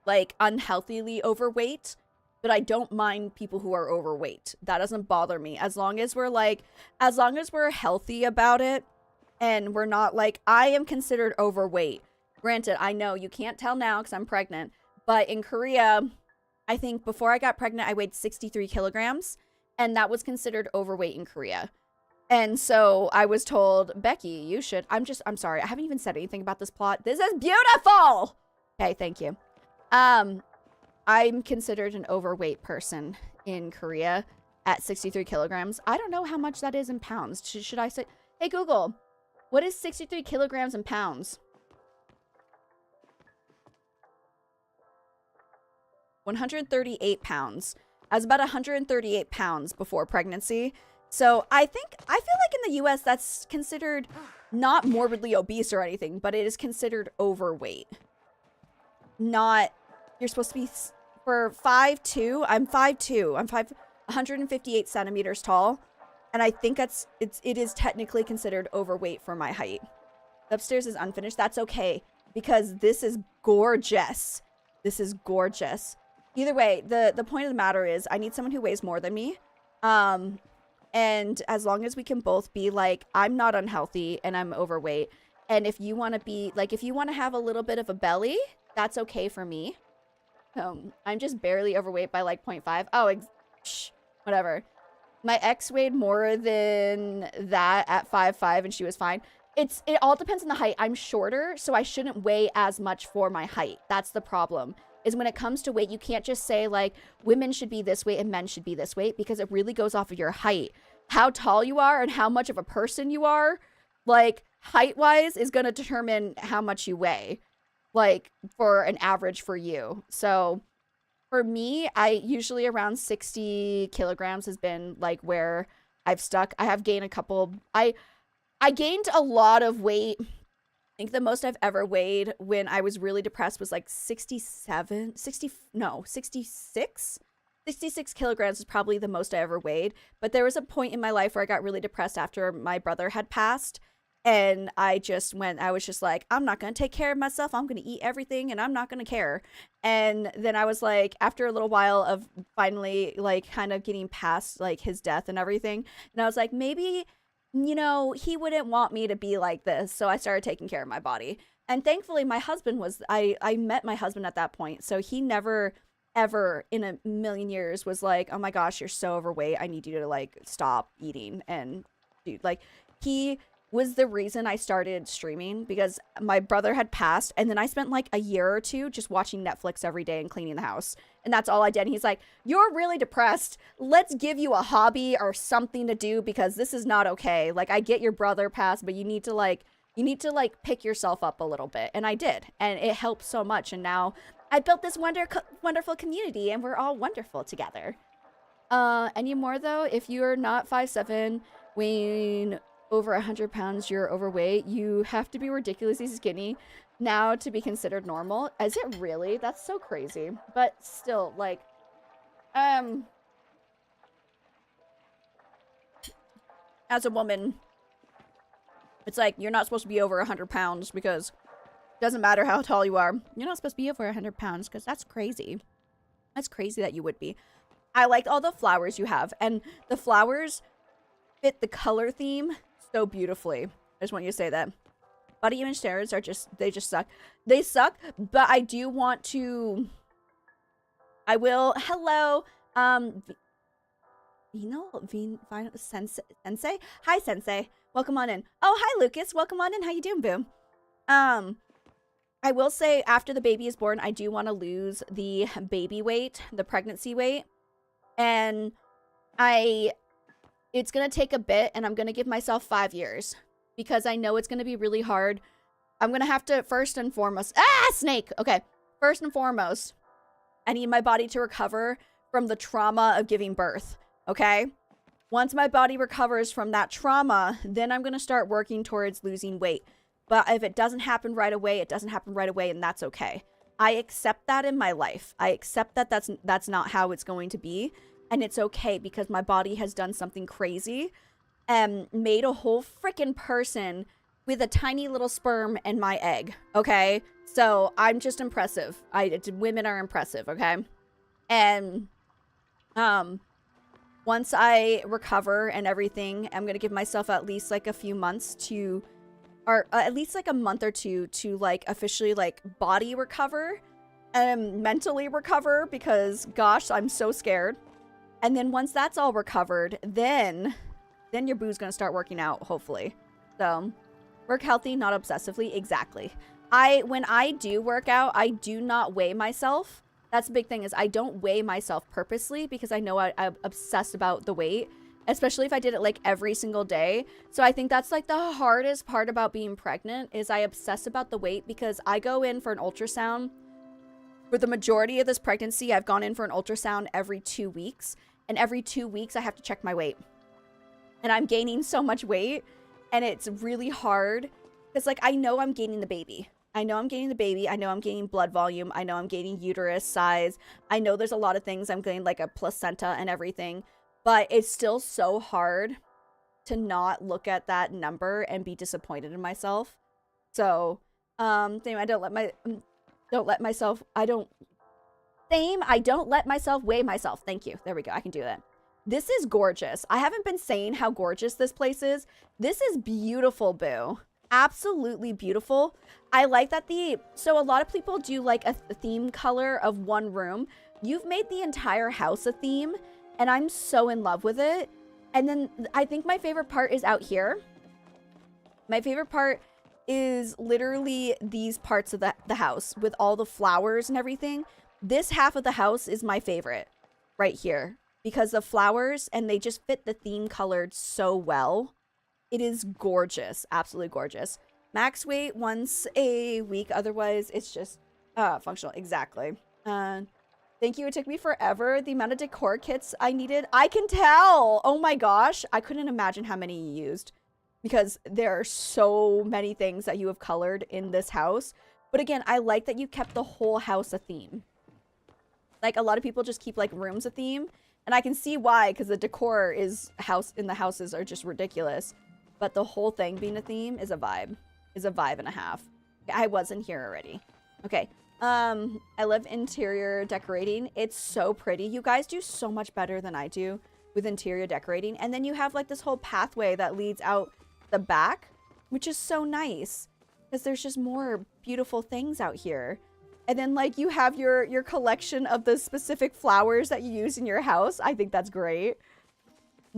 like unhealthily overweight, but I don't mind people who are overweight. That doesn't bother me. As long as we're healthy about it. And we're not like, I am considered overweight. Granted, I know you can't tell now because I'm pregnant. But in Korea, I think before I got pregnant, I weighed 63 kilograms. And that was considered overweight in Korea. And so I was told, Becky, you should. I'm sorry. I haven't even said anything about this plot. This is beautiful. Okay, thank you. I'm considered an overweight person in Korea at 63 kilograms. I don't know how much that is in pounds. Should I say, hey, Google. What is 63 kilograms in pounds? 138 pounds. I was about 138 pounds before pregnancy. So I feel like in the US that's considered not morbidly obese or anything, but it is considered overweight. Not, you're supposed to be, for 5'2", I'm 5'2", I'm 158 centimeters tall. And I think it is technically considered overweight for my height. The upstairs is unfinished. That's okay, because this is gorgeous. This is gorgeous. Either way, the point of the matter is I need someone who weighs more than me. And as long as we can both be like, I'm not unhealthy and I'm overweight. And if you want to be like, if you want to have a little bit of a belly, that's okay for me. I'm just barely overweight by like 0.5. Oh, whatever. My ex weighed more than that at 5'5", and she was fine. It all depends on the height. I'm shorter, so I shouldn't weigh as much for my height. That's the problem. Is when it comes to weight, you can't just say like women should be this weight and men should be this weight, because it really goes off of your height. How tall you are and how much of a person you are, like height-wise, is going to determine how much you weigh, like for an average for you. So for me, I usually around 60 kilograms has been like where I've stuck. I have gained I gained a lot of weight. I think the most I've ever weighed when I was really depressed was like 66. 66 kilograms is probably the most I ever weighed. But there was a point in my life where I got really depressed after my brother had passed. And I was just like, I'm not going to take care of myself. I'm going to eat everything and I'm not going to care. And then I was like, after a little while of finally like kind of getting past like his death and everything. And I was like, maybe, you know, he wouldn't want me to be like this. So I started taking care of my body. And thankfully my husband I met my husband at that point. So he never, ever in a million years was like, oh my gosh, you're so overweight. I need you to like stop eating. And dude, like was the reason I started streaming, because my brother had passed, and then I spent like a year or two just watching Netflix every day and cleaning the house. And that's all I did. And he's like, you're really depressed. Let's give you a hobby or something to do, because this is not okay. Like, I get your brother passed, but you need to like pick yourself up a little bit. And I did. And it helped so much. And now I built this wonderful community, and we're all wonderful together. Anymore though, if you're not 5'7", weighing over 100 pounds, you're overweight. You have to be ridiculously skinny now to be considered normal. Is it really? That's so crazy. But still, like, as a woman, it's like, you're not supposed to be over 100 pounds, because it doesn't matter how tall you are. You're not supposed to be over 100 pounds, because that's crazy. That's crazy that you would be. I liked all the flowers you have, and the flowers fit the color theme so beautifully. I just want you to say that. Body image standards are they just suck. They suck, but I do want to... Hello, Sensei? Hi, Sensei. Welcome on in. Oh, hi, Lucas. Welcome on in. How you doing, boo? I will say, after the baby is born, I do want to lose the baby weight, the pregnancy weight. And it's going to take a bit, and I'm going to give myself 5 years, because I know it's going to be really hard. I'm going to have to, first and foremost, snake. Okay. First and foremost, I need my body to recover from the trauma of giving birth. Okay. Once my body recovers from that trauma, then I'm going to start working towards losing weight. But if it doesn't happen right away, it doesn't happen right away, and that's okay. I accept that in my life. I accept that that's not how it's going to be. And it's okay, because my body has done something crazy and made a whole freaking person with a tiny little sperm and my egg. Okay. So I'm just impressive. Women are impressive. Okay. And, once I recover and everything, I'm going to give myself at least like a few months to, or at least like a month or two to like officially like body recover and mentally recover, because gosh, I'm so scared. And then once that's all recovered, then your boo's gonna start working out, hopefully. So, work healthy, not obsessively. Exactly. When I do work out, I do not weigh myself. That's the big thing, is I don't weigh myself purposely, because I know I'm obsessed about the weight, especially if I did it like every single day. So I think that's like the hardest part about being pregnant, is I obsess about the weight, because I go in for an ultrasound. For the majority of this pregnancy, I've gone in for an ultrasound every 2 weeks. And every 2 weeks, I have to check my weight. And I'm gaining so much weight. And it's really hard. Because, like, I know I'm gaining the baby. I know I'm gaining the baby. I know I'm gaining blood volume. I know I'm gaining uterus size. I know there's a lot of things. I'm getting, like, a placenta and everything. But it's still so hard to not look at that number and be disappointed in myself. So, anyway, I don't let myself weigh myself. Thank you. There we go. I can do that. This is gorgeous. I haven't been saying how gorgeous this place is. This is beautiful, boo. Absolutely beautiful. I like that so a lot of people do like a theme color of one room. You've made the entire house a theme, and I'm so in love with it. And then I think my favorite part is out here. My favorite part is literally these parts of the house with all the flowers and everything. This half of the house is my favorite right here, because the flowers, and they just fit the theme colored so well. It is gorgeous. Absolutely gorgeous. Max weight once a week. Otherwise, it's just functional. Exactly. Thank you. It took me forever. The amount of decor kits I needed. I can tell. Oh my gosh. I couldn't imagine how many you used, because there are so many things that you have colored in this house. But again, I like that you kept the whole house a theme. Like, a lot of people just keep like rooms a theme, and I can see why, because the decor in the houses are just ridiculous. But the whole thing being a theme is a vibe. Is a vibe and a half. I was in here already. Okay. I love interior decorating. It's so pretty. You guys do so much better than I do with interior decorating. And then you have like this whole pathway that leads out the back, which is so nice, because there's just more beautiful things out here. And then like you have your collection of the specific flowers that you use in your house. I think that's great.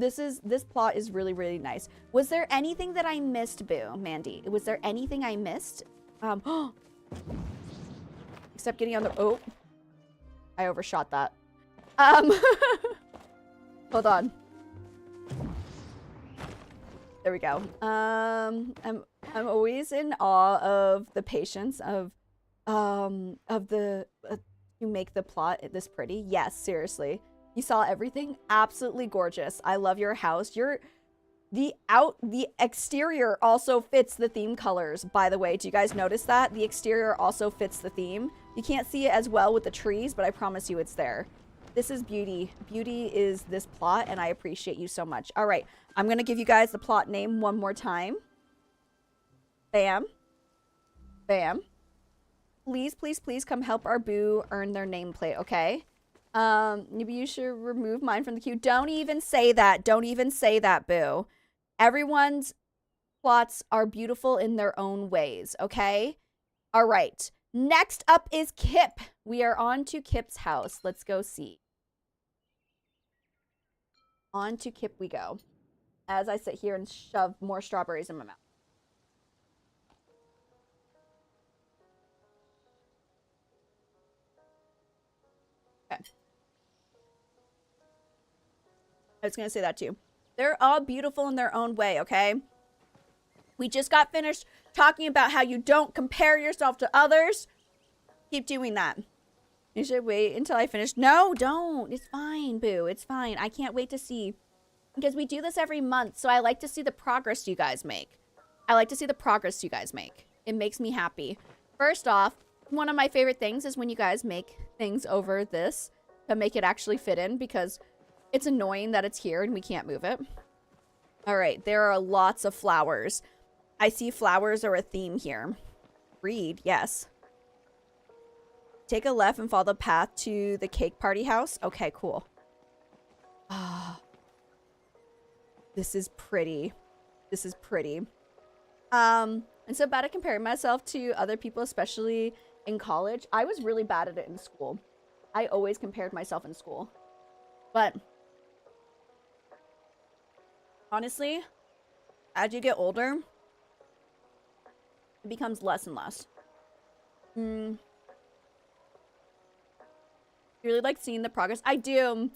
this plot is really, really nice. Was there anything that I missed, Boo, Mandy? Was there anything I missed? Except getting on the, oh, I overshot that. Hold on. There we go. I'm always in awe of the patience of the you make the plot this pretty. Yes, seriously. You saw everything. Absolutely gorgeous. I love your house. The exterior also fits the theme colors, by the way. Do you guys notice that? The exterior also fits the theme. You can't see it as well with the trees, but I promise you it's there. This is beauty. Beauty is this plot, and I appreciate you so much. All right, I'm going to give you guys the plot name one more time. Bam. Bam. Please, please, please come help our Boo earn their nameplate, okay? Maybe you should remove mine from the queue. Don't even say that. Don't even say that, Boo. Everyone's plots are beautiful in their own ways, okay? All right. Next up is Kip. We are on to Kip's house. Let's go see. On to Kip we go. As I sit here and shove more strawberries in my mouth. Okay. I was going to say that too. They're all beautiful in their own way, okay? We just got finished talking about how you don't compare yourself to others. Keep doing that. You should wait until I finish. No, don't. It's fine, Boo. It's fine. I can't wait to see. Because we do this every month, so I like to see the progress you guys make. I like to see the progress you guys make. It makes me happy. First off, one of my favorite things is when you guys make things over this to make it actually fit in, because it's annoying that it's here and we can't move it. All right, there are lots of flowers. I see flowers are a theme here. Read, yes. Take a left and follow the path to the cake party house. Okay, cool. Ah, this is pretty. This is pretty. I'm so bad at comparing myself to other people, especially in college. I was really bad at it in school. I always compared myself in school. But honestly, as you get older, it becomes less and less. You really like seeing the progress? I do.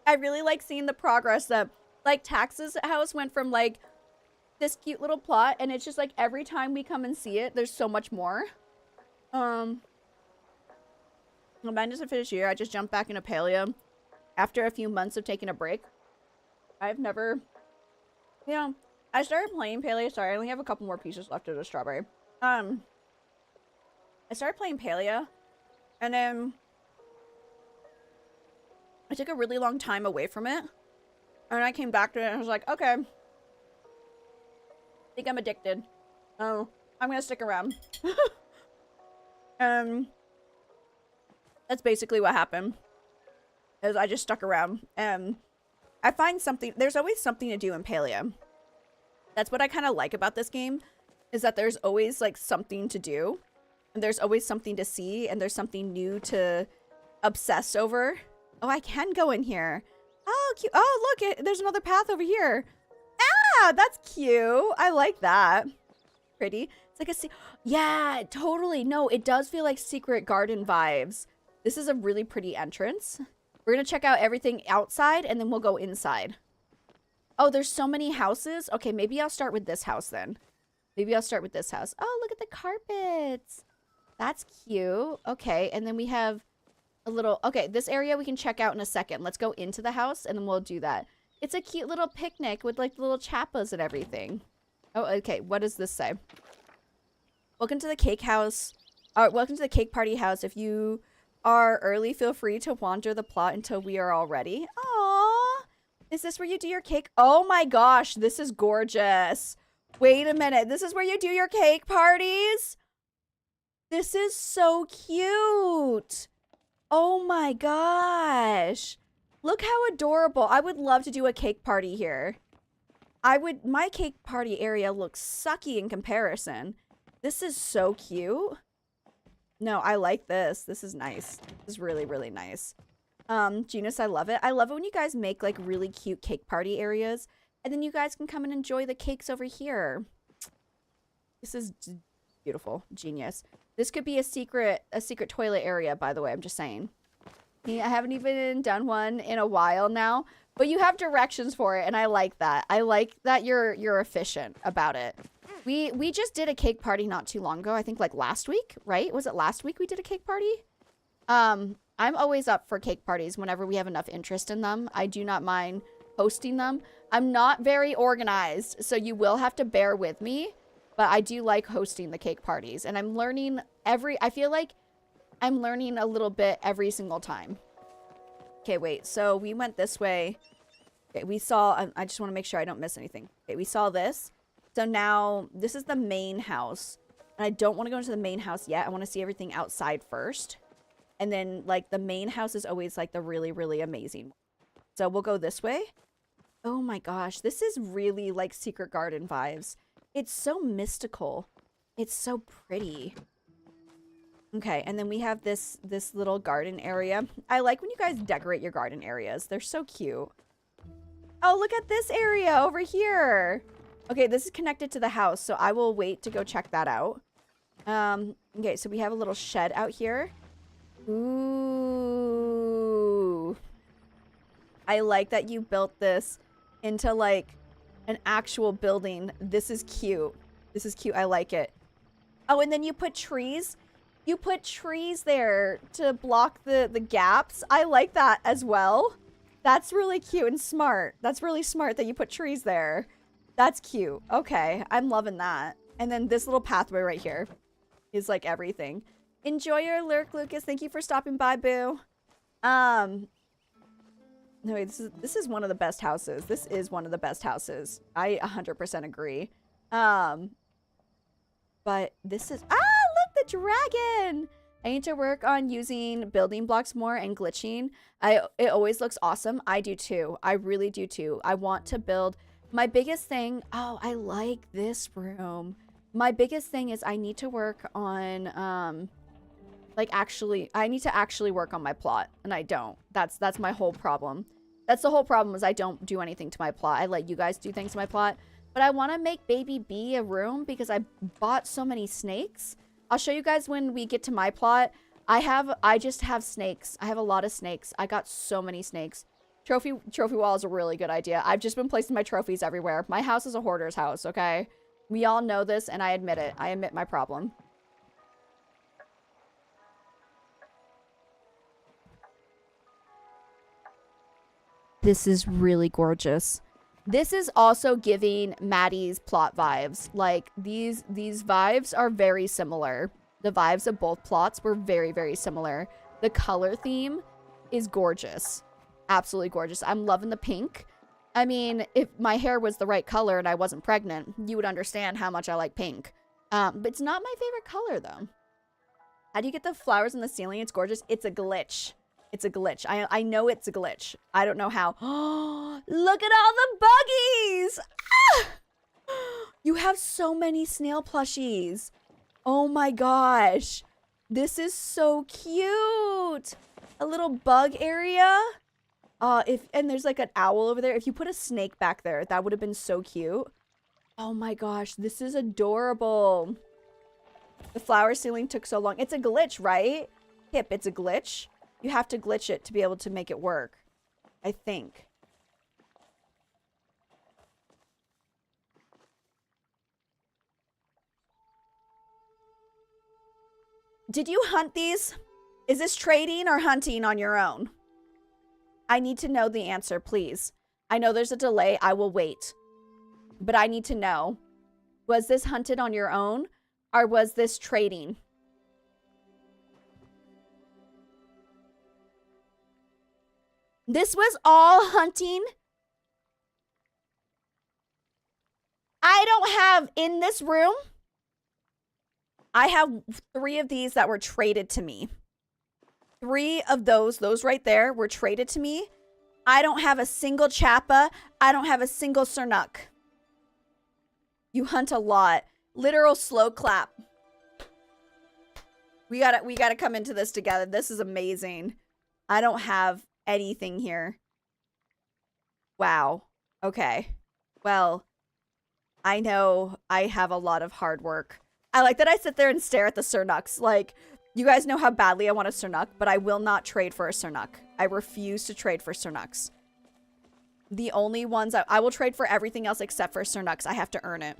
I really like seeing the progress that, like, Tax's house went from, like, this cute little plot, and it's just, like, every time we come and see it, there's so much more. Mine doesn't finish here. I just jumped back into Palia after a few months of taking a break. I've never, you know, I started playing Palia. Sorry, I only have a couple more pieces left of the strawberry. I started playing Palia, and then I took a really long time away from it, and I came back to it, and I was like, okay, I think I'm addicted. Oh, I'm gonna stick around. That's basically what happened, is I just stuck around, and I find something, there's always something to do in Palia. That's what I kind of like about this game, is that there's always, like, something to do, and there's always something to see, and there's something new to obsess over. Oh, I can go in here. Oh, cute. Oh, look, there's another path over here. Ah, that's cute. I like that. Pretty. It's like a, yeah, totally. No, it does feel like Secret Garden vibes. This is a really pretty entrance. We're going to check out everything outside, and then we'll go inside. Oh, there's so many houses. Okay, maybe I'll start with this house then. Maybe I'll start with this house. Oh, look at the carpets. That's cute. Okay, and then we have a little... Okay, this area we can check out in a second. Let's go into the house, and then we'll do that. It's a cute little picnic with, like, little chappas and everything. Oh, okay. What does this say? Welcome to the cake house. Welcome to the cake party house. If you are early, feel free to wander the plot until we are all ready. Aww. Is this where you do your cake? Oh my gosh, this is gorgeous. Wait a minute. This is where you do your cake parties? This is so cute. Oh my gosh. Look how adorable. I would love to do a cake party here. My cake party area looks sucky in comparison. This is so cute. No, I like this. This is nice. This is really, really nice. Genus, I love it. I love it when you guys make like really cute cake party areas, and then you guys can come and enjoy the cakes over here. This is beautiful. Genius. This could be a secret toilet area, by the way. I'm just saying. I haven't even done one in a while now, but you have directions for it, and I like that. I like that you're efficient about it. We just did a cake party not too long ago. I think like last week, right? Was it last week we did a cake party? I'm always up for cake parties whenever we have enough interest in them. I do not mind hosting them. I'm not very organized, so you will have to bear with me, but I do like hosting the cake parties, and I'm learning I feel like I'm learning a little bit every single time. Okay, wait, so we went this way. Okay, we saw, I just want to make sure I don't miss anything. Okay, we saw this. So now, this is the main house. And I don't want to go into the main house yet. I want to see everything outside first. And then, like, the main house is always, like, the really, really amazing one. So we'll go this way. Oh my gosh, this is really, like, Secret Garden vibes. It's so mystical. It's so pretty. Okay, and then we have this little garden area. I like when you guys decorate your garden areas. They're so cute. Oh, look at this area over here. Okay, this is connected to the house, so I will wait to go check that out. Okay, so we have a little shed out here. Ooh. I like that you built this into, like, an actual building. This is cute. This is cute. I like it. Oh, and then you put trees. You put trees there to block the gaps. I like that as well. That's really cute and smart. That's really smart that you put trees there. That's cute. Okay, I'm loving that. And then this little pathway right here is like everything. Enjoy your lurk, Lucas. Thank you for stopping by, boo. No, wait, this is one of the best houses. This is one of the best houses. I 100% agree. But this is... Ah, look, the dragon! I need to work on using building blocks more and glitching. It always looks awesome. I do too. I really do too. I want to build... My biggest thing... Oh, I like this room. My biggest thing is I need to work on... Like, actually... I need to actually work on my plot. And I don't. That's my whole problem. That's the whole problem, is I don't do anything to my plot. I let you guys do things to my plot. But I want to make Baby B a room because I bought so many snakes. I'll show you guys when we get to my plot. I just have snakes. I have a lot of snakes. I got so many snakes. Trophy wall is a really good idea. I've just been placing my trophies everywhere. My house is a hoarder's house, okay? We all know this, and I admit it. I admit my problem. This is really gorgeous. This is also giving Maddie's plot vibes. Like, these vibes are very similar. The vibes of both plots were very, very similar. The color theme is gorgeous. Absolutely gorgeous. I'm loving the pink. I mean, if my hair was the right color and I wasn't pregnant, you would understand how much I like pink. But it's not my favorite color, though. How do you get the flowers in the ceiling? It's gorgeous. It's a glitch. It's a glitch. I know it's a glitch. I don't know how. Oh, look at all the buggies! Ah! You have so many snail plushies. Oh my gosh. This is so cute. A little bug area. And there's like an owl over there. If you put a snake back there, that would have been so cute. Oh my gosh, this is adorable. The flower ceiling took so long. It's a glitch, right? Hip, it's a glitch. You have to glitch it to be able to make it work. I think. Did you hunt these? Is this trading or hunting on your own? I need to know the answer, please. I know there's a delay. I will wait. But I need to know. Was this hunted on your own? Or was this trading? This was all hunting. I don't have in this room. I have 3 of these that were traded to me. 3 of those right there were traded to me. I don't have a single Chappa. I don't have a single Sernuk. You hunt a lot. Literal slow clap. We gotta come into this together. This is amazing. I don't have anything here. Wow. Okay. Well, I know I have a lot of hard work. I like that I sit there and stare at the Cernucks. Like, you guys know how badly I want a Cernuck, but I will not trade for a Cernuck. I refuse to trade for Cernucks. The only ones I will trade for everything else except for Cernucks. I have to earn it.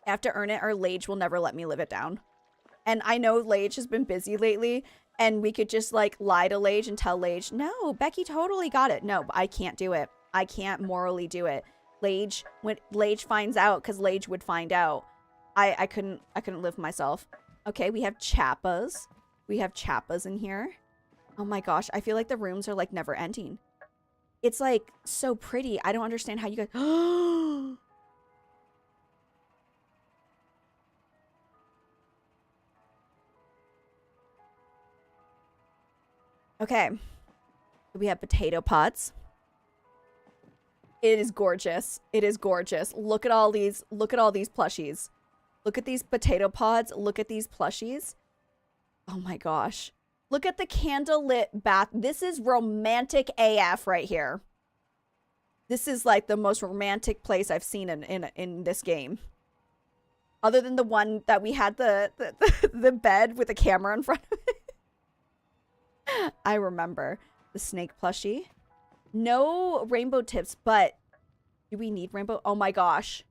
I have to earn it or Lage will never let me live it down. And I know Lage has been busy lately, and we could just, like, lie to Lage and tell Lage, no, Becky totally got it. No, I can't do it. I can't morally do it. Lage, when Lage finds out, because Lage would find out, I couldn't live myself. Okay, we have Chappas. We have Chappas in here. Oh my gosh, I feel like the rooms are, like, never ending. It's, like, so pretty. I don't understand how you guys... Okay. We have potato pots. It is gorgeous. It is gorgeous. Look at all these plushies. Look at these potato pods. Look at these plushies. Oh my gosh. Look at the candlelit bath. This is romantic AF right here. This is like the most romantic place I've seen in this game. Other than the one that we had the bed with a camera in front of it. I remember the snake plushie. No rainbow tips, but do we need rainbow? Oh my gosh.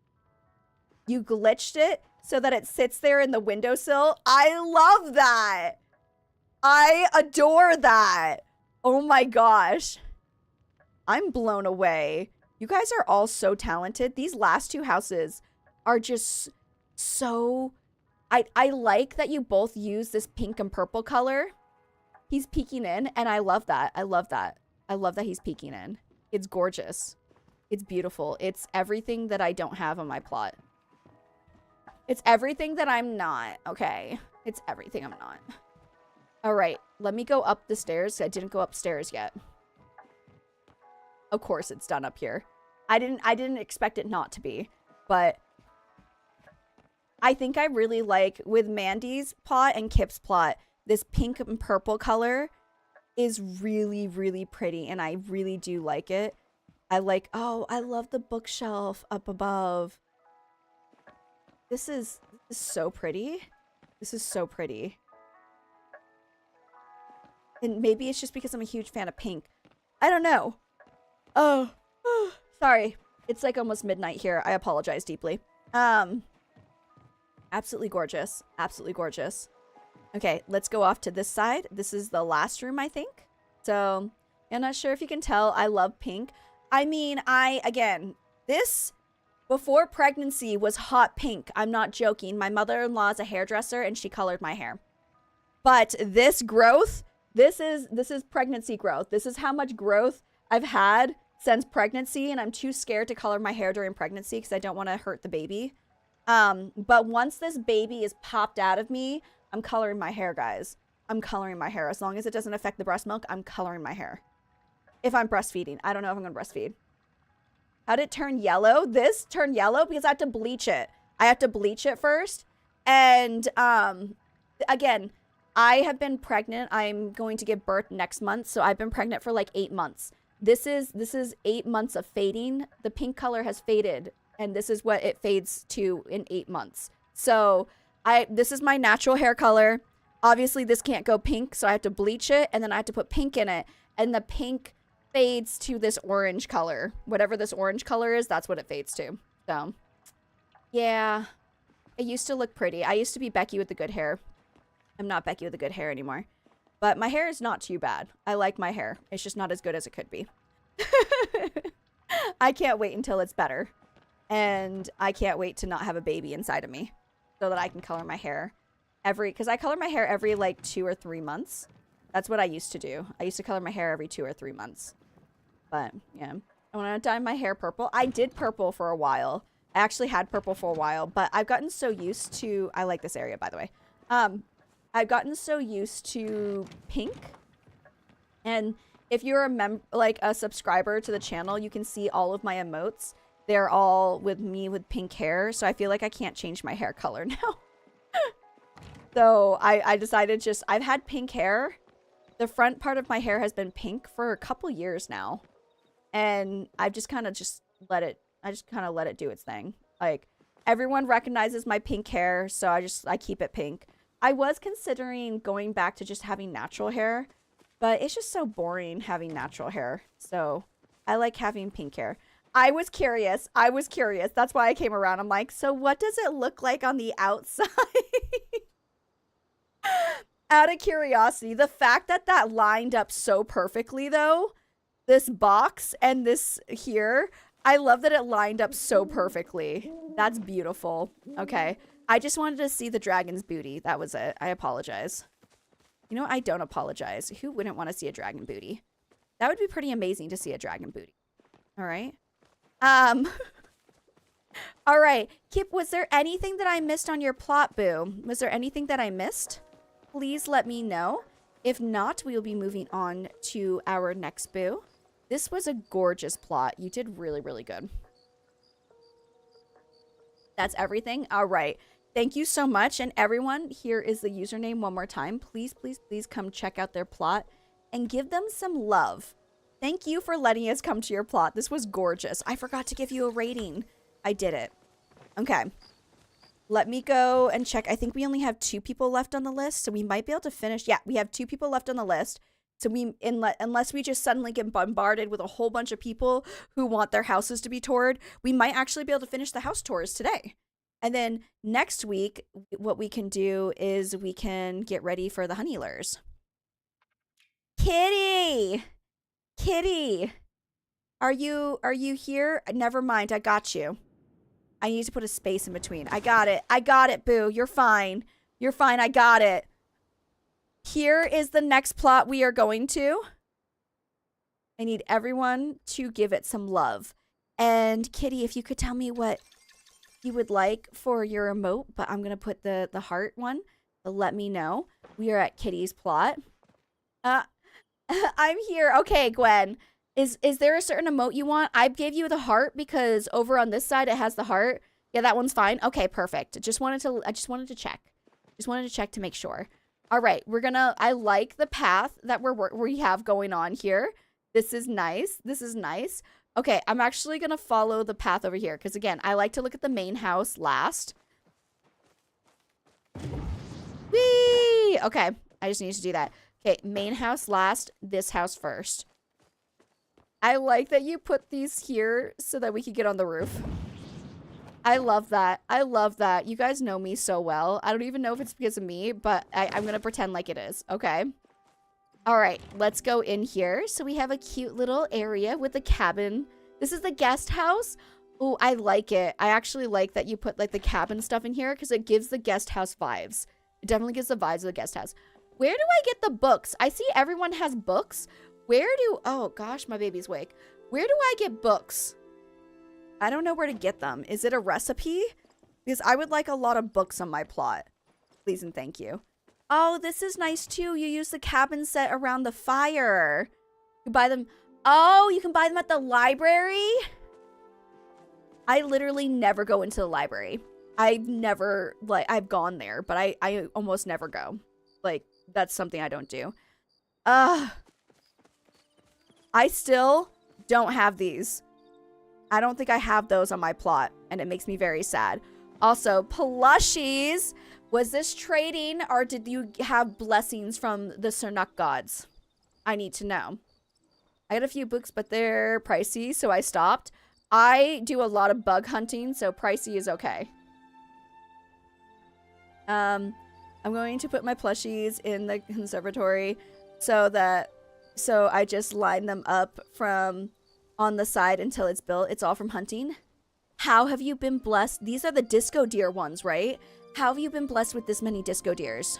You glitched it so that it sits there in the windowsill. I love that. I adore that. Oh my gosh. I'm blown away. You guys are all so talented. These last two houses are just so... I like that you both use this pink and purple color. He's peeking in, and I love that. I love that. I love that he's peeking in. It's gorgeous. It's beautiful. It's everything that I don't have on my plot. It's everything that I'm not, okay? It's everything I'm not. All right, let me go up the stairs. I didn't go upstairs yet. Of course it's done up here. I didn't expect it not to be, but I think I really like, with Mandy's plot and Kip's plot, this pink and purple color is really, really pretty, and I really do like it. I like, oh, I love the bookshelf up above. This is so pretty. This is so pretty. And maybe it's just because I'm a huge fan of pink. I don't know. Oh, sorry. It's like almost midnight here. I apologize deeply. Absolutely gorgeous. Absolutely gorgeous. Okay, let's go off to this side. This is the last room, I think. So, I'm not sure if you can tell, I love pink. I mean, again, this, before pregnancy, was hot pink. I'm not joking. My mother-in-law is a hairdresser, and she colored my hair. But this growth, this is pregnancy growth. This is how much growth I've had since pregnancy, and I'm too scared to color my hair during pregnancy because I don't want to hurt the baby. But once this baby is popped out of me, I'm coloring my hair, guys. I'm coloring my hair. As long as it doesn't affect the breast milk, I'm coloring my hair. If I'm breastfeeding. I don't know if I'm going to breastfeed. How did it turn yellow? This turned yellow because I have to bleach it. I have to bleach it first. And, again, I have been pregnant. I'm going to give birth next month. So I've been pregnant for like 8 months. This is 8 months of fading. The pink color has faded. And this is what it fades to in 8 months. So... this is my natural hair color. Obviously, this can't go pink, so I have to bleach it, and then I have to put pink in it. And the pink fades to this orange color. Whatever this orange color is, that's what it fades to. So, yeah. It used to look pretty. I used to be Becky with the good hair. I'm not Becky with the good hair anymore. But my hair is not too bad. I like my hair. It's just not as good as it could be. I can't wait until it's better. And I can't wait to not have a baby inside of me. So that I can color my hair because I color my hair every like 2 or 3 months. That's what I used to do. I used to color my hair every 2 or 3 months. But yeah, I want to dye my hair purple. I did purple for a while. I actually had purple for a while, but I've gotten so used to, I like this area, by the way. I've gotten so used to pink. And if you're a subscriber to the channel, you can see all of my emotes. They're all with me with pink hair, so I feel like I can't change my hair color now. So I decided I've had pink hair the front part of my hair has been pink for a couple years now. And I've just kind of let it do its thing. Like, everyone recognizes my pink hair, so I keep it pink. I was considering going back to just having natural hair, but it's just so boring having natural hair. So I like having pink hair. I was curious. That's why I came around. I'm like, so what does it look like on the outside? Out of curiosity, the fact that that lined up so perfectly, though, this box and this here, I love that it lined up so perfectly. That's beautiful. Okay. I just wanted to see the dragon's booty. That was it. I apologize. You know, I don't apologize. Who wouldn't want to see a dragon booty? That would be pretty amazing to see a dragon booty. All right. All right. Kip, was there anything that I missed on your plot, boo? Was there anything that I missed? Please let me know. If not, we will be moving on to our next boo. This was a gorgeous plot. You did really, really good. That's everything. All right. Thank you so much. And everyone, here is the username one more time. Please, please, please come check out their plot and give them some love. Thank you for letting us come to your plot. This was gorgeous. I forgot to give you a rating. I did it. Okay. Let me go and check. I think we only have 2 people left on the list, so we might be able to finish. Yeah, we have 2 people left on the list. So unless we just suddenly get bombarded with a whole bunch of people who want their houses to be toured, we might actually be able to finish the house tours today. And then next week, what we can do is we can get ready for the honey lures. Kitty! Kitty! Are you here? Never mind, I got you. I need to put a space in between. I got it, boo. You're fine. You're fine, I got it. Here is the next plot we are going to. I need everyone to give it some love. And Kitty, if you could tell me what you would like for your emote, but I'm going to put the heart one. So let me know. We are at Kitty's plot. I'm here. Okay, Gwen. Is there a certain emote you want? I gave you the heart because over on this side it has the heart. Yeah, that one's fine. Okay, perfect. I just wanted to check. Just wanted to check to make sure. All right, I like the path that we have going on here. This is nice. This is nice. Okay, I'm actually going to follow the path over here because, again, I like to look at the main house last. Whee! Okay, I just need to do that. Okay, main house last, this house first. I like that you put these here so that we could get on the roof. I love that. I love that. You guys know me so well. I don't even know if it's because of me, but I'm going to pretend like it is. Okay. All right. Let's go in here. So we have a cute little area with a cabin. This is the guest house. Oh, I like it. I actually like that you put like the cabin stuff in here because it gives the guest house vibes. It definitely gives the vibes of the guest house. Where do I get the books? I see everyone has books. Oh gosh, my baby's awake. Where do I get books? I don't know where to get them. Is it a recipe? Because I would like a lot of books on my plot. Please and thank you. Oh, this is nice too. You use the cabin set around the fire. You buy them. Oh, you can buy them at the library? I literally never go into the library. I've gone there, but I almost never go. Like, that's something I don't do. I still don't have these. I don't think I have those on my plot, and it makes me very sad. Also, plushies. Was this trading, or did you have blessings from the Sernuk gods? I need to know. I got a few books, but they're pricey, so I stopped. I do a lot of bug hunting, so pricey is okay. I'm going to put my plushies in the conservatory so I just line them up from on the side until it's built. It's all from hunting. How have you been blessed? These are the disco deer ones, right? How have you been blessed with this many disco deers?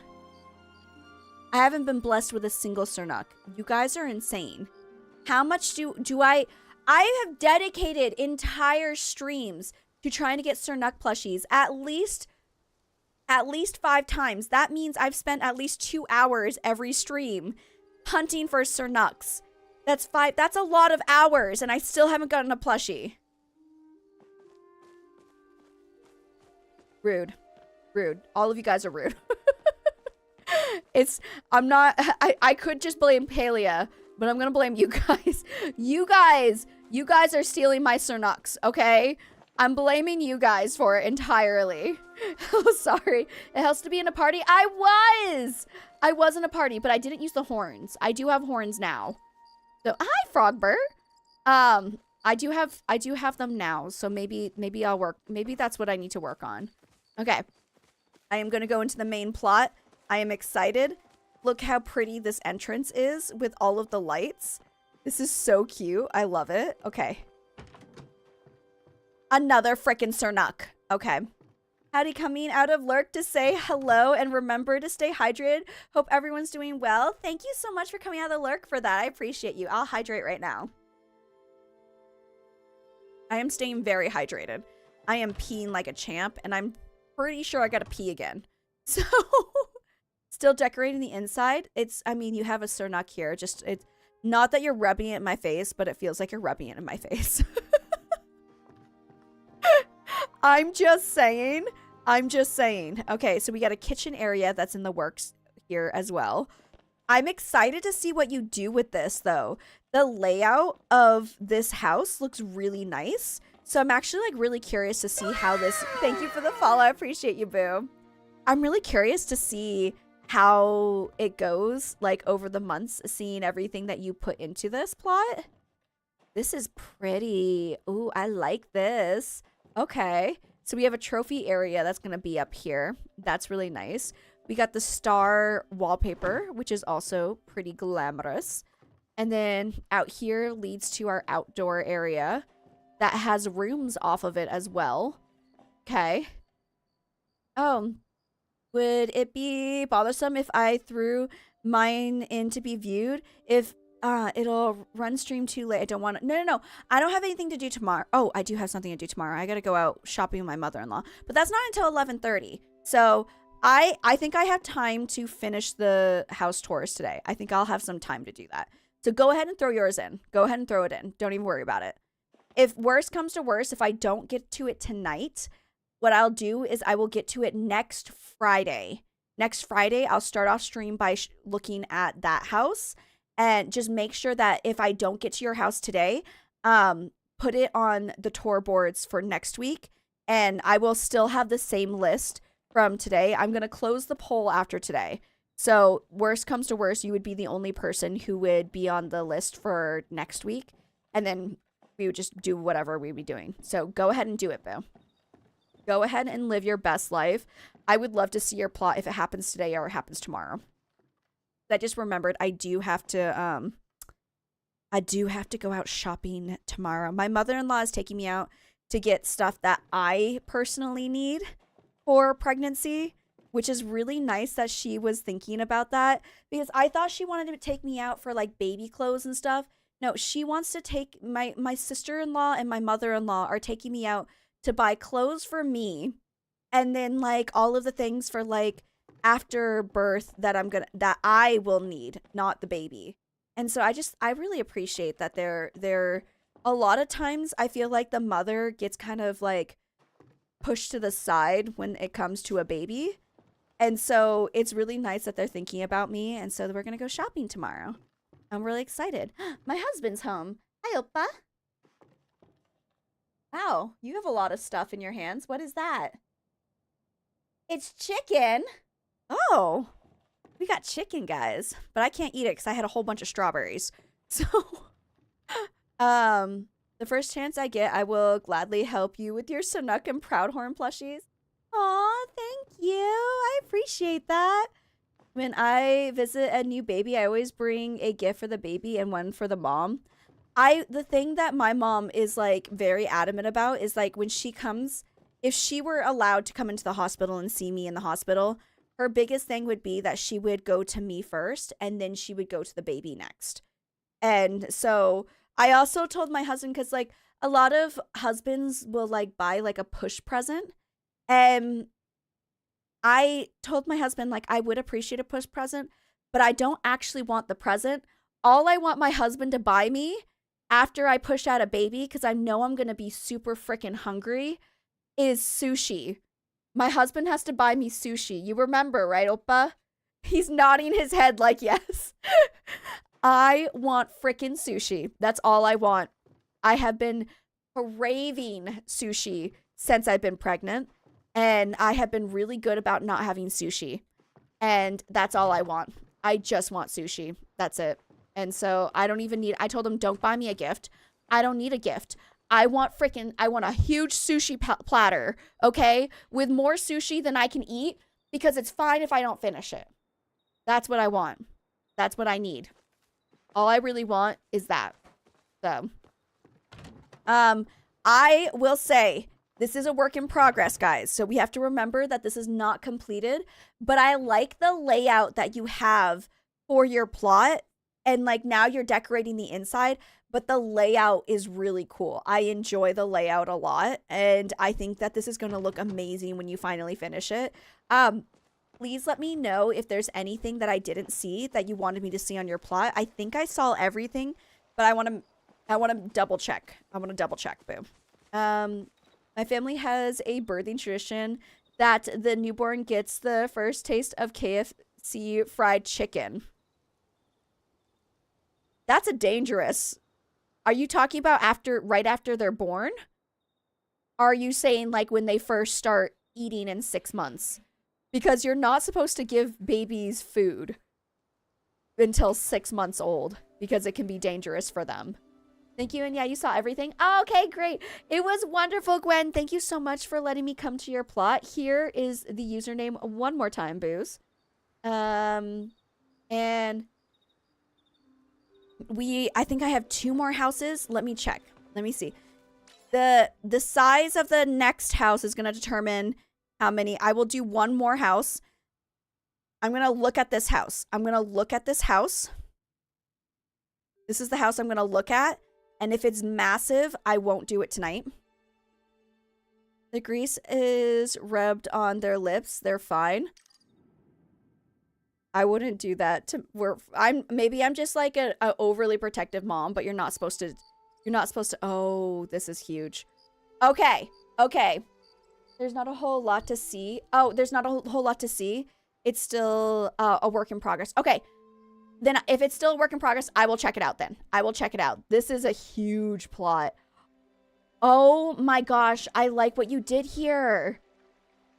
I haven't been blessed with a single Sernuk. You guys are insane. How much do I have dedicated entire streams to trying to get Sernuk plushies at least 5 times. That means I've spent at least 2 hours every stream hunting for Sernuks. That's a lot of hours, and I still haven't gotten a plushie. Rude. Rude. All of you guys are rude. I'm not, I could just blame Palia, but I'm gonna blame you guys. You guys are stealing my Cernucks, okay? I'm blaming you guys for it entirely. Oh, sorry. It has to be in a party. I was in a party, but I didn't use the horns. I do have horns now. So, hi, Frogber. I do have them now, so maybe I'll work. Maybe that's what I need to work on. Okay. I am gonna go into the main plot. I am excited. Look how pretty this entrance is with all of the lights. This is so cute. I love it. Okay. Another frickin' Cernuck. Okay. Howdy, coming out of Lurk to say hello and remember to stay hydrated. Hope everyone's doing well. Thank you so much for coming out of the Lurk for that. I appreciate you. I'll hydrate right now. I am staying very hydrated. I am peeing like a champ and I'm pretty sure I gotta pee again. So, still decorating the inside. I mean, you have a Cernuck here. It's not that you're rubbing it in my face, but it feels like you're rubbing it in my face. I'm just saying. Okay, so we got a kitchen area that's in the works here as well. I'm excited to see what you do with this, though. The layout of this house looks really nice. So I'm actually, like, really curious to see how this... Thank you for the follow. I appreciate you, boo. I'm really curious to see how it goes, like, over the months, seeing everything that you put into this plot. This is pretty. Ooh, I like this. Okay. So we have a trophy area that's going to be up here. That's really nice. We got the star wallpaper, which is also pretty glamorous. And then out here leads to our outdoor area that has rooms off of it as well. Okay. Oh, would it be bothersome if I threw mine in to be viewed? If it'll run stream too late. I don't want to. No. I don't have anything to do tomorrow. Oh, I do have something to do tomorrow. I got to go out shopping with my mother-in-law. But that's not until 11:30. So I think I have time to finish the house tours today. I think I'll have some time to do that. So go ahead and throw yours in. Go ahead and throw it in. Don't even worry about it. If worse comes to worse, if I don't get to it tonight, what I'll do is I will get to it next Friday. Next Friday, I'll start off stream by looking at that house. And just make sure that if I don't get to your house today, put it on the tour boards for next week. And I will still have the same list from today. I'm going to close the poll after today. So worst comes to worst, you would be the only person who would be on the list for next week. And then we would just do whatever we'd be doing. So go ahead and do it, boo. Go ahead and live your best life. I would love to see your plot if it happens today or it happens tomorrow. I just remembered I do have to go out shopping tomorrow. My mother-in-law is taking me out to get stuff that I personally need for pregnancy, which is really nice that she was thinking about that because I thought she wanted to take me out for like baby clothes and stuff. No, she wants to take my sister-in-law and my mother-in-law are taking me out to buy clothes for me and then like all of the things for like after birth that I will need, not the baby. And so I really appreciate that they're a lot of times I feel like the mother gets kind of like pushed to the side when it comes to a baby. And so it's really nice that they're thinking about me. And so we're going to go shopping tomorrow. I'm really excited. My husband's home. Hi, Oppa. Wow, you have a lot of stuff in your hands. What is that? It's chicken. Oh, we got chicken, guys, but I can't eat it because I had a whole bunch of strawberries. So, the first chance I get, I will gladly help you with your Cernuck and Proudhorn plushies. Aw, thank you. I appreciate that. When I visit a new baby, I always bring a gift for the baby and one for the mom. The thing that my mom is like very adamant about is like when she comes, if she were allowed to come into the hospital and see me in the hospital, her biggest thing would be that she would go to me first and then she would go to the baby next. And so I also told my husband, because like a lot of husbands will like buy like a push present. And I told my husband, like, I would appreciate a push present, but I don't actually want the present. All I want my husband to buy me after I push out a baby, because I know I'm going to be super freaking hungry, is sushi. My husband has to buy me sushi. You remember, right, Oppa? He's nodding his head like yes. I want frickin' sushi. That's all I want. I have been craving sushi since I've been pregnant, and I have been really good about not having sushi. And that's all I want. I just want sushi. That's it. And so I don't even need, I told him, don't buy me a gift. I don't need a gift. I want a huge sushi platter, okay? With more sushi than I can eat, because it's fine if I don't finish it. That's what I want. That's what I need. All I really want is that. So, I will say, this is a work in progress, guys. So we have to remember that this is not completed, but I like the layout that you have for your plot. And like now you're decorating the inside, but the layout is really cool. I enjoy the layout a lot, and I think that this is going to look amazing when you finally finish it. Please let me know if there's anything that I didn't see that you wanted me to see on your plot. I think I saw everything, but I want to double check. I want to double check, boo. My family has a birthing tradition that the newborn gets the first taste of KFC fried chicken. That's a dangerous. Are you talking about right after they're born? Are you saying like when they first start eating in 6 months? Because you're not supposed to give babies food until 6 months old, because it can be dangerous for them. Thank you. And yeah, you saw everything. Oh, okay, great. It was wonderful, Gwen. Thank you so much for letting me come to your plot. Here is the username one more time, Booze. And I think I have 2 more houses. Let me check. Let me see. The size of the next house is going to determine how many. I will do 1 more house. I'm going to look at this house. This is the house I'm going to look at. And if it's massive, I won't do it tonight. The grease is rubbed on their lips. They're fine. I wouldn't do that to maybe I'm just like a overly protective mom, but you're not supposed to, oh, this is huge. Okay. There's not a whole lot to see. Oh, there's not a whole lot to see. It's still a work in progress. Okay. Then if it's still a work in progress, I will check it out then. I will check it out. This is a huge plot. Oh my gosh. I like what you did here.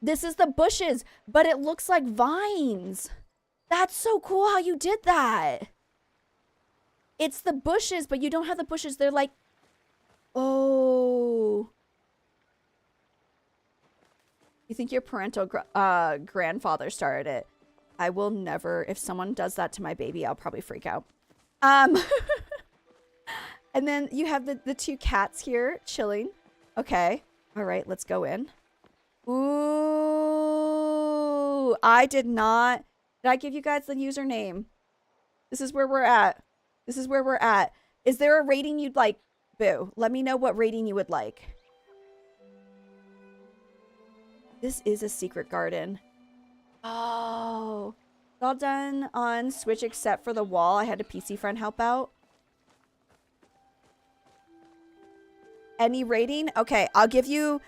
This is the bushes, but it looks like vines. That's so cool how you did that. It's the bushes, but you don't have the bushes. They're like, oh. You think your parental grandfather started it? I will never. If someone does that to my baby, I'll probably freak out. And then you have the 2 cats here chilling. Okay. All right, let's go in. Ooh, I did not. Did I give you guys the username? This is where we're at. Is there a rating you'd like? Boo. Let me know what rating you would like. This is a secret garden. Oh. It's all done on Switch except for the wall. I had a PC friend help out. Any rating? Okay, I'll give you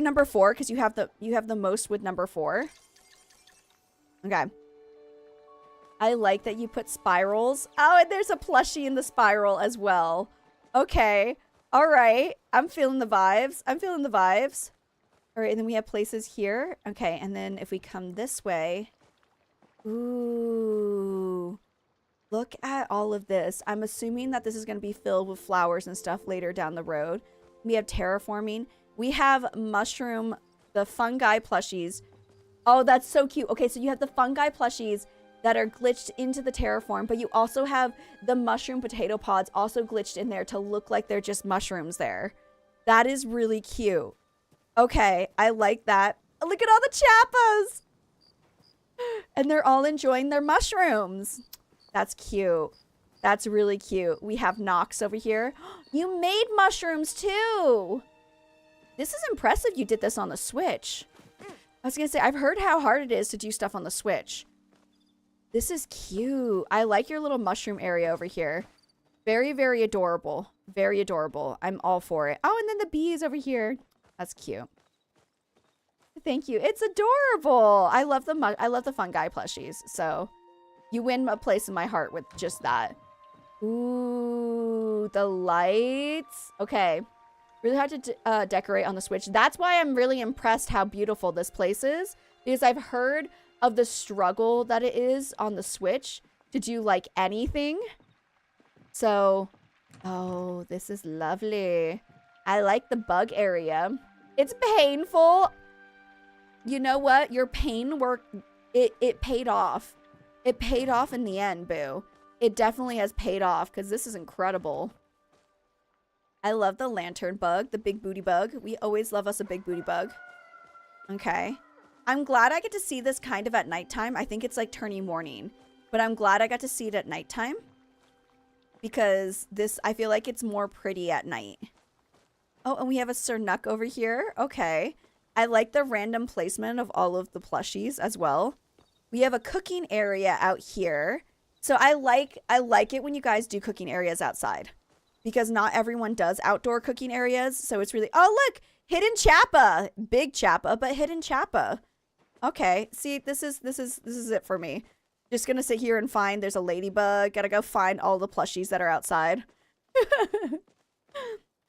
number 4 because you have the most with number 4. Okay. I like that you put spirals. Oh, and there's a plushie in the spiral as well. Okay. All right. I'm feeling the vibes. All right, and then we have places here. Okay, and then if we come this way. Ooh. Look at all of this. I'm assuming that this is going to be filled with flowers and stuff later down the road. We have terraforming. We have the fungi plushies. Oh, that's so cute. Okay, so you have the fungi plushies that are glitched into the terraform, but you also have the mushroom potato pods also glitched in there to look like they're just mushrooms there. That is really cute. Okay, I like that. Look at all the chappas! And they're all enjoying their mushrooms. That's cute. That's really cute. We have Nox over here. You made mushrooms too! This is impressive you did this on the Switch. I was gonna say, I've heard how hard it is to do stuff on the Switch. This is cute. I like your little mushroom area over here. Very, very adorable. Very adorable. I'm all for it. Oh, and then the bees over here. That's cute. Thank you. It's adorable. I love the fun guy plushies. So you win a place in my heart with just that. Ooh, the lights. Okay. Really hard to decorate on the Switch. That's why I'm really impressed how beautiful this place is. Because I've heard of the struggle that it is on the Switch to do like anything. So, oh, this is lovely. I like the bug area. It's painful. You know what? Your pain work, it paid off. It paid off in the end, boo. It definitely has paid off because this is incredible. I love the lantern bug, the big booty bug. We always love us a big booty bug. Okay. I'm glad I get to see this kind of at nighttime. I think it's like turning morning. But I'm glad I got to see it at nighttime. Because this, I feel like it's more pretty at night. Oh, and we have a Sir Nuck over here. Okay. I like the random placement of all of the plushies as well. We have a cooking area out here. So I like it when you guys do cooking areas outside. Because not everyone does outdoor cooking areas. So it's really... Oh, look! Hidden Chappa! Big Chappa, but hidden Chappa. Okay. See, this is it for me. Just gonna sit here and find... There's a ladybug. Gotta go find all the plushies that are outside. I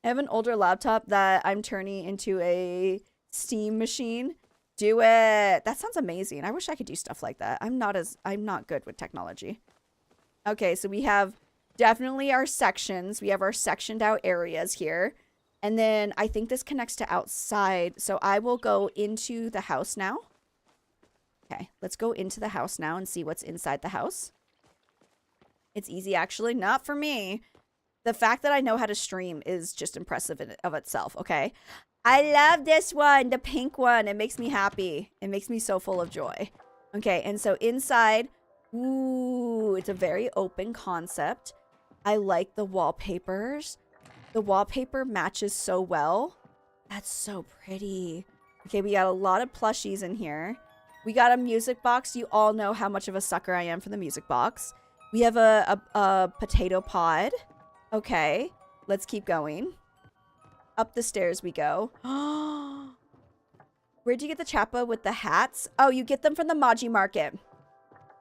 have an older laptop that I'm turning into a steam machine. Do it! That sounds amazing. I wish I could do stuff like that. I'm not good with technology. Okay, so we have... Definitely our sections. We have our sectioned out areas here. And then I think this connects to outside. So I will go into the house now. Okay, let's go into the house now and see what's inside the house. It's easy, actually. Not for me. The fact that I know how to stream is just impressive in of itself, okay? I love this one, the pink one. It makes me happy. It makes me so full of joy. Okay, and so inside, ooh, it's a very open concept. I like the wallpapers. The wallpaper matches so well. That's so pretty. Okay, we got a lot of plushies in here. We got a music box. You all know how much of a sucker I am for the music box. We have a potato pod. Okay, let's keep going. Up the stairs we go. Where'd you get the Chappa with the hats? Oh, you get them from the Maji Market.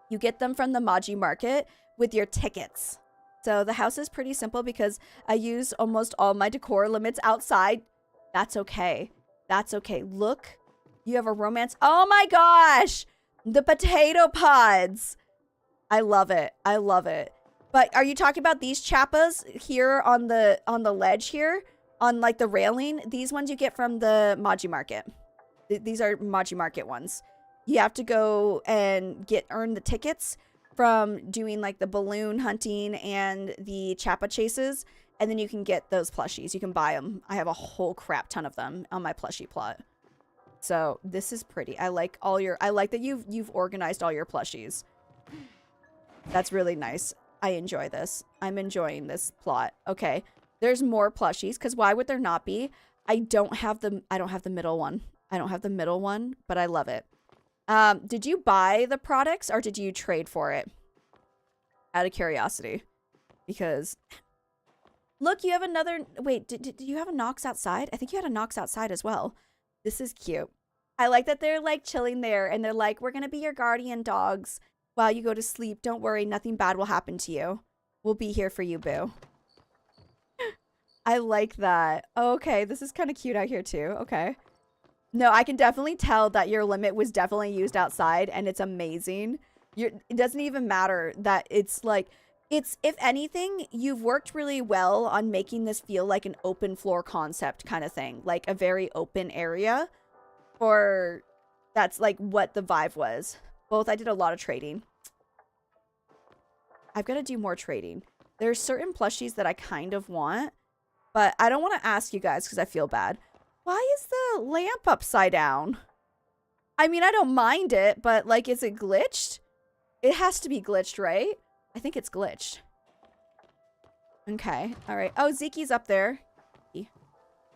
You get them from the Maji Market with your tickets. So the house is pretty simple because I use almost all my decor limits outside. That's okay. That's okay. Look, you have a romance. Oh my gosh! The potato pods. I love it. I love it. But are you talking about these Chappas here on the ledge here? On like the railing? These ones you get from the Maji Market. These are Maji Market ones. You have to go and earn the tickets from doing like the balloon hunting and the Chappa chases, and then you can get those plushies. You can buy them. I have a whole crap ton of them on my plushie plot. So this is pretty. I like that you've organized all your plushies. That's really nice. I enjoy this. I'm enjoying this plot. Okay, there's more plushies because why would there not be? I don't have the middle one. I don't have the middle one, but I love it. Did you buy the products or did you trade for it? Out of curiosity. Because... Look, you have another... Wait, did you have a Nox outside? I think you had a Nox outside as well. This is cute. I like that they're like chilling there and they're like, we're going to be your guardian dogs while you go to sleep. Don't worry, nothing bad will happen to you. We'll be here for you, boo. I like that. Okay, this is kind of cute out here too. Okay. No, I can definitely tell that your limit was definitely used outside and it's amazing. It doesn't even matter that it's like... If anything, you've worked really well on making this feel like an open floor concept kind of thing. Like a very open area. Or that's like what the vibe was. Both, I did a lot of trading. I've got to do more trading. There's certain plushies that I kind of want. But I don't want to ask you guys because I feel bad. Why is the lamp upside down? I mean, I don't mind it, but like, is it glitched? It has to be glitched, right? I think it's glitched. Okay. All right. Oh, Zeki's up there.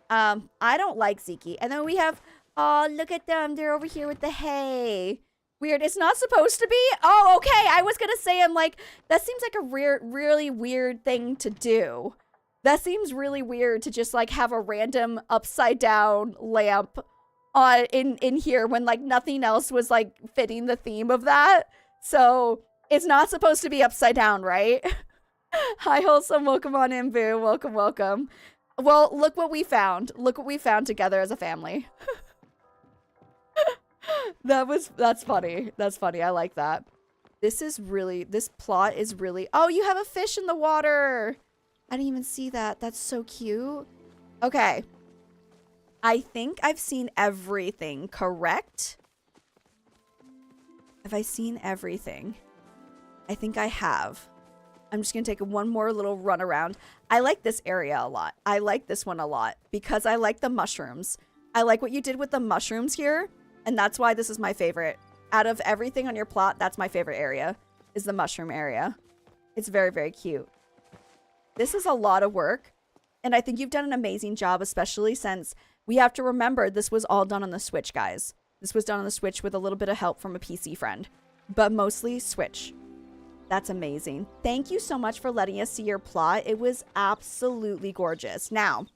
I don't like Zeki. And then we have... Oh, look at them. They're over here with the hay. Weird. It's not supposed to be? Oh, okay. I was going to say, I'm like, that seems like a really weird thing to do. That seems really weird to just like have a random upside down lamp in here when like nothing else was like fitting the theme of that. So it's not supposed to be upside down, right? Hi, Wholesome. Welcome on in, Boo. Welcome, welcome. Well, look what we found. Look what we found together as a family. That's funny. That's funny. I like that. This plot is really, oh, you have a fish in the water. I didn't even see that. That's so cute. Okay. I think I've seen everything, correct? Have I seen everything? I think I have. I'm just going to take one more little run around. I like this area a lot. I like this one a lot because I like the mushrooms. I like what you did with the mushrooms here, and that's why this is my favorite. Out of everything on your plot, that's my favorite area, is the mushroom area. It's very, very cute. This is a lot of work, and I think you've done an amazing job, especially since we have to remember this was all done on the Switch, guys. This was done on the Switch with a little bit of help from a PC friend, but mostly Switch. That's amazing. Thank you so much for letting us see your plot. It was absolutely gorgeous. Now,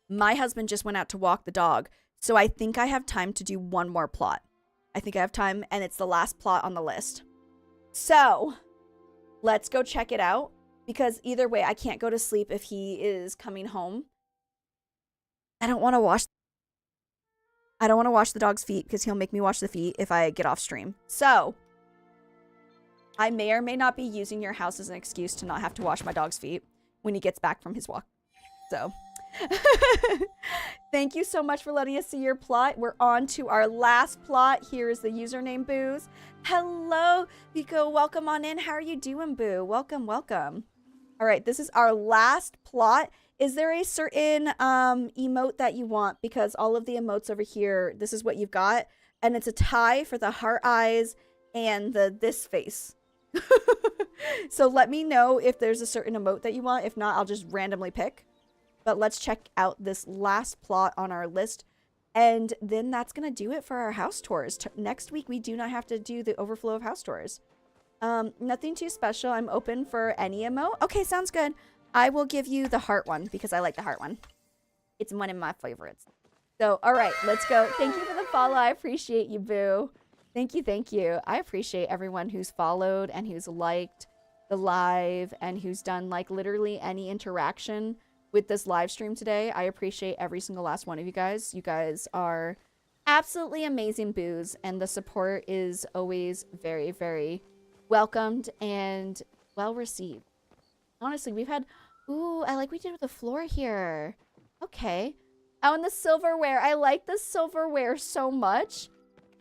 my husband just went out to walk the dog, so I think I have time to do one more plot. I think I have time, and it's the last plot on the list. So, let's go check it out, because either way, I can't go to sleep if he is coming home. I don't want to wash the dog's feet, because he'll make me wash the feet if I get off stream. So, I may or may not be using your house as an excuse to not have to wash my dog's feet when he gets back from his walk. So, thank you so much for letting us see your plot. We're on to our last plot. Here is the username, Booze. Hello, Vico. Welcome on in. How are you doing, Boo? Welcome, welcome. All right, this is our last plot. Is there a certain emote that you want? Because all of the emotes over here, this is what you've got. And it's a tie for the heart eyes and this face. So let me know if there's a certain emote that you want. If not, I'll just randomly pick. But let's check out this last plot on our list. And then that's going to do it for our house tours. Next week, we do not have to do the overflow of house tours. Nothing too special. I'm open for any emote. Okay, sounds good. I will give you the heart one because I like the heart one. It's one of my favorites. So, all right, let's go. Thank you for the follow. I appreciate you, Boo. Thank you, thank you. I appreciate everyone who's followed and who's liked the live and who's done like literally any interaction with this live stream today. I appreciate every single last one of you guys. You guys are absolutely amazing, Boos, and the support is always very, very welcomed and well received. Honestly, we've had, ooh, I like what we did with the floor here. Okay. Oh, and the silverware. I like the silverware so much.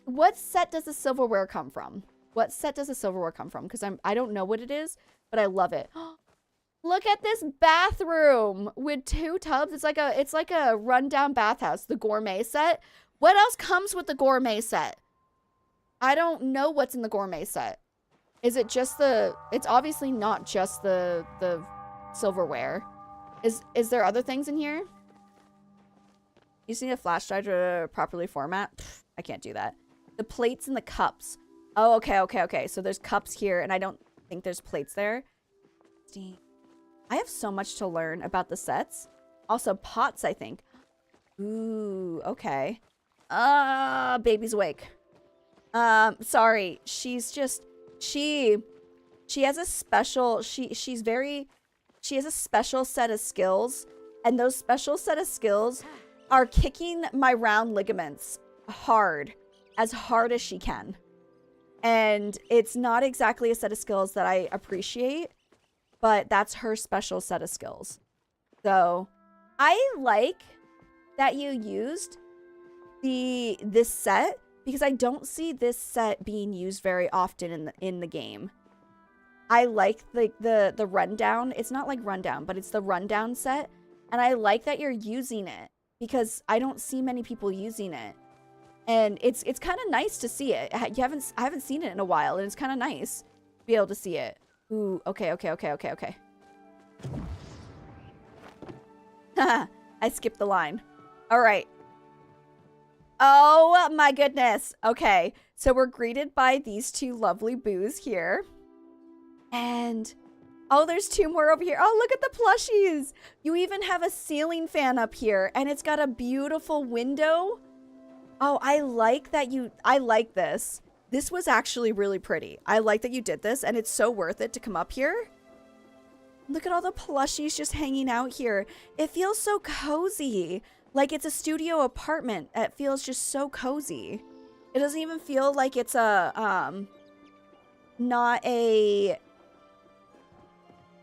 What set does the silverware come from? What set does the silverware come from? Because I don't know what it is, but I love it. Look at this bathroom with 2 tubs. It's like a rundown bathhouse, the gourmet set. What else comes with the gourmet set? I don't know what's in the gourmet set. Is it just it's obviously not just the silverware. Is there other things in here? You just need a flash drive to properly format? Pfft, I can't do that. The plates and the cups. Oh, okay. So there's cups here, and I don't think there's plates there. I have so much to learn about the sets. Also, pots, I think. Ooh, okay. Baby's awake. Sorry. She's just... She has a special... She has a special set of skills, and those special set of skills are kicking my round ligaments hard as she can. And it's not exactly a set of skills that I appreciate, but that's her special set of skills. So I like that you used this set because I don't see this set being used very often in the game. I like the rundown. It's not like rundown, but it's the rundown set. And I like that you're using it because I don't see many people using it. And it's kind of nice to see it. I haven't seen it in a while, and it's kind of nice to be able to see it. Ooh, okay. I skipped the line. All right. Oh my goodness. Okay, so we're greeted by these 2 lovely boos here. And, oh, there's 2 more over here. Oh, look at the plushies. You even have a ceiling fan up here, and it's got a beautiful window. Oh, I like this. This was actually really pretty. I like that you did this, and it's so worth it to come up here. Look at all the plushies just hanging out here. It feels so cozy. Like it's a studio apartment. It feels just so cozy. It doesn't even feel like it's a, not a,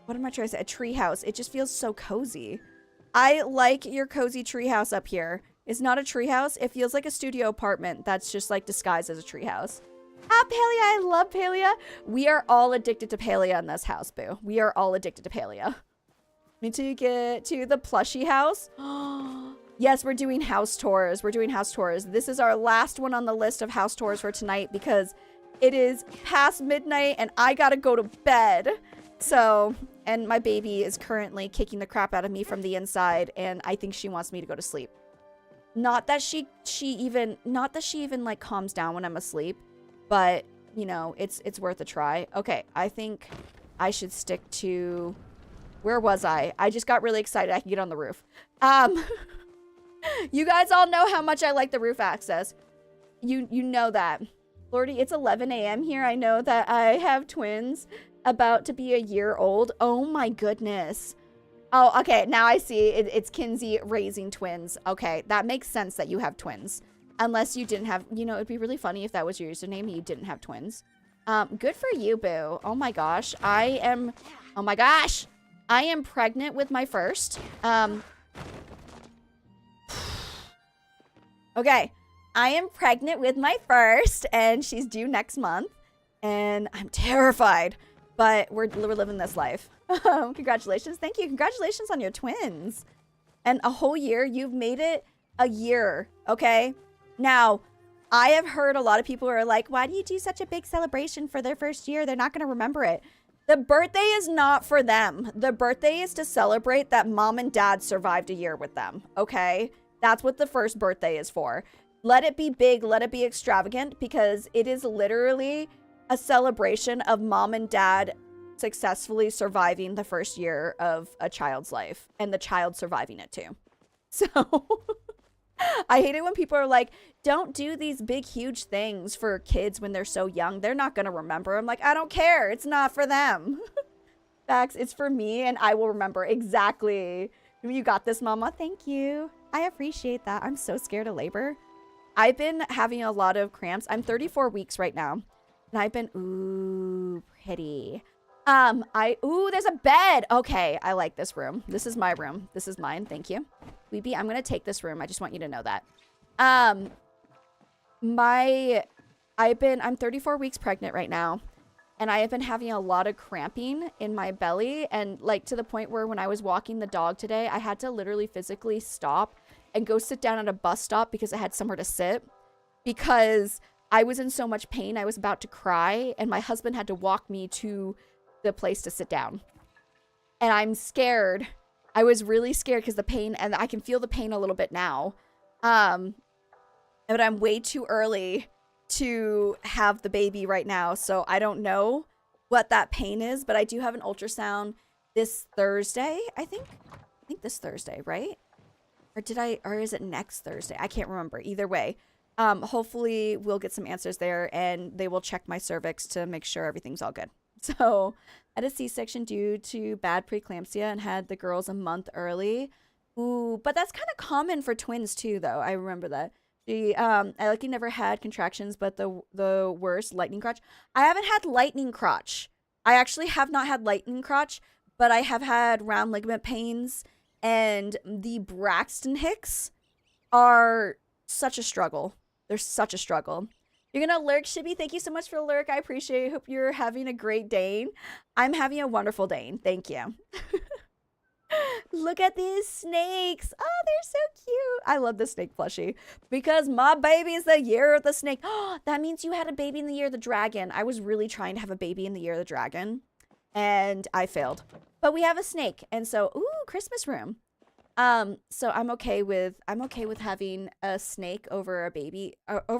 what am I trying to say? A treehouse. It just feels so cozy. I like your cozy treehouse up here. It's not a treehouse. It feels like a studio apartment that's just like disguised as a treehouse. Ah, Palia, I love Palia. We are all addicted to Palia in this house, boo. We are all addicted to Palia. Need to get to the plushie house. Yes, we're doing house tours. We're doing house tours. This is our last one on the list of house tours for tonight because it is past midnight and I gotta go to bed. So, and my baby is currently kicking the crap out of me from the inside and I think she wants me to go to sleep. Not that she even like calms down when I'm asleep. But, you know, it's worth a try. Okay, I think I should stick to... Where was I? I just got really excited I can get on the roof. You guys all know how much I like the roof access. You know that. Lordy, it's 11 a.m. here. I know that I have twins about to be a year old. Oh my goodness. Oh, okay, now I see. It's Kinsey raising twins. Okay, that makes sense that you have twins. Unless you didn't have, you know, it'd be really funny if that was your username and you didn't have twins. Good for you, boo. Oh my gosh. I am pregnant with my first. Okay. I am pregnant with my first and she's due next month. And I'm terrified, but we're living this life. Congratulations. Thank you. Congratulations on your twins. And a whole year. You've made it a year. Okay. Now, I have heard a lot of people are like, why do you do such a big celebration for their first year? They're not going to remember it. The birthday is not for them. The birthday is to celebrate that mom and dad survived a year with them, okay? That's what the first birthday is for. Let it be big, let it be extravagant, because it is literally a celebration of mom and dad successfully surviving the first year of a child's life, and the child surviving it too. So... I hate it when people are like, don't do these big, huge things for kids when they're so young. They're not going to remember. I'm like, I don't care. It's not for them. Facts, it's for me, and I will remember exactly. You got this, mama. Thank you. I appreciate that. I'm so scared of labor. I've been having a lot of cramps. I'm 34 weeks right now, and I've been, ooh, pretty. Ooh, there's a bed. Okay, I like this room. This is my room. This is mine. Thank you. Weeby, I'm gonna take this room. I just want you to know that. I'm 34 weeks pregnant right now, and I have been having a lot of cramping in my belly, and like to the point where when I was walking the dog today, I had to literally physically stop and go sit down at a bus stop because I had somewhere to sit because I was in so much pain. I was about to cry, and my husband had to walk me to the place to sit down. And I'm scared. I was really scared because the pain, and I can feel the pain a little bit now. But I'm way too early to have the baby right now, so I don't know what that pain is, but I do have an ultrasound this Thursday, I think this Thursday, right? Or is it next Thursday? I can't remember. Either way, hopefully we'll get some answers there, and they will check my cervix to make sure everything's all good. So I had a C-section due to bad preeclampsia and had the girls a month early. Ooh, but that's kind of common for twins too, though. I remember that. I lucky never had contractions, but the worst, lightning crotch. I haven't had lightning crotch. I actually have not had lightning crotch, but I have had round ligament pains, and the Braxton Hicks are such a struggle. They're such a struggle. You're gonna lurk, Shibby. Thank you so much for the lurk. I appreciate it. Hope you're having a great day. I'm having a wonderful day. Thank you. Look at these snakes. Oh, they're so cute. I love the snake plushie because my baby is the year of the snake. Oh, that means you had a baby in the year of the dragon. I was really trying to have a baby in the year of the dragon, and I failed. But we have a snake, and so ooh, Christmas room. So I'm okay with having a snake over a baby. I'm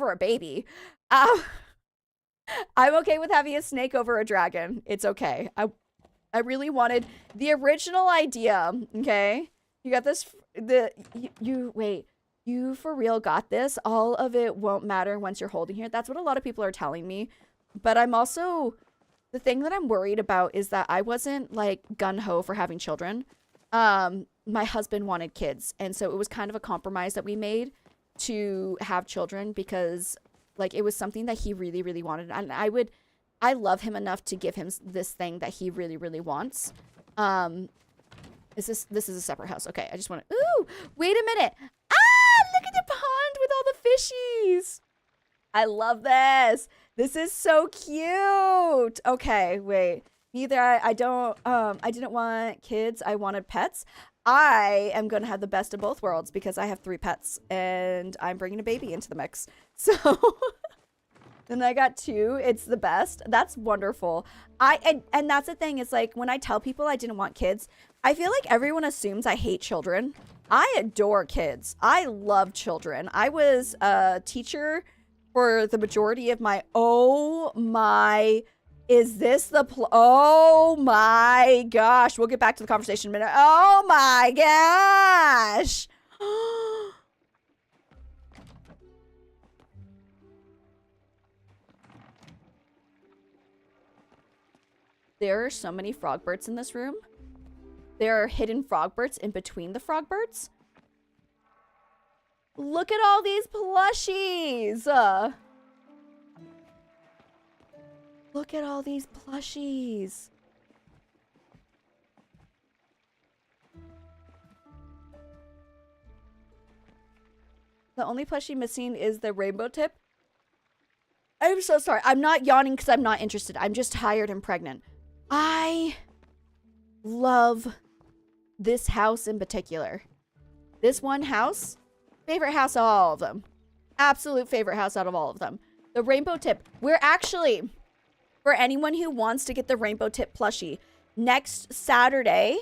okay with having a snake over a dragon. It's okay. I really wanted the original idea. Okay, you got this. Wait. you for real got this. All of it won't matter once you're holding here. That's what a lot of people are telling me. But I'm also, the thing that I'm worried about is that I wasn't like gung-ho for having children. My husband wanted kids. And so it was kind of a compromise that we made to have children because like it was something that he really, really wanted. And I love him enough to give him this thing that he really, really wants. This is a separate house. Okay, I just want to, ooh, wait a minute. Look at the pond with all the fishies. I love this. This is so cute. Okay, wait. Neither I didn't want kids. I wanted pets. I am going to have the best of both worlds because I have 3 pets and I'm bringing a baby into the mix. So then I got 2. It's the best. That's wonderful. And that's the thing. It's like when I tell people I didn't want kids, I feel like everyone assumes I hate children. I adore kids. I love children. I was a teacher for the majority of my, oh my, is this the, oh my gosh. We'll get back to the conversation in a minute. Oh my gosh. There are so many frogbirds in this room. There are hidden frogbirds in between the frogbirds. Look at all these plushies. Look at all these plushies. The only plushie missing is the rainbow tip. I'm so sorry. I'm not yawning because I'm not interested. I'm just tired and pregnant. I love this house in particular. This one house, favorite house out of all of them. Absolute favorite house out of all of them. The rainbow tip. We're actually, for anyone who wants to get the rainbow tip plushie, next Saturday,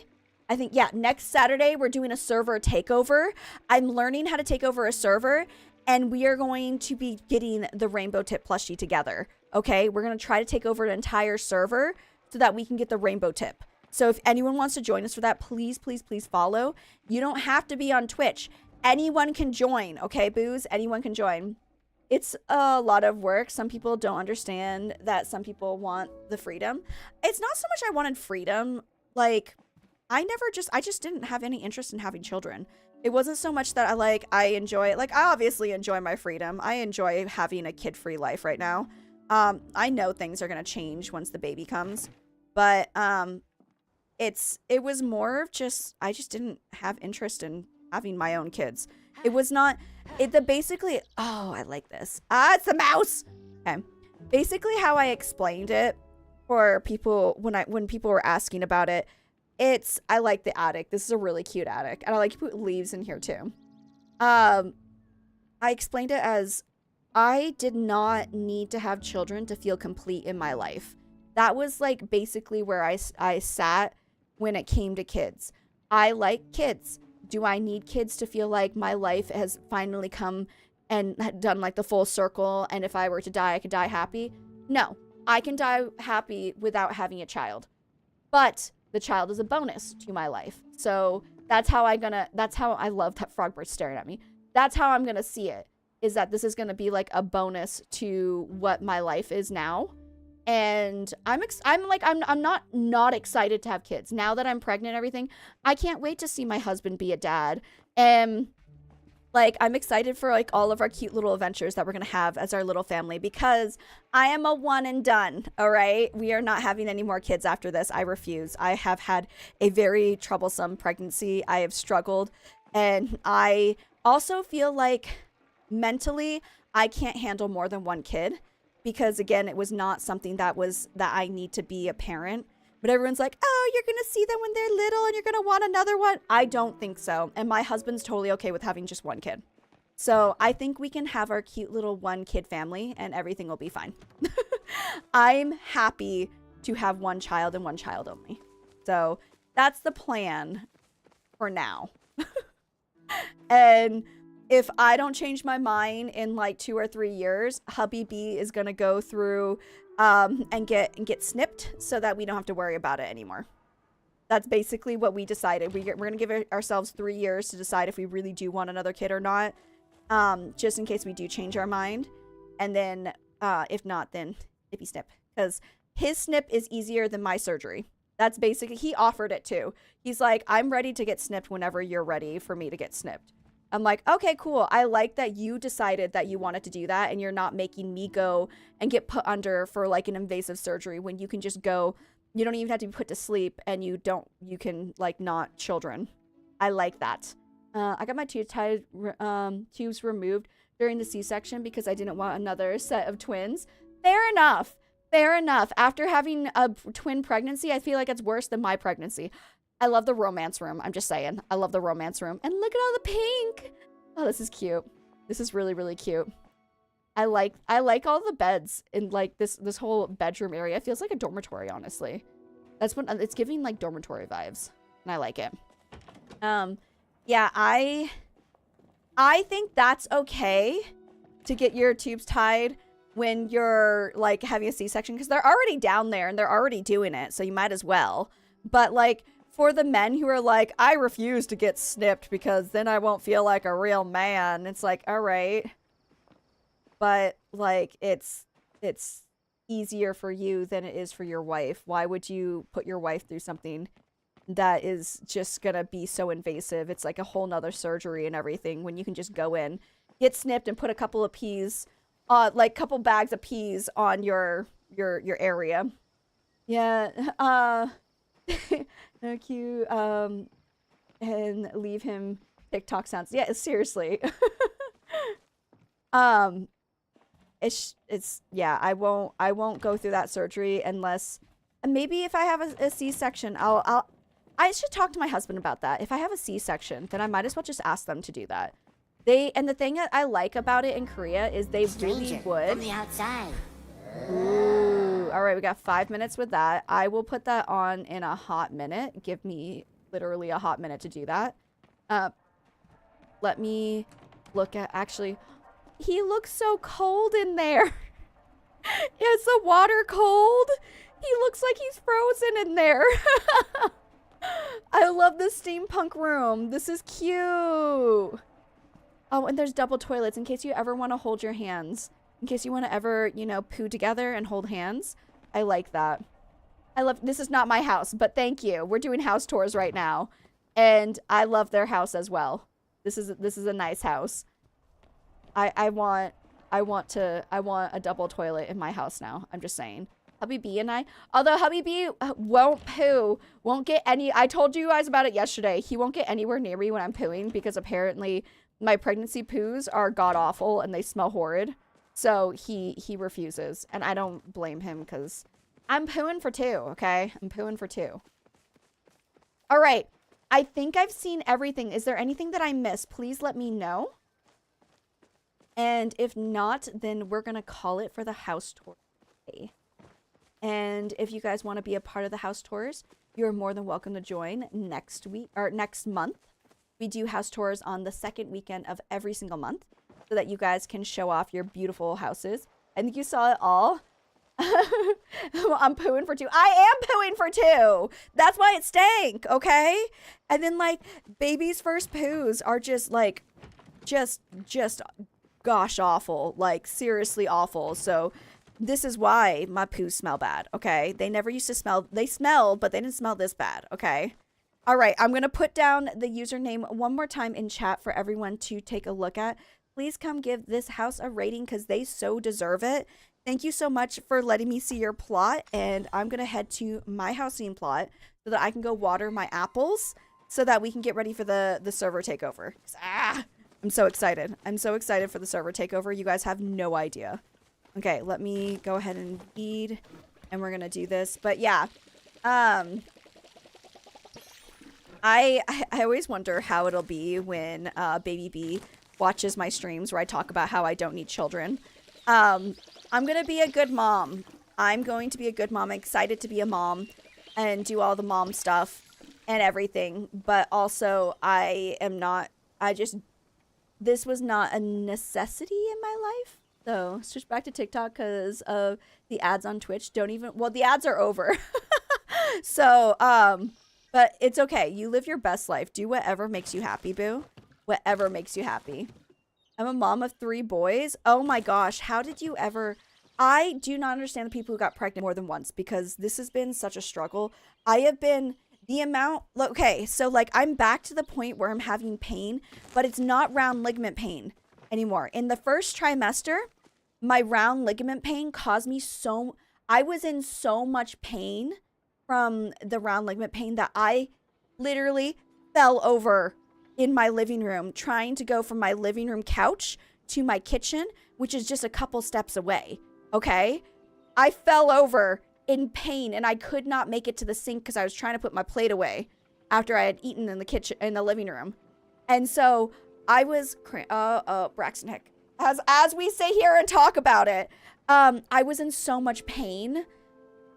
I think, yeah, next Saturday, we're doing a server takeover. I'm learning how to take over a server, and we are going to be getting the rainbow tip plushie together. Okay, we're going to try to take over an entire server so that we can get the rainbow tip. So if anyone wants to join us for that, please, please, please follow. You don't have to be on Twitch. Anyone can join, okay, Booze? Anyone can join. It's a lot of work. Some people don't understand that some people want the freedom. It's not so much I wanted freedom. Like, I just didn't have any interest in having children. It wasn't so much that I enjoy it. Like, I obviously enjoy my freedom. I enjoy having a kid-free life right now. I know things are going to change once the baby comes. But, it was more of just, I just didn't have interest in having my own kids. It was not, basically, oh, I like this. It's the mouse. Okay. Basically how I explained it for people, when people were asking about it, I like the attic. This is a really cute attic. And I like to put leaves in here too. I explained it as, I did not need to have children to feel complete in my life. That was like basically where I sat when it came to kids. I like kids. Do I need kids to feel like my life has finally come and done like the full circle, and if I were to die, I could die happy? No, I can die happy without having a child. But the child is a bonus to my life. So that's how I love that Frogbird staring at me. That's how I'm gonna see it, is that this is gonna be like a bonus to what my life is now. And I'm not excited to have kids. Now that I'm pregnant and everything, I can't wait to see my husband be a dad. And like, I'm excited for like all of our cute little adventures that we're going to have as our little family, because I am a one and done. All right. We are not having any more kids after this. I refuse. I have had a very troublesome pregnancy. I have struggled. And I also feel like mentally, I can't handle more than one kid. Because again, it was not something that I need to be a parent. But everyone's like, oh, you're going to see them when they're little and you're going to want another one. I don't think so. And my husband's totally okay with having just one kid. So I think we can have our cute little one kid family and everything will be fine. I'm happy to have one child and one child only. So that's the plan for now. And if I don't change my mind in like 2 or 3 years, hubby B is going to go through and get snipped so that we don't have to worry about it anymore. That's basically what we decided. We're going to give ourselves 3 years to decide if we really do want another kid or not. just in case we do change our mind. And then, if not, then hippie snip. Because his snip is easier than my surgery. That's basically, he offered it too. He's like, I'm ready to get snipped whenever you're ready for me to get snipped. I'm like, okay, cool. I like that you decided that you wanted to do that and you're not making me go and get put under for like an invasive surgery when you can just go, you don't even have to be put to sleep and you can like not children. I like that. I got my tubes removed during the C-section because I didn't want another set of twins. Fair enough. Fair enough. After having a twin pregnancy, I feel like it's worse than my pregnancy. I love the romance room. I'm just saying. I love the romance room. And look at all the pink. Oh, this is cute. This is really, really cute. I like all the beds in like this whole bedroom area. It feels like a dormitory, honestly. That's what it's giving, like dormitory vibes. And I like it. Yeah, I think that's okay to get your tubes tied when you're like having a C-section because they're already down there and they're already doing it, so you might as well. But like for the men who are like, I refuse to get snipped because then I won't feel like a real man, it's like, all right. But like it's easier for you than it is for your wife. Why would you put your wife through something that is just gonna be so invasive? It's like a whole nother surgery and everything when you can just go in, get snipped, and put a couple of peas, like couple bags of peas on your area. Yeah, no cute. And leave him TikTok sounds. Yeah, seriously. It's yeah. I won't go through that surgery unless maybe if I have a C-section, I should talk to my husband about that. If I have a C-section, then I might as well just ask them to do that. And the thing that I like about it in Korea is they really would. From the outside. Ooh, all right, we got 5 minutes with that. I will put that on in a hot minute. Give me literally a hot minute to do that. Let me look at, actually, he looks so cold in there. Is the water cold? He looks like he's frozen in there. I love this steampunk room. This is cute. Oh, and there's double toilets in case you ever want to hold your hands. In case you want to ever, you know, poo together and hold hands. I like that. This is not my house, but thank you. We're doing house tours right now. And I love their house as well. This is a nice house. I want a double toilet in my house now. I'm just saying. Hubby B and I, although Hubby B won't poo, won't get any, I told you guys about it yesterday. He won't get anywhere near me when I'm pooing because apparently my pregnancy poos are god-awful and they smell horrid. So he refuses, and I don't blame him because I'm pooing for two, okay? I'm pooing for two. All right. I think I've seen everything. Is there anything that I missed? Please let me know. And if not, then we're going to call it for the house tour today. And if you guys want to be a part of the house tours, you're more than welcome to join next week or next month. We do house tours on the second weekend of every single month so that you guys can show off your beautiful houses. I think you saw it all. I'm pooing for two. I am pooing for two. That's why it stank, okay? And then like baby's first poos are just like, just gosh awful, like seriously awful. So this is why my poos smell bad, okay? They never used to smell. They smelled, but they didn't smell this bad, okay? All right, I'm going to put down the username one more time in chat for everyone to take a look at. Please come give this house a rating because they so deserve it. Thank you so much for letting me see your plot, and I'm going to head to my housing plot so that I can go water my apples so that we can get ready for the server takeover. I'm so excited. I'm so excited for the server takeover. You guys have no idea. Okay, let me go ahead and feed, and we're going to do this. But yeah, I always wonder how it'll be when Baby B watches my streams where I talk about how I don't need children. I'm going to be a good mom. I'm going to be a good mom. I'm excited to be a mom and do all the mom stuff and everything. But also, this was not a necessity in my life. So, switch back to TikTok because of the ads on Twitch. The ads are over. So, but it's okay. You live your best life. Do whatever makes you happy, boo. Whatever makes you happy. I'm a mom of 3 boys. Oh my gosh, how did you ever... I do not understand the people who got pregnant more than once because this has been such a struggle. I have been... The amount... Okay, so like I'm back to the point where I'm having pain, but it's not round ligament pain anymore. In the first trimester, my round ligament pain caused me so... I was in so much pain from the round ligament pain that I literally fell over in my living room trying to go from my living room couch to my kitchen, which is just a couple steps away. Okay? I fell over in pain and I could not make it to the sink because I was trying to put my plate away after I had eaten in the kitchen, in the living room. And so I was, Braxton Hick, as we sit here and talk about it, I was in so much pain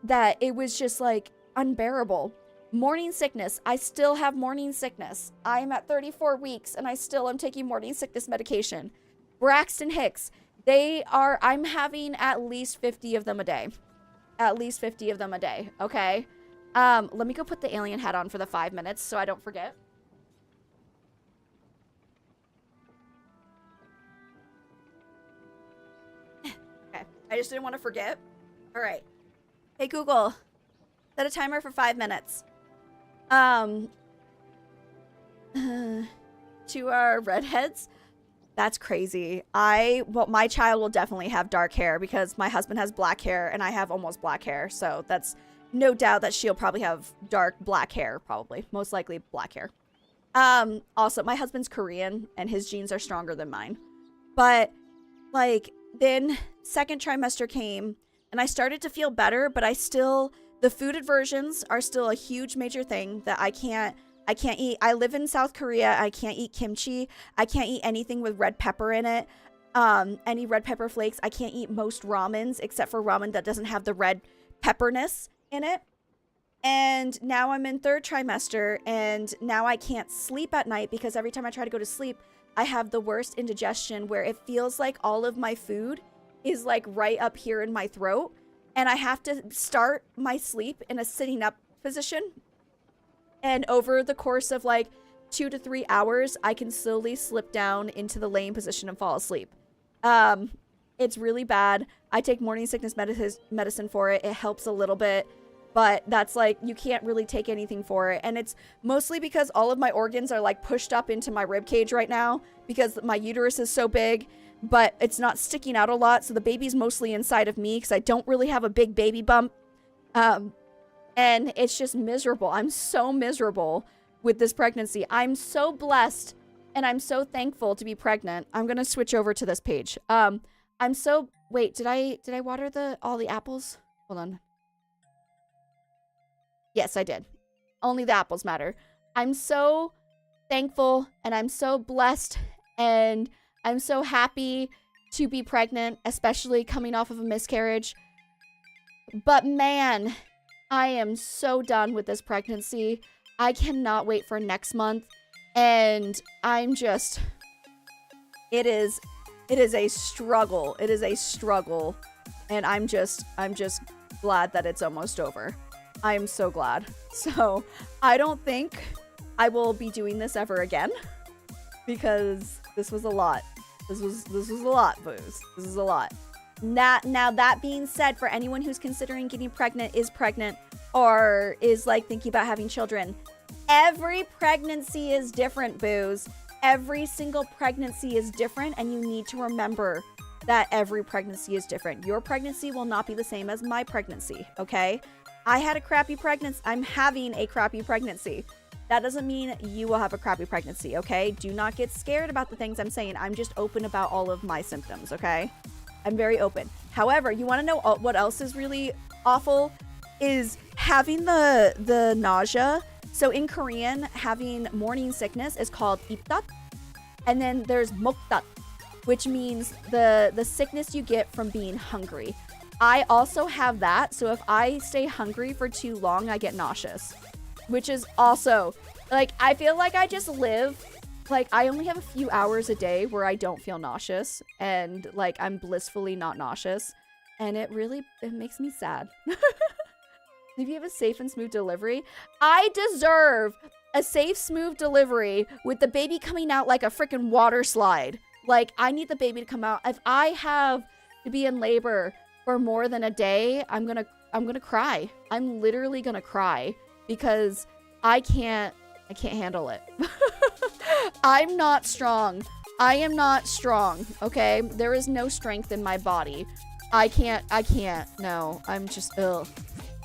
that it was just like unbearable. Morning sickness. I still have morning sickness. I'm at 34 weeks and I still am taking morning sickness medication. Braxton Hicks. I'm having at least 50 of them a day. At least 50 of them a day. Okay. Let me go put the alien hat on for the 5 minutes so I don't forget. Okay. I just didn't want to forget. All right. Hey, Google. Set a timer for 5 minutes. To our redheads, that's crazy. Well, my child will definitely have dark hair because my husband has black hair and I have almost black hair. So that's no doubt that she'll probably have dark black hair, probably. Most likely black hair. Also, my husband's Korean and his genes are stronger than mine. But, like, then second trimester came and I started to feel better, but the food aversions are still a huge major thing that I can't eat. I live in South Korea. I can't eat kimchi. I can't eat anything with red pepper in it. Any red pepper flakes. I can't eat most ramens except for ramen that doesn't have the red pepperness in it. And now I'm in third trimester and now I can't sleep at night because every time I try to go to sleep, I have the worst indigestion where it feels like all of my food is like right up here in my throat. And I have to start my sleep in a sitting up position. And over the course of like 2 to 3 hours, I can slowly slip down into the laying position and fall asleep. It's really bad. I take morning sickness medicine for it. It helps a little bit. But that's like, you can't really take anything for it. And it's mostly because all of my organs are like pushed up into my rib cage right now because my uterus is so big. But it's not sticking out a lot, so the baby's mostly inside of me because I don't really have a big baby bump. And it's just miserable. I'm so miserable with this pregnancy. I'm so blessed and I'm so thankful to be pregnant. I'm going to switch over to this page. Wait, did I water all the apples? Hold on. Yes, I did. Only the apples matter. I'm so thankful and I'm so blessed and I'm so happy to be pregnant, especially coming off of a miscarriage. But man, I am so done with this pregnancy. I cannot wait for next month. And I'm just, it is a struggle. It is a struggle. And I'm just glad that it's almost over. I am so glad. So I don't think I will be doing this ever again because this was a lot. This was a lot, booze. This is a lot. Now that being said, for anyone who's considering getting pregnant, is pregnant, or is like thinking about having children, every pregnancy is different, booze. Every single pregnancy is different, and you need to remember that every pregnancy is different. Your pregnancy will not be the same as my pregnancy, okay? I had a crappy pregnancy. I'm having a crappy pregnancy. That doesn't mean you will have a crappy pregnancy, okay? Do not get scared about the things I'm saying. I'm just open about all of my symptoms, okay? I'm very open. However, you want to know what else is really awful? Is having the nausea. So in Korean, having morning sickness is called ipdat. And then there's mokdat, which means the sickness you get from being hungry. I also have that. So if I stay hungry for too long, I get nauseous. Which is also, like, I feel like I just live, like, I only have a few hours a day where I don't feel nauseous. And, like, I'm blissfully not nauseous. And it makes me sad. If you have a safe and smooth delivery, I deserve a safe, smooth delivery with the baby coming out like a freaking water slide. Like, I need the baby to come out. If I have to be in labor for more than a day, I'm gonna cry. I'm literally gonna cry because I can't handle it. I'm not strong. I am not strong, okay? There is no strength in my body. I can't, no, I'm just, ugh.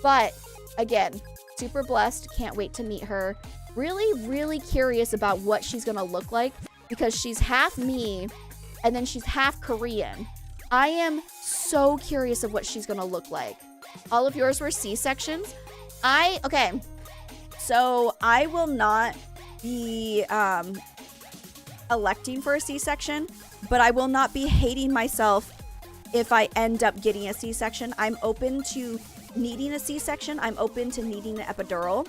But, again, super blessed, can't wait to meet her. Really, really curious about what she's gonna look like because she's half me and then she's half Korean. I am so curious of what she's gonna look like. All of yours were C-sections. Okay, so I will not be electing for a C-section, but I will not be hating myself if I end up getting a C-section. I'm open to needing a C-section. I'm open to needing an epidural,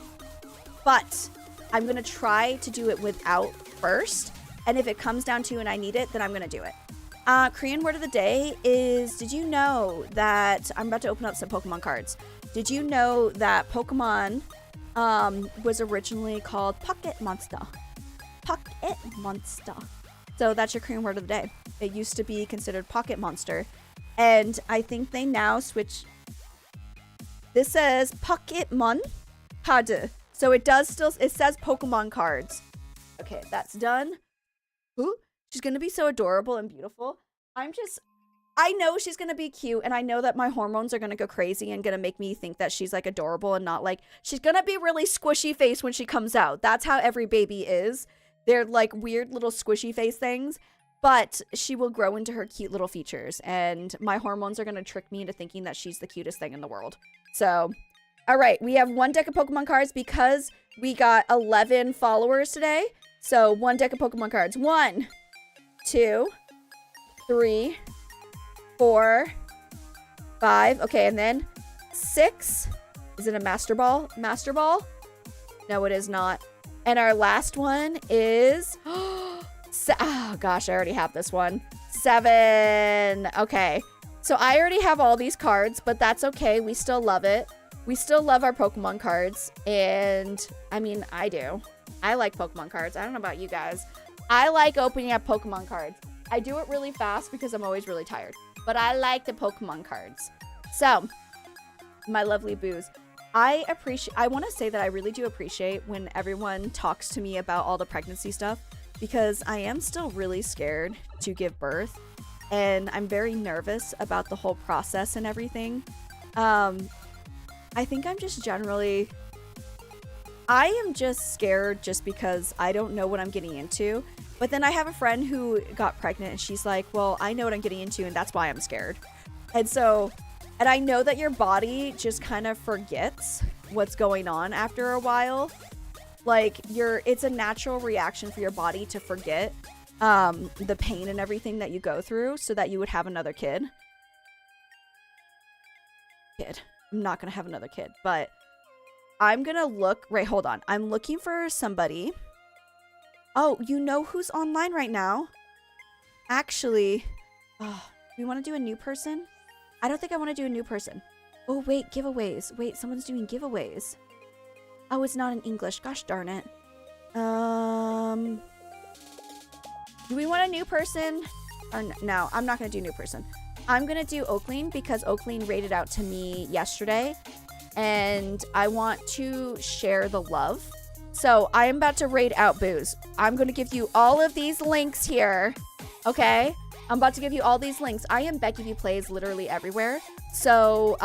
but I'm gonna try to do it without first. And if it comes down to and I need it, then I'm gonna do it. Korean word of the day is, did you know that, I'm about to open up some Pokemon cards. Did you know that Pokemon was originally called Pocket Monster? Pocket Monster. So that's your Korean word of the day. It used to be considered Pocket Monster. And I think they now switch. This says Pokemon Card. So it says Pokemon cards. Okay, that's done. Ooh, she's gonna be so adorable and beautiful. I know she's gonna be cute, and I know that my hormones are gonna go crazy and gonna make me think that she's like adorable and not like, she's gonna be really squishy face when she comes out. That's how every baby is. They're like weird little squishy face things, but she will grow into her cute little features, and my hormones are gonna trick me into thinking that she's the cutest thing in the world. So, all right, we have one deck of Pokemon cards because we got 11 followers today. So one deck of Pokemon cards. 1, 2, 3, 4, 5. Okay, and then 6. Is it a Master Ball? Master Ball? No, it is not. And our last one is... oh, gosh, I already have this one. 7. Okay. So I already have all these cards, but that's okay. We still love it. We still love our Pokemon cards. And, I mean, I do. I like Pokemon cards. I don't know about you guys. I like opening up Pokemon cards. I do it really fast because I'm always really tired. But I like the Pokemon cards. So, my lovely boos. I want to say that I really do appreciate when everyone talks to me about all the pregnancy stuff, because I am still really scared to give birth, and I'm very nervous about the whole process and everything. I think I'm just generally... I am just scared just because I don't know what I'm getting into. But then I have a friend who got pregnant and she's like, well, I know what I'm getting into and that's why I'm scared. And I know that your body just kind of forgets what's going on after a while. Like, it's a natural reaction for your body to forget the pain and everything that you go through so that you would have another kid. I'm not going to have another kid, but I'm going to look. Right, hold on. I'm looking for somebody. Oh, you know who's online right now? Actually, we want to do a new person? I don't think I want to do a new person. Oh, wait, giveaways. Wait, someone's doing giveaways. Oh, it's not in English. Gosh darn it. Do we want a new person? Or no, I'm not going to do new person. I'm going to do Oakleen because Oakleen rated out to me yesterday. And I want to share the love. So I am about to raid out Booze. I'm going to give you all of these links here. Okay? I'm about to give you all these links. I am Becky V Plays literally everywhere. So,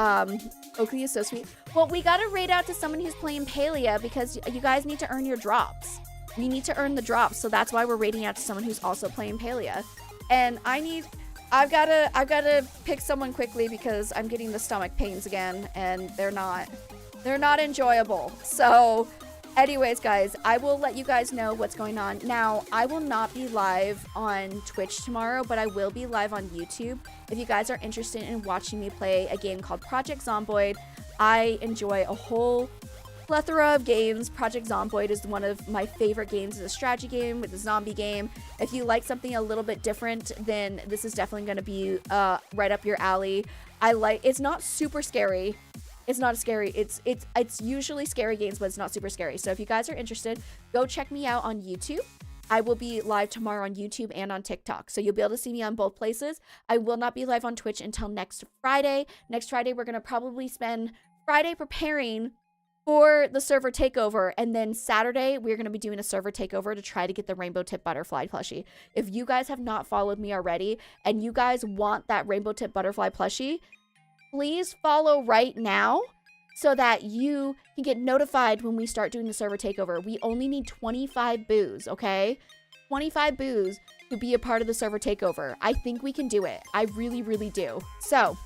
Oakley is so sweet. Well, we got to raid out to someone who's playing Palia because you guys need to earn your drops. We need to earn the drops. So that's why we're raiding out to someone who's also playing Palia. And I've got to pick someone quickly because I'm getting the stomach pains again and they're not enjoyable. So, anyways, guys, I will let you guys know what's going on. Now, I will not be live on Twitch tomorrow, but I will be live on YouTube. If you guys are interested in watching me play a game called Project Zomboid, I enjoy a whole plethora of games. Project Zomboid is one of my favorite games. It's a strategy game with a zombie game. If you like something a little bit different, then this is definitely going to be right up your alley. It's not super scary. It's not scary. It's usually scary games, but it's not super scary. So if you guys are interested, go check me out on YouTube. I will be live tomorrow on YouTube and on TikTok. So you'll be able to see me on both places. I will not be live on Twitch until next Friday. Next Friday, we're going to probably spend Friday preparing for the server takeover. And then Saturday, we're going to be doing a server takeover to try to get the rainbow tip butterfly plushie. If you guys have not followed me already and you guys want that rainbow tip butterfly plushie, please follow right now so that you can get notified when we start doing the server takeover. We only need 25 boos, okay? 25 boos to be a part of the server takeover. I think we can do it. I really, really do. So,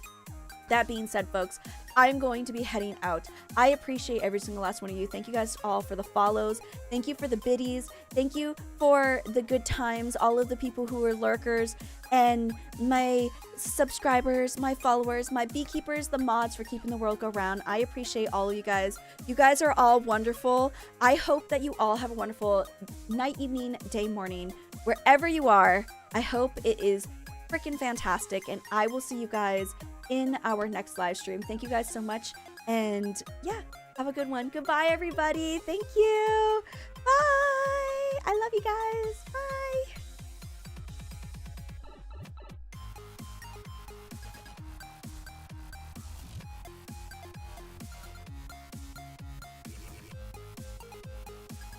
that being said, folks, I'm going to be heading out. I appreciate every single last one of you. Thank you guys all for the follows. Thank you for the biddies. Thank you for the good times. All of the people who are lurkers and my subscribers, my followers, my beekeepers, the mods for keeping the world go round. I appreciate all of you guys. You guys are all wonderful. I hope that you all have a wonderful night, evening, day, morning, wherever you are. I hope it is freaking fantastic, and I will see you guys in our next live stream. Thank you guys so much, and yeah, have a good one. Goodbye, everybody. Thank you. Bye. I love you guys. Bye.